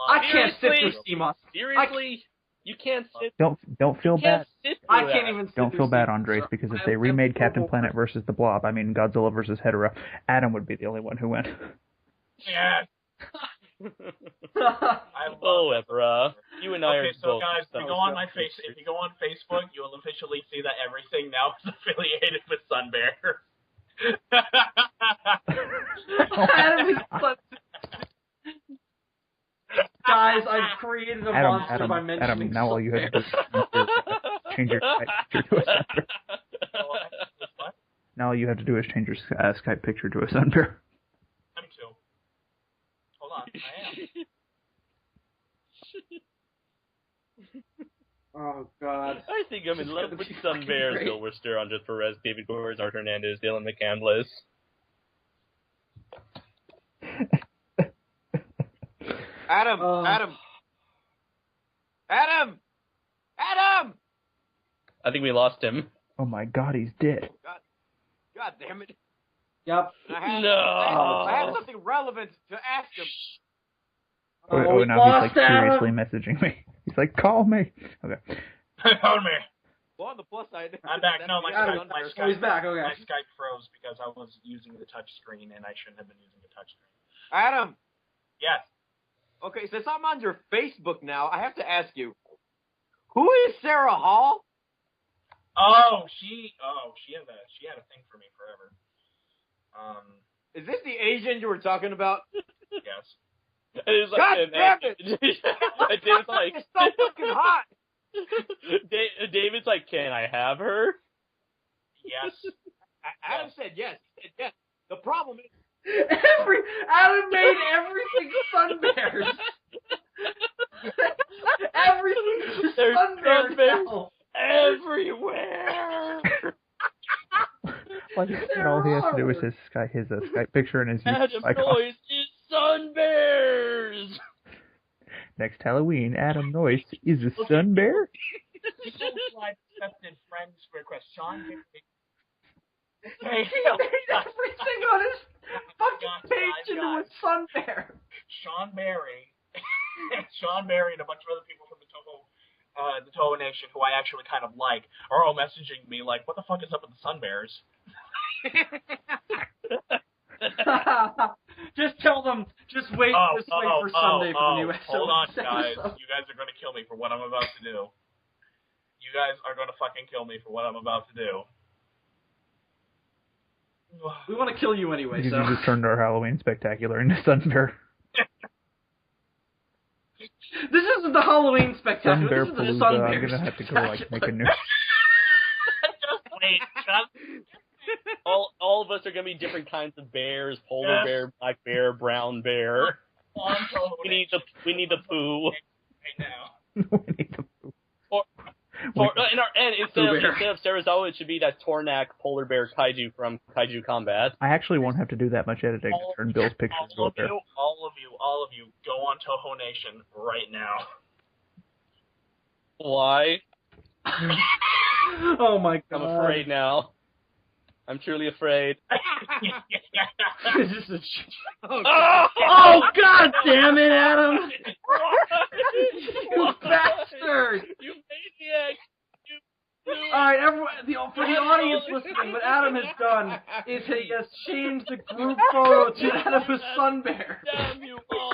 I can't sit through Sea Monster. Seriously? You can't sit. Don't feel bad. I can't even sit Don't through feel bad, Sea Andres, Monster. because if they remade Captain Planet versus the Blob, I mean Godzilla versus Hedorah, Adam would be the only one who went. Yes. Oh, Evra. You and I are Okay, so both. guys, if you go on Facebook, you will officially see that everything now is affiliated with Sun Bear. Adam is fun. Guys, I've created a monster by mentioning Adam, now all you have to do is change your Skype picture to a sun bear. What? Now all you have to do is change your Skype picture to a sun bear. I'm too. Hold on, I am. Oh God. I think I'm in love gonna with be Sun fucking Bear, great. Sylvester, Andres Perez, David Gores, Art Hernandez, Dylan McCandless. Adam! I think we lost him. Oh my god, he's dead. God damn it. Yep. I have something relevant to ask him. Oh, now he's like seriously messaging me. He's like, call me. Okay. Call me. Well, on the plus side, I'm back. No, my Skype, he's back. Okay. my Skype froze because I was using the touch screen and I shouldn't have been using the touch screen. Adam. Yes. Okay, since I'm on your Facebook now, I have to ask you, who is Sarah Hall? She had a thing for me forever. Is this the Asian you were talking about? Yes. It is like, God damn it! David's like, it's so fucking hot. David's like, can I have her? Yes. Adam said yes. He said yes. The problem is, Adam made everything sun bears. Everything There's sun bears sun now. Everywhere. All he has to do is his Skype picture and his Adam icon. Noyce is sun bears. Next Halloween, Adam Noyce is a sun bear. Accepted friends request. Sean. He made everything on his fucking page into a sun bear. Sean Barry and a bunch of other people from the Toho Nation, who I actually kind of like, are all messaging me like, "What the fuck is up with the Sun Bears?" Just tell them. Just wait for Sunday for the new SOS. Hold on, guys. You guys are going to kill me for what I'm about to do. You guys are going to fucking kill me for what I'm about to do. We want to kill you anyway, You so. just turned our Halloween spectacular into sun bear. This isn't the Halloween spectacular. Sun bear This is the palooza. sun I'm bear gonna have to go make a new. Just wait. All of us are gonna be different kinds of bears: polar bear, black bear, brown bear. We need the poo. Right now. We need the poo. And instead of Serizawa, it should be that Tornak polar bear kaiju from Kaiju Combat. I actually won't have to do that much editing to turn Bill's picture into a bear. All of you, go on Toho Nation right now. Why? Oh my god. I'm afraid now. I'm truly afraid. Is this a oh god damn it, Adam! You bastard! You maniac! Alright, everyone, for the audience listening, what Adam has done is he has changed the group photo to that of a sun bear. Damn you all!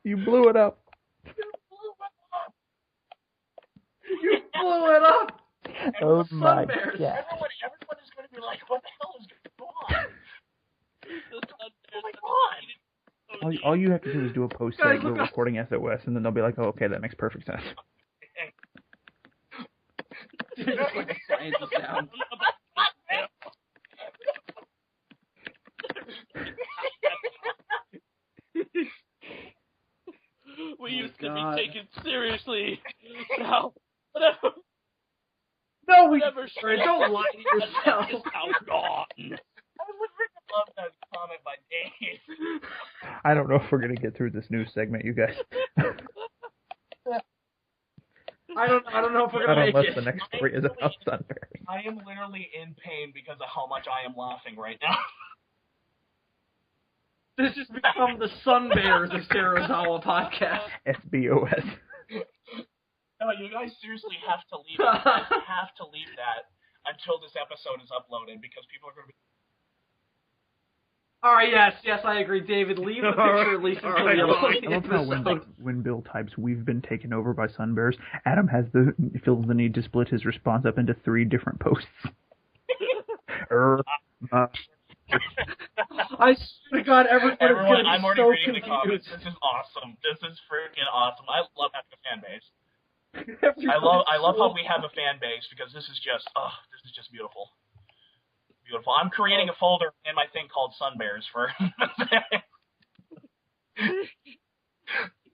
You blew it up. You blew it up! Oh my bears. god. Everyone is going to be like, what the hell is going on? All you have to do is do a post Guys, saying we're recording SOS, and then they'll be like, oh, okay, that makes perfect sense. Just like a scientist sound. We used to be taken seriously. Now, whatever. No, we Never don't lie to yourself. Is outgone. I would really love that comment by Dave. I don't know if we're going to get through this news segment, you guys. I don't know if we're Not gonna make unless it. the next story is about sunbears. I am literally in pain because of how much I am laughing right now. This has become the Sun Bears of Serizawa Podcast. SBOS. No, you guys seriously have to leave it. You guys have to leave that until this episode is uploaded because people are going to be... Alright, yes, I agree. David, leave the picture at least until the I love how when Bill types, we've been taken over by sun bears, Adam feels the need to split his response up into 3 different posts. I swear to God, everyone is going to I'm be already so reading the comments. confused. This is awesome. This is freaking awesome. I love having a fan base. I love how we have a fan base because this is just beautiful. Beautiful. I'm creating a folder in my thing called Sun Bears for.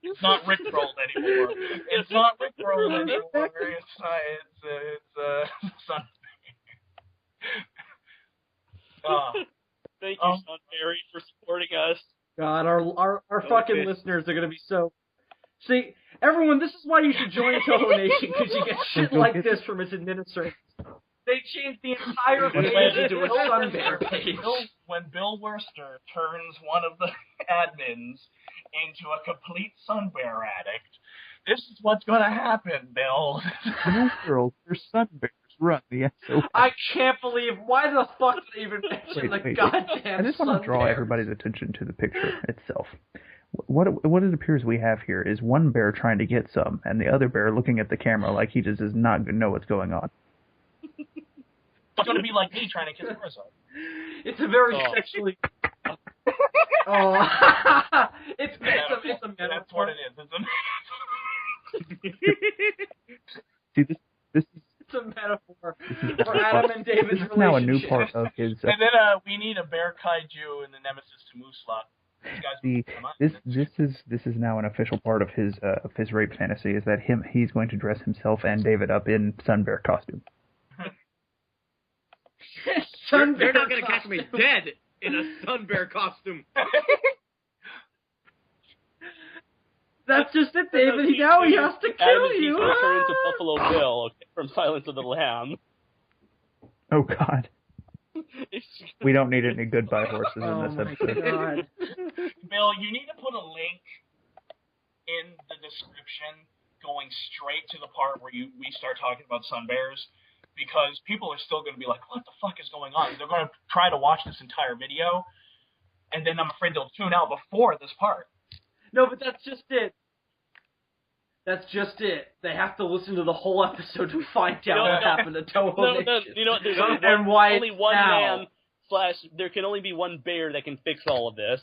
It's not Rickrolled anymore. It's not Rickrolled anymore. It's Sun. Thank you, Sean Barry, for supporting us. God, our fucking listeners are going to be so... See, everyone, this is why you should join Toho Nation, because you get shit like this from its administrators. They changed the entire page into a Sun Bear page. When Bill Worcester turns one of the admins into a complete Sun Bear addict, this is what's going to happen, Bill. No, girls, they're sun bears. Run the SOS. I can't believe, why the fuck did they even mention the goddamn I just want to draw Sun Bears? everybody's attention to the picture itself. What it appears we have here is one bear trying to get some, and the other bear looking at the camera like he just does not know what's going on. It's going to be like me trying to kiss Marissa. It's a very sexually... it's a metaphor. That's what it is. See, this is... It's a metaphor for Adam and David's relationship. This is now a new part of his... and then we need a bear kaiju and the nemesis to Moosla. This is now an official part of his rape fantasy, is that he's going to dress himself and David up in sun bear costume. You're not going to catch me dead in a sun bear costume. That's just it, David. Now he has to kill you. Adam turn into Buffalo Bill from Silence of the Lamb. Oh, God. We don't need any goodbye horses in this episode. God. Bill, you need to put a link in the description going straight to the part where we start talking about sun bears, because people are still going to be like, what the fuck is going on? They're going to try to watch this entire video, and then I'm afraid they'll tune out before this part. No, but that's just it. That's just it. They have to listen to the whole episode to find out what happened to Toho Nation. You know what? There's only one man / there can only be one bear that can fix all of this.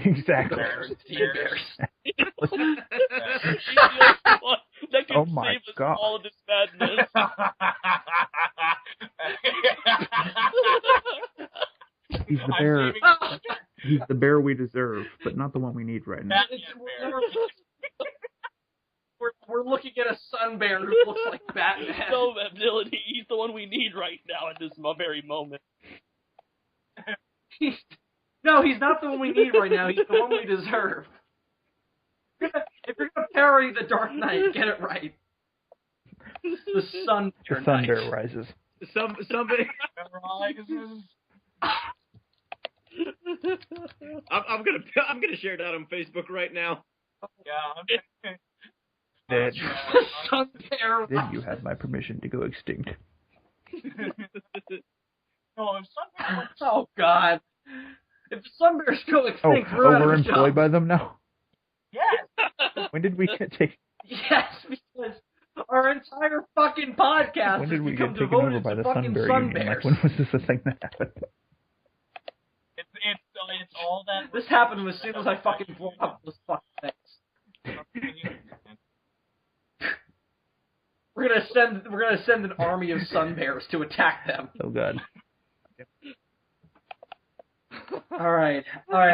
Exactly. Bears. He's the only one that can save us from all of this madness. He's the bear. He's the bear we deserve, but not the one we need right now. We're looking at a sun bear who looks like Batman. No ability. He's the one we need right now at this very moment. No, he's not the one we need right now. He's the one we deserve. If you're gonna parody the Dark Knight, get it right. The sun bear rises. Somebody. I'm gonna share that on Facebook right now. Yeah. Then sun bear. Then you have my permission to go extinct. Oh God! If the sun bears go extinct, we're employed by them now. Yes. When did we get taken? Yes, because our entire fucking podcast when did we become get taken over by the Sunbear Union? Like, when was this a thing that happened? It's all that. This happened as soon as I fucking blew up those fucking things. We're gonna send an army of sun bears to attack them. Oh God. All right. Wow.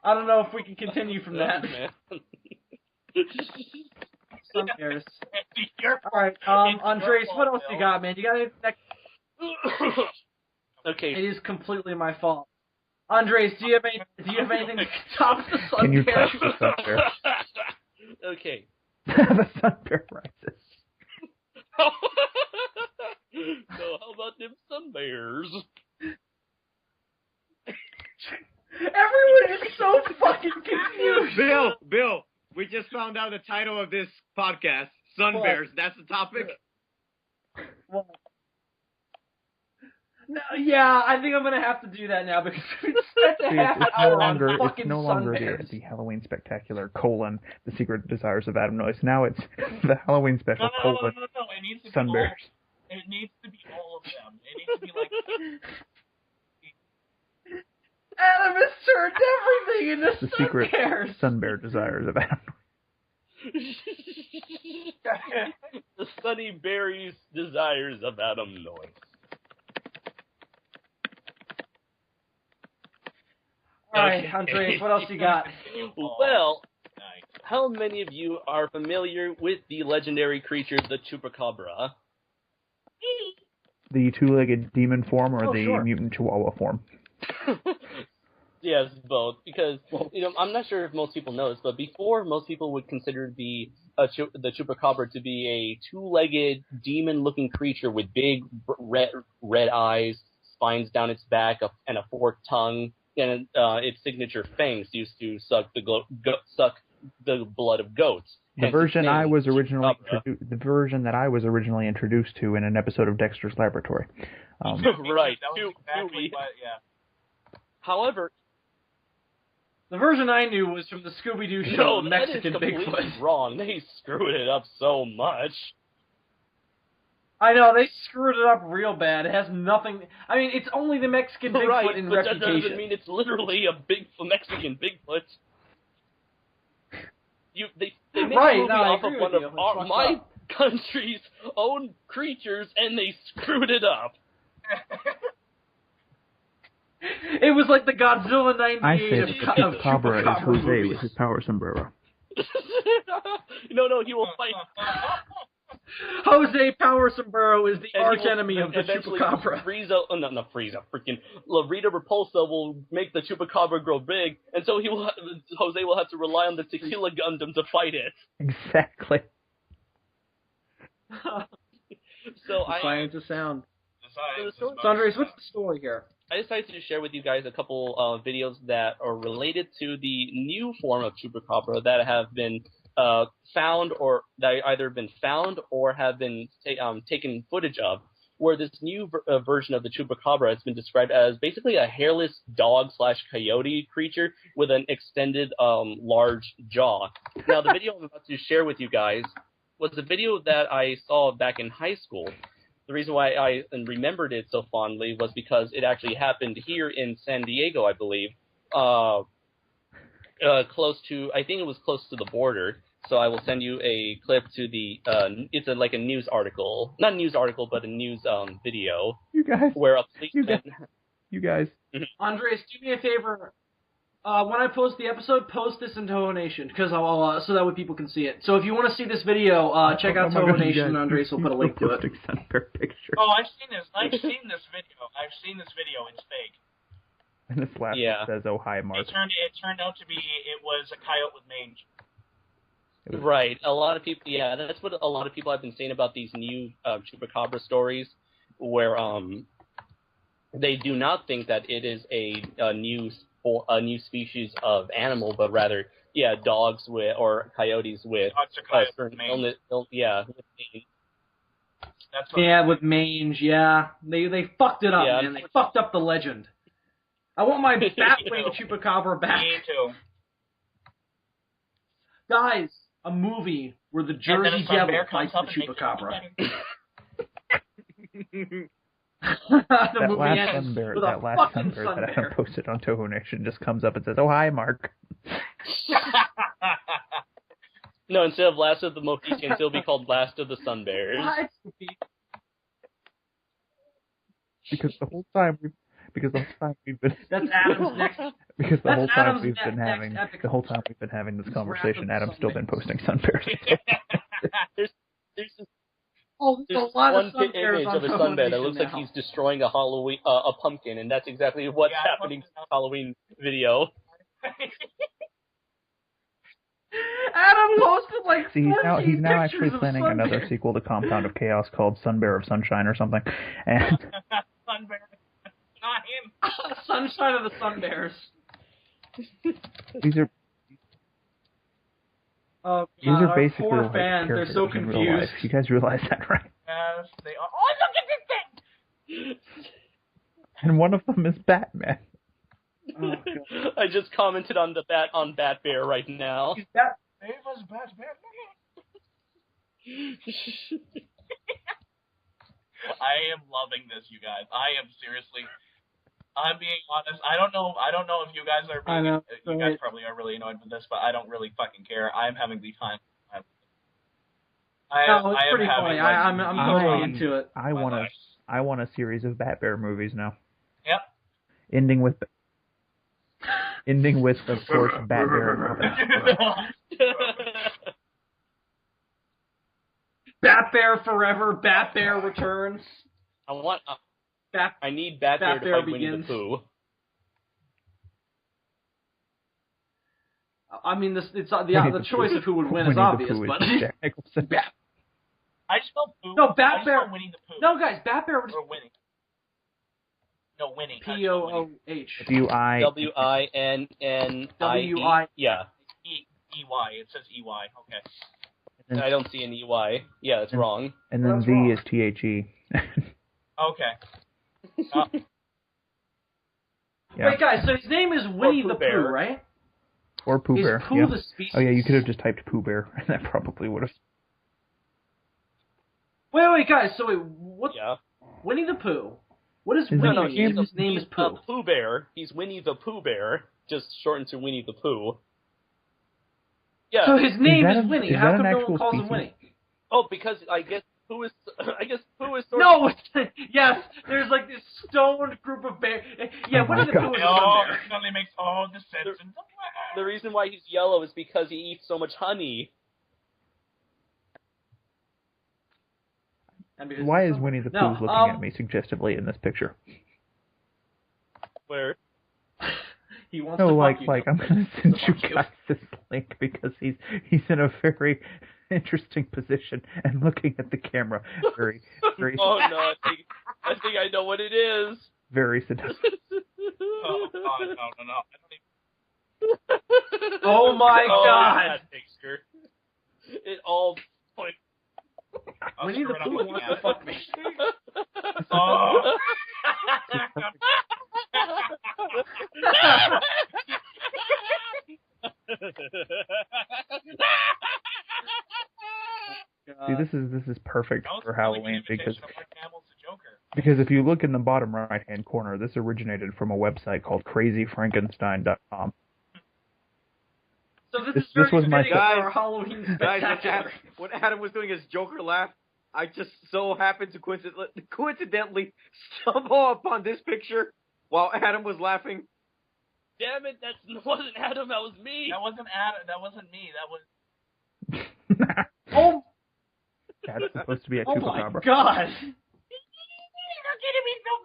I don't know if we can continue from that. Sun bears. All right, Andres, what else you got, man? You got anything next? Okay. It is completely my fault. Andres, do you have anything to top the sun Can you bear? touch the sun bear? Okay. The sun bear rises. So how about them sun bears? Everyone is so fucking confused. Bill, we just found out the title of this podcast, Sun Bears. That's the topic? Well, no, yeah, I think I'm going to have to do that now because it's such a half hour on fucking It's no sun longer bears. the Halloween Spectacular, the Secret Desires of Adam Noyce. Now it's the Halloween Special, No. It needs to Sun be Bears. It needs to be all of them. It needs to be like... Adam has turned everything into The sun Secret bears. Sun Bear Desires of Adam The Sunny Berries Desires of Adam Noyce. All right, Andres, what else you got? Well, how many of you are familiar with the legendary creature, the Chupacabra? The two-legged demon form or the sure. mutant chihuahua form? Yes, both. Because I'm not sure if most people know this, but before most people would consider the chupacabra to be a two-legged, demon-looking creature with big red eyes, spines down its back, and a forked tongue, and its signature fangs used to suck the blood of goats. The version that I was originally introduced to in an episode of Dexter's Laboratory. Right. That was exactly what, yeah. However, the version I knew was from the Scooby-Doo show, Mexican Bigfoot. Wrong. They screwed it up so much. I know, they screwed it up real bad. It has nothing... I mean, it's only the Mexican Bigfoot in reputation. That doesn't mean it's literally a Mexican Bigfoot. They made a movie off of one of my country's own creatures, and they screwed it up. It was like the Godzilla 98 I say the Chupacabra is Jose with his power sombrero. No, he will fight. Jose Power Sombrero is the arch enemy of the Chupacabra. Frieza. Freaking Rita Repulsa will make the Chupacabra grow big, and so Jose will have to rely on the Tequila Gundam to fight it. Exactly. Science of sound. So Andres, what's the story here? I decided to share with you guys a couple of videos that are related to the new form of Chupacabra that have been found, or that either been found or have been taken footage of, where this new version of the Chupacabra has been described as basically a hairless dog/coyote creature with an extended large jaw. Now, the video I'm about to share with you guys was a video that I saw back in high school. The reason why I remembered it so fondly was because it actually happened here in San Diego, I believe, I think it was close to the border. So I will send you a clip to the, it's like a news article, not a news article, but a news video. You guys. Where a policeman... You guys. Andres, do me a favor. When I post the episode, post this in Toho Nation, because I'll so that way people can see it. So if you want to see this video, check out Toho Nation, and Andres will put a link to it. Picture. Oh, I've seen this video. It's fake. And the slap says, "Oh hi, Mark." It turned out to be it was a coyote with mange. Right. A lot of people, that's what a lot of people have been saying about these new Chupacabra stories, where they do not think that it is a new species of animal, but rather, dogs or coyotes with certain illness. With mange. With mange. Yeah, they fucked it up, man. They fucked up the legend. I want my Batwing Chupacabra back. Me too. Guys, a movie where the Jersey Devil fights the Chupacabra. That last sunbear that Adam posted on Toho Nation just comes up and says, "Oh hi, Mark." No, instead of Last of the Mohicans, it'll be called Last of the Sunbears. Because the whole time we've been That's Adam's next. Because the whole time we've been having this conversation, Adam's still been posting sunbears. There's a lot one of sunbears image on of a sunbear that looks now. like he's destroying a pumpkin, and that's exactly what's happening in the Halloween video. Adam posted like he's now pictures actually of planning sunbears. another sequel to Compound of Chaos called Sunbear of Sunshine or something. And Sunbear. Not him. Sunshine of the Sunbears. these are basically poor like fans. They're characters so in real confused. life. You guys realize that, right? Yes, they are. Oh, look at this thing! And one of them is Batman. Oh, I just commented on Bat Bear right now. Ava's Batman. I am loving this, you guys. I'm being honest. I don't know if you guys are. You guys probably are really annoyed with this, but I don't really fucking care. I'm having the time. It's pretty funny. I'm totally into it. I want a series of Bat Bear movies now. Yep. Ending with, of course, Bat Bear and Robin. Bat Bear Forever. Bat Bear Returns. I need Bat Bear to fight Winnie the Pooh. I mean, the choice of who would win is obvious, but Jack Nicholson. I spelled Pooh. No, Bat I Bear. spelled Winnie the Pooh. No, guys, Bat Bear was Or Winnie. No, Winnie. P-O-O-H. W-I-N-N-I-E. W-I. Yeah. E-Y. It says E-Y. Okay. And I don't see an E-Y. Yeah, that's wrong. And then That's V wrong. is T-H-E. Okay. Yeah. Wait, guys, so his name is Winnie the Bear. Pooh, right? Or Pooh Is Bear. Pooh yeah. the species? Oh yeah, you could have just typed Pooh Bear, and that probably would have. Wait, guys, so what? Yeah. Winnie the Pooh. What is His Winnie No, mean? he's His name is a Pooh. Pooh Bear. He's Winnie the Pooh Bear, just shortened to Winnie the Pooh. Yeah. So his name that is a- Winnie. is How that come an no one actual calls him species? Winnie? Oh, because I guess Pooh is sort No! Yes, there's like this stoned group of bears. Yeah, Oh Winnie my the God. Pooh is a Oh, bear. it suddenly makes all the sense. The reason why he's yellow is because he eats so much honey. And because Why it's is Winnie the Pooh No, looking at me suggestively in this picture? Where? He wants No, to like, fuck you. I'm gonna send you Fuck you. guys this link because he's in a very interesting position and looking at the camera very, very, Oh no, I think I know what it is. very seductive. Oh, God, no. I don't even... Oh my God! That picture. It all points. Winnie the Pooh wants to fuck me. Oh. See, this is perfect for Halloween because Joker. if you look in the bottom right hand corner, this originated from a website called crazyfrankenstein.com. So this This is very was my- fitting for our Halloween Guys, spectacular. when Adam was doing his Joker laugh, I just so happened to coincidentally stumble upon this picture while Adam was laughing. Damn it, that wasn't Adam, that was me. That wasn't Adam. That wasn't me. That was... Oh, That's supposed to be a oh my chupacabra. God!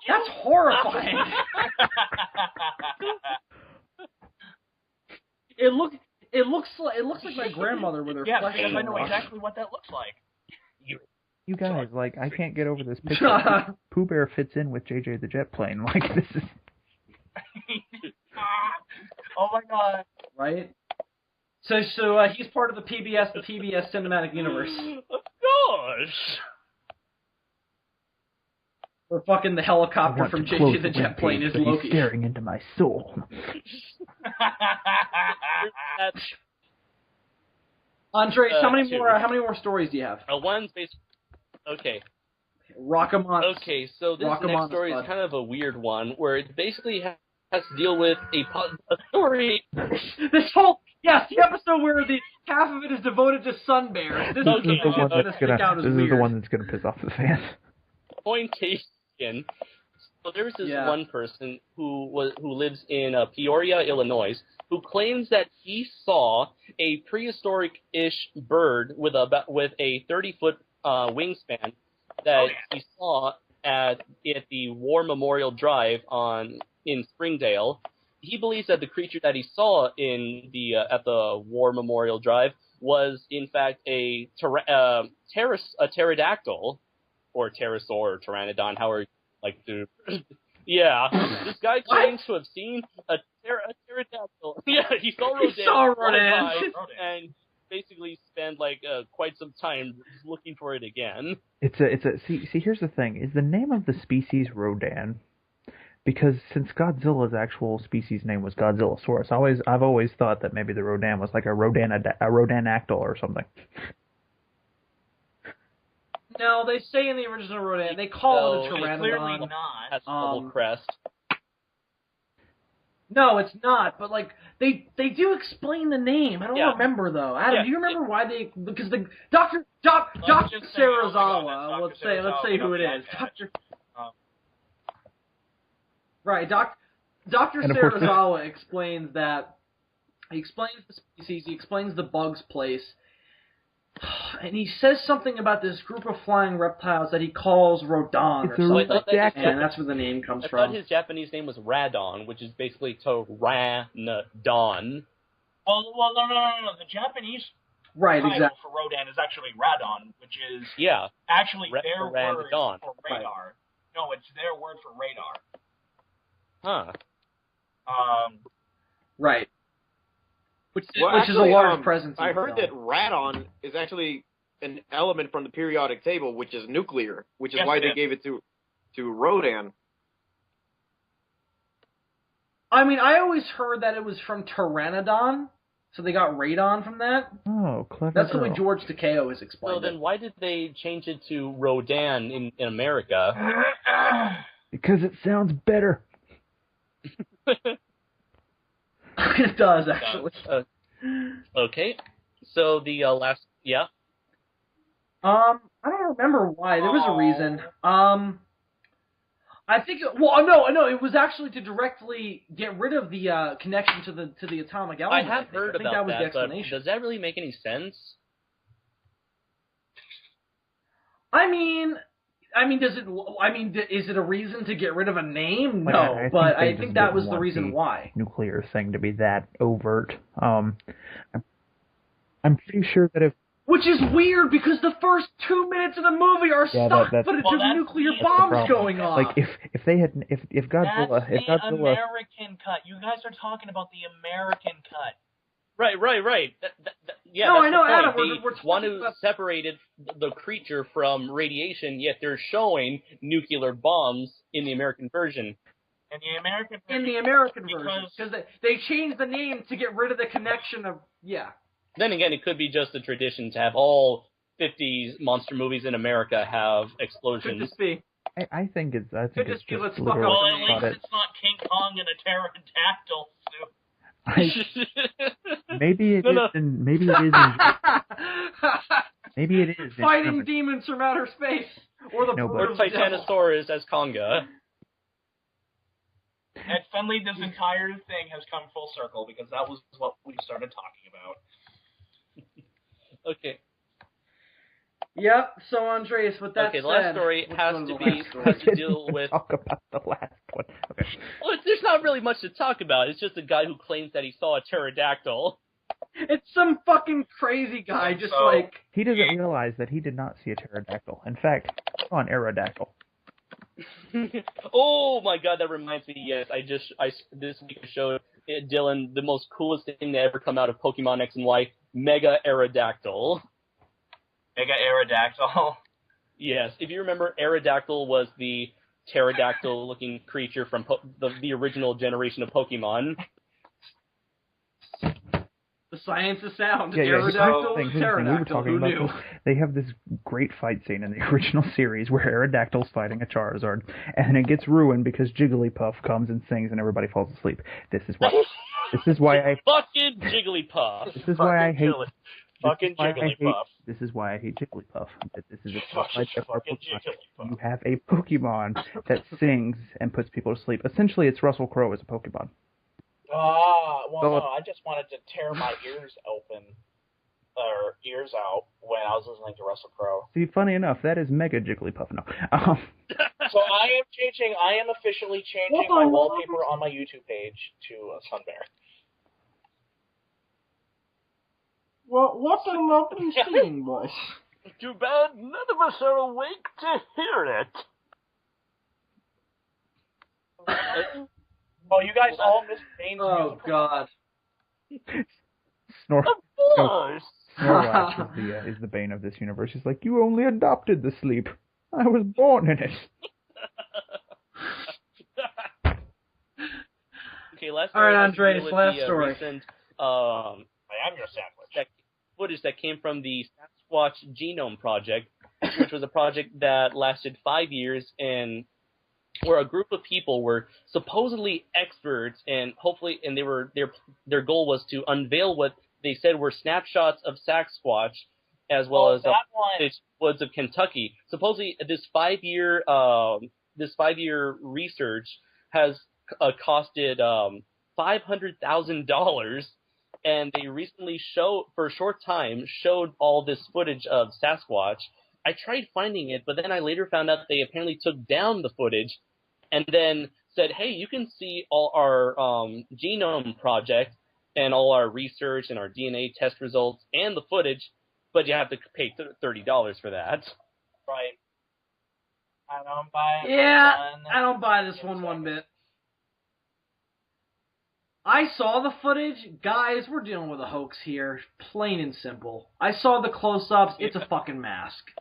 That's horrifying. It looks like my grandmother with her Yeah, flesh because I on know her. exactly what that looks like. You guys, like, I can't get over this picture. Pooh Bear fits in with JJ the Jet Plane. Like, this is... Oh my God. Right? So he's part of the PBS cinematic universe. Of course. Where fucking the I helicopter want from to close JJ the the Jet Plane webpage, is but he's Loki. staring into my soul. That's Andres, how many two. more stories do you have? One's based. Okay. Rock 'em on. Okay, so this Rock 'em on next us, story is bud. kind of a weird one, where it basically has to deal with a story. This whole the episode where the half of it is devoted to sun bears. This This is is the one gonna that's stick gonna. out as This is weird. the one that's gonna piss off the fans. Point taken. So there's this Yeah. one person who lives in Peoria, Illinois, who claims that he saw a prehistoric-ish bird with a 30-foot wingspan that he saw at the War Memorial Drive in Springdale. He believes that the creature that he saw in the at the War Memorial Drive was in fact a pterodactyl, or pterosaur, or pteranodon, however you like to. Yeah, this guy claims to have seen a pterodactyl. Yeah, he saw Rodan. He saw on a Rodan. drive and basically spent quite some time looking for it again. It's a see. Here's the thing: is the name of the species Rodan? Because since Godzilla's actual species name was Godzillasaurus, I've always thought that maybe the Rodan was like a Rodanactyl or something. No, they say in the original Rodan, they call it a It's clearly pteranodon. not. Has a double crest. No, it's not. But like they do explain the name. I don't Yeah. remember though. Adam, Yeah. do you remember why they? Because the Dr. just say, oh my God, Serizawa. that's Let's Dr. say who it Serizawa, is. okay. Dr. Um, Right, Dr. And of course- Serizawa explains that. He explains the species. He explains the bug's place. And he says something about this group of flying reptiles that he calls Rodan or It's a something. redactyl. And that's where the name comes I from. thought his Japanese name was Radon, which is basically Pteranodon. No. The Japanese title for Rodan is actually radon, which is actually their word for radar. Right. No, it's their word for radar. Huh. Right. Which is a large presence. I heard that radon is actually an element from the periodic table, which is nuclear, which is why they gave it to Rodan. I mean, I always heard that it was from Pteranodon, so they got radon from that. Oh, clever. That's the way George Takeo has explained it. So then why did they change it to Rodan in America? Because it sounds better. It does, actually. Okay. So the last... Yeah? I don't remember why. There was a reason. I think... no, it was actually to directly get rid of the connection to the atomic element. I have heard about that was the but explanation. Does that really make any sense? I mean, does it? I mean, is it a reason to get rid of a name? Like, No, but I think that was the reason why. Nuclear thing to be that overt. I'm pretty sure that if. Which is weird because the first 2 minutes of the movie are stock footage of nuclear bombs going on. Like if they had if Godzilla That's the American cut. You guys are talking about the American cut. Right. Yeah, no, that's I know, the point. Adam. We're want to separate the creature from radiation, yet they're showing nuclear bombs in the American version. In the American version, because they changed the name to get rid of the connection of Then again, it could be just a tradition to have all 50 monster movies in America have explosions. Could just be. I think it's just let's well, at least it's not King Kong in a pterodactyl suit. Maybe it is. And maybe it isn't. Maybe it is. Fighting demons from outer space, or Titanosaurus as Conga. And suddenly, this entire thing has come full circle because that was what we started talking about. Okay. Yep. So Andreas, with that said, the last story has to deal with. Talk about the last one. Okay. Well, there's not really much to talk about. It's just a guy who claims that he saw a pterodactyl. It's some fucking crazy guy, he doesn't realize that he did not see a pterodactyl. In fact, he saw an aerodactyl. Oh my god, that reminds me. Yes, this week I showed Dylan the most coolest thing to ever come out of Pokemon X and Y: Mega Aerodactyl. Mega Aerodactyl. Yes, if you remember, Aerodactyl was the pterodactyl-looking creature from the original generation of Pokemon. The science is sound. Yeah, Aerodactyl, pterodactyl. Who knew? They have this great fight scene in the original series where Aerodactyl's fighting a Charizard, and it gets ruined because Jigglypuff comes and sings, and everybody falls asleep. This is why I fucking Jigglypuff. This is why I hate. Fucking Jigglypuff. This is why I hate Jigglypuff. This is a fucking Jigglypuff. You have a Pokemon that sings and puts people to sleep. Essentially, it's Russell Crowe as a Pokemon. No, I just wanted to tear my ears out when I was listening to Russell Crowe. See, funny enough, that is Mega Jigglypuff. No. So I am officially changing my wallpaper on my YouTube page to Sunbear. Well, what a lovely scene, boys. Too bad none of us are awake to hear it. Oh, you guys all missed Bane's musical. God. Snorlax is the bane of this universe. He's like, you only adopted the sleep. I was born in it. Okay, last story. All right, Andreas, last story. Recent, I am your sandwich. Footage that came from the Sasquatch Genome Project, which was a project that lasted 5 years and where a group of people were supposedly experts and their goal was to unveil what they said were snapshots of Sasquatch as well as the woods of Kentucky. Supposedly this 5 year research has costed $500,000, and they recently showed all this footage of Sasquatch. I tried finding it, but then I later found out they apparently took down the footage and then said, hey, you can see all our genome project and all our research and our DNA test results and the footage, but you have to pay $30 for that. Right. I don't buy it. Yeah, I don't buy this one bit. I saw the footage. Guys, we're dealing with a hoax here. Plain and simple. I saw the close-ups. It's a fucking mask.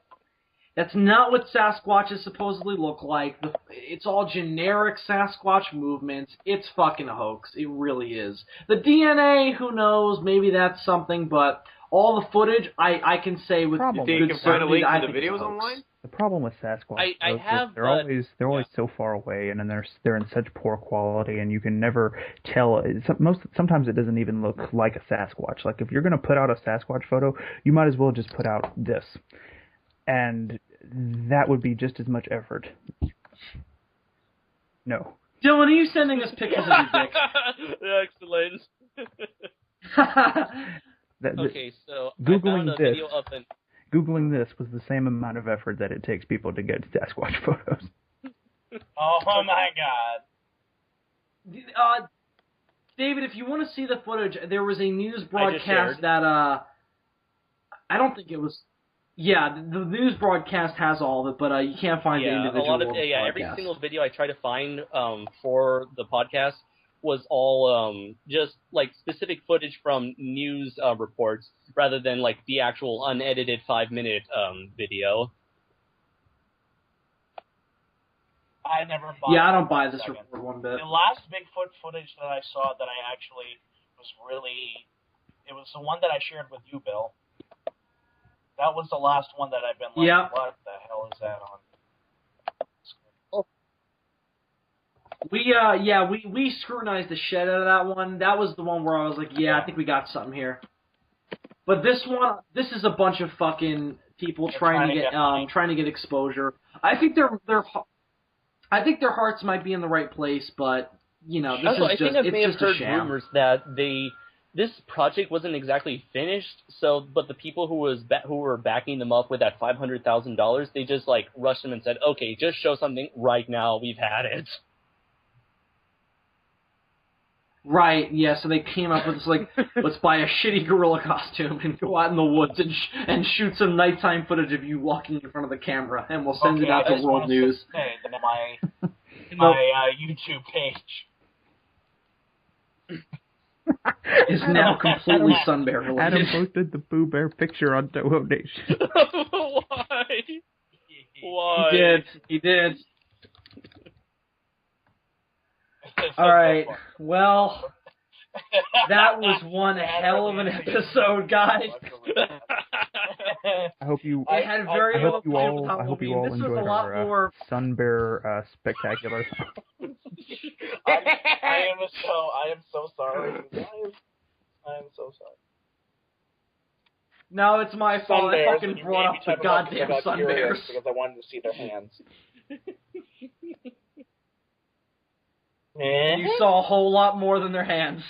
That's not what Sasquatches supposedly look like. It's all generic Sasquatch movements. It's fucking a hoax. It really is. The DNA, who knows? Maybe that's something, but all the footage, I can say with good certainty that I think it's a hoax. The problem with Sasquatch they're always so far away, and then they're in such poor quality, and you can never tell. Sometimes it doesn't even look like a Sasquatch. Like if you're going to put out a Sasquatch photo, you might as well just put out this, and that would be just as much effort. No. Dylan, are you sending us pictures of your dick? Excellent. Okay, so Googling I found a video of an... Googling this was the same amount of effort that it takes people to get Sasquatch photos. Oh my god. David, if you want to see the footage, there was a news broadcast that, I don't think it was... Yeah, the news broadcast has all of it, but you can't find the individual broadcast. Every single video I try to find for the podcast was all just like specific footage from news reports rather than like the actual unedited 5-minute video. I never bought I don't buy this report one bit. The last Bigfoot footage that I saw that I actually was really... It was the one that I shared with you, Bill. That was the last one that I've been like, what the hell is that on? We scrutinized the shit out of that one. That was the one where I was like, I think we got something here. But this is a bunch of fucking people trying to get exposure. I think I think their hearts might be in the right place, but I think I may have heard rumors that this project wasn't exactly finished. But the people who were backing them up with that $500,000, they just like rushed them and said, "Okay, just show something right now. We've had it." Right, yeah, so they came up with this, like, let's buy a shitty gorilla costume and go out in the woods and shoot some nighttime footage of you walking in front of the camera, and we'll send it out to World News. My YouTube page is now completely Sun Bear related. Adam posted the Pooh Bear picture on Toho Nation. Why? He did. Alright, well, that was one hell of an episode, guys. I hope you I hope you all enjoyed our Sun Bear spectacular. I am so sorry, guys. I am so sorry. No, it's my fault. I fucking brought up the goddamn Sun Bears. Because I wanted to see their hands. You saw a whole lot more than their hands.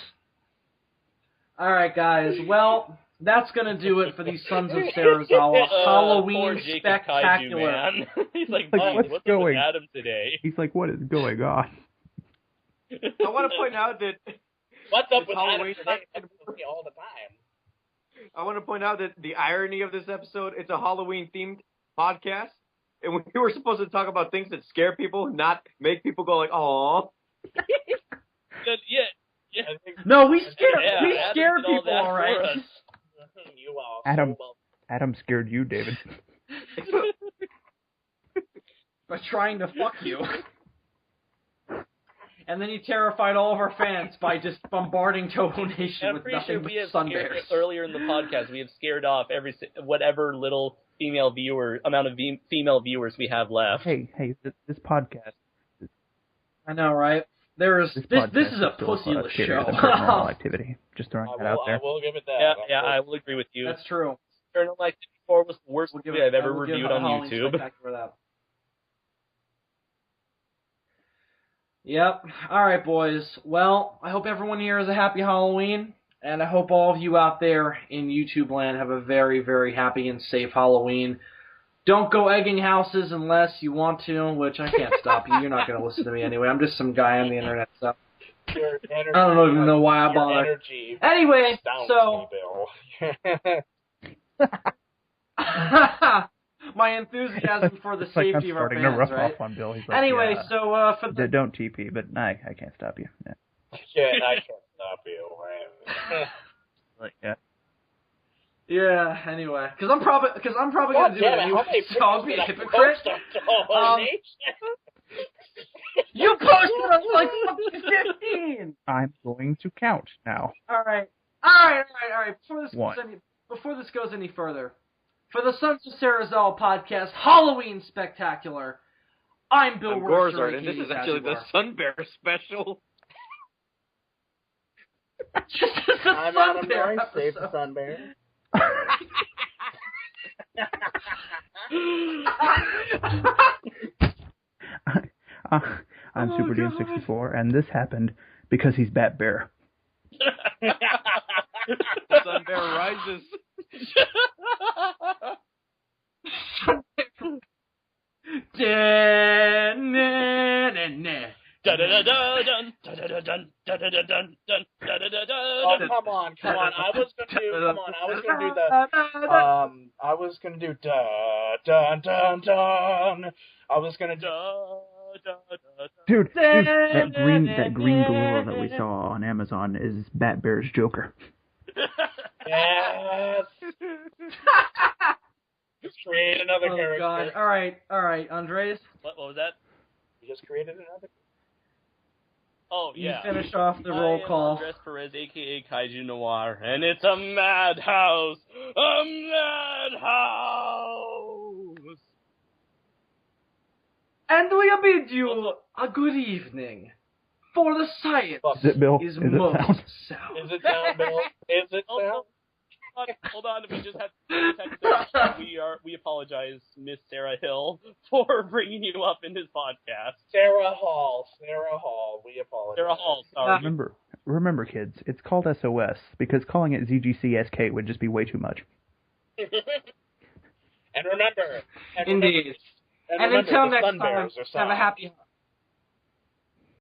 Alright, guys. Well, that's going to do it for the Sons of Serizawa Halloween Spectacular. Man. He's like what's going on with Adam today? He's like, what is going on? I want to point out that... What's up with Halloween all the time? I want to point out that the irony of this episode, it's a Halloween-themed podcast, and we were supposed to talk about things that scare people, not make people go like, "Aww." Yeah. No, we scared people, all right. Adam scared you, David. By trying to fuck you. And then he terrified all of our fans by just bombarding Toho Nation with nothing but Sun Bears. Earlier in the podcast, we have scared off whatever little amount of female viewers we have left. Hey, this podcast. I know, right? This is a pussyless show. Paranormal activity. Just throwing that out there. I will give it that. Yeah, I will agree with you. That's true. Paranormal Activity 4 was the worst movie I've ever reviewed on YouTube. Yep. All right, boys. Well, I hope everyone here has a happy Halloween, and I hope all of you out there in YouTube land have a very, very happy and safe Halloween. Don't go egging houses unless you want to, which I can't stop you. You're not going to listen to me anyway. I'm just some guy on the internet. So Your energy, I don't even know why I your bothered. energy Anyway, astounds so me, Bill. my enthusiasm for the It's like I'm safety of our starting to fans, rough right? off on Bill. He's like, Anyway, yeah, so for the don't TP, but I can't stop you. Yeah. I can't stop you. Like, yeah. yeah. Anyway, because I'm probably gonna do it anyway, so I'll be a hypocrite. You posted us like fucking 15. I'm going to count now. All right. Before this goes any further, for the Sons of Serizawa Podcast Halloween Spectacular, I'm Bill Worcester, Gorzard, and this is actually the Sunbear special. I'm Adam Norris, save the Sunbear. I'm Super Dean 64, and this happened because he's Bat Bear. Sunbear rises. Oh, come on. I was gonna do dun dun dun. I was gonna do Dude, that green gorilla that we saw on Amazon is Bat Bear's Joker. yes. Just create another character. God. All right, Andres. What was that? You just created another. Oh, yeah. You finish off the roll call. Andres Perez, a.k.a. Kaiju Noir, and it's a madhouse! A madhouse! And we bid you a good evening. For the science Is it Bill? is Is it most sound? sound. Is it sound, Bill? Is it sound? Hold on, we just have we apologize, Miss Sarah Hill, for bringing you up in this podcast. Sarah Hall, we apologize. Sarah Hall, sorry. Remember, kids, it's called SOS, because calling it ZGCSK would just be way too much. And remember, Indeed. And remember, until the next Sunbears time, are have a soft. happy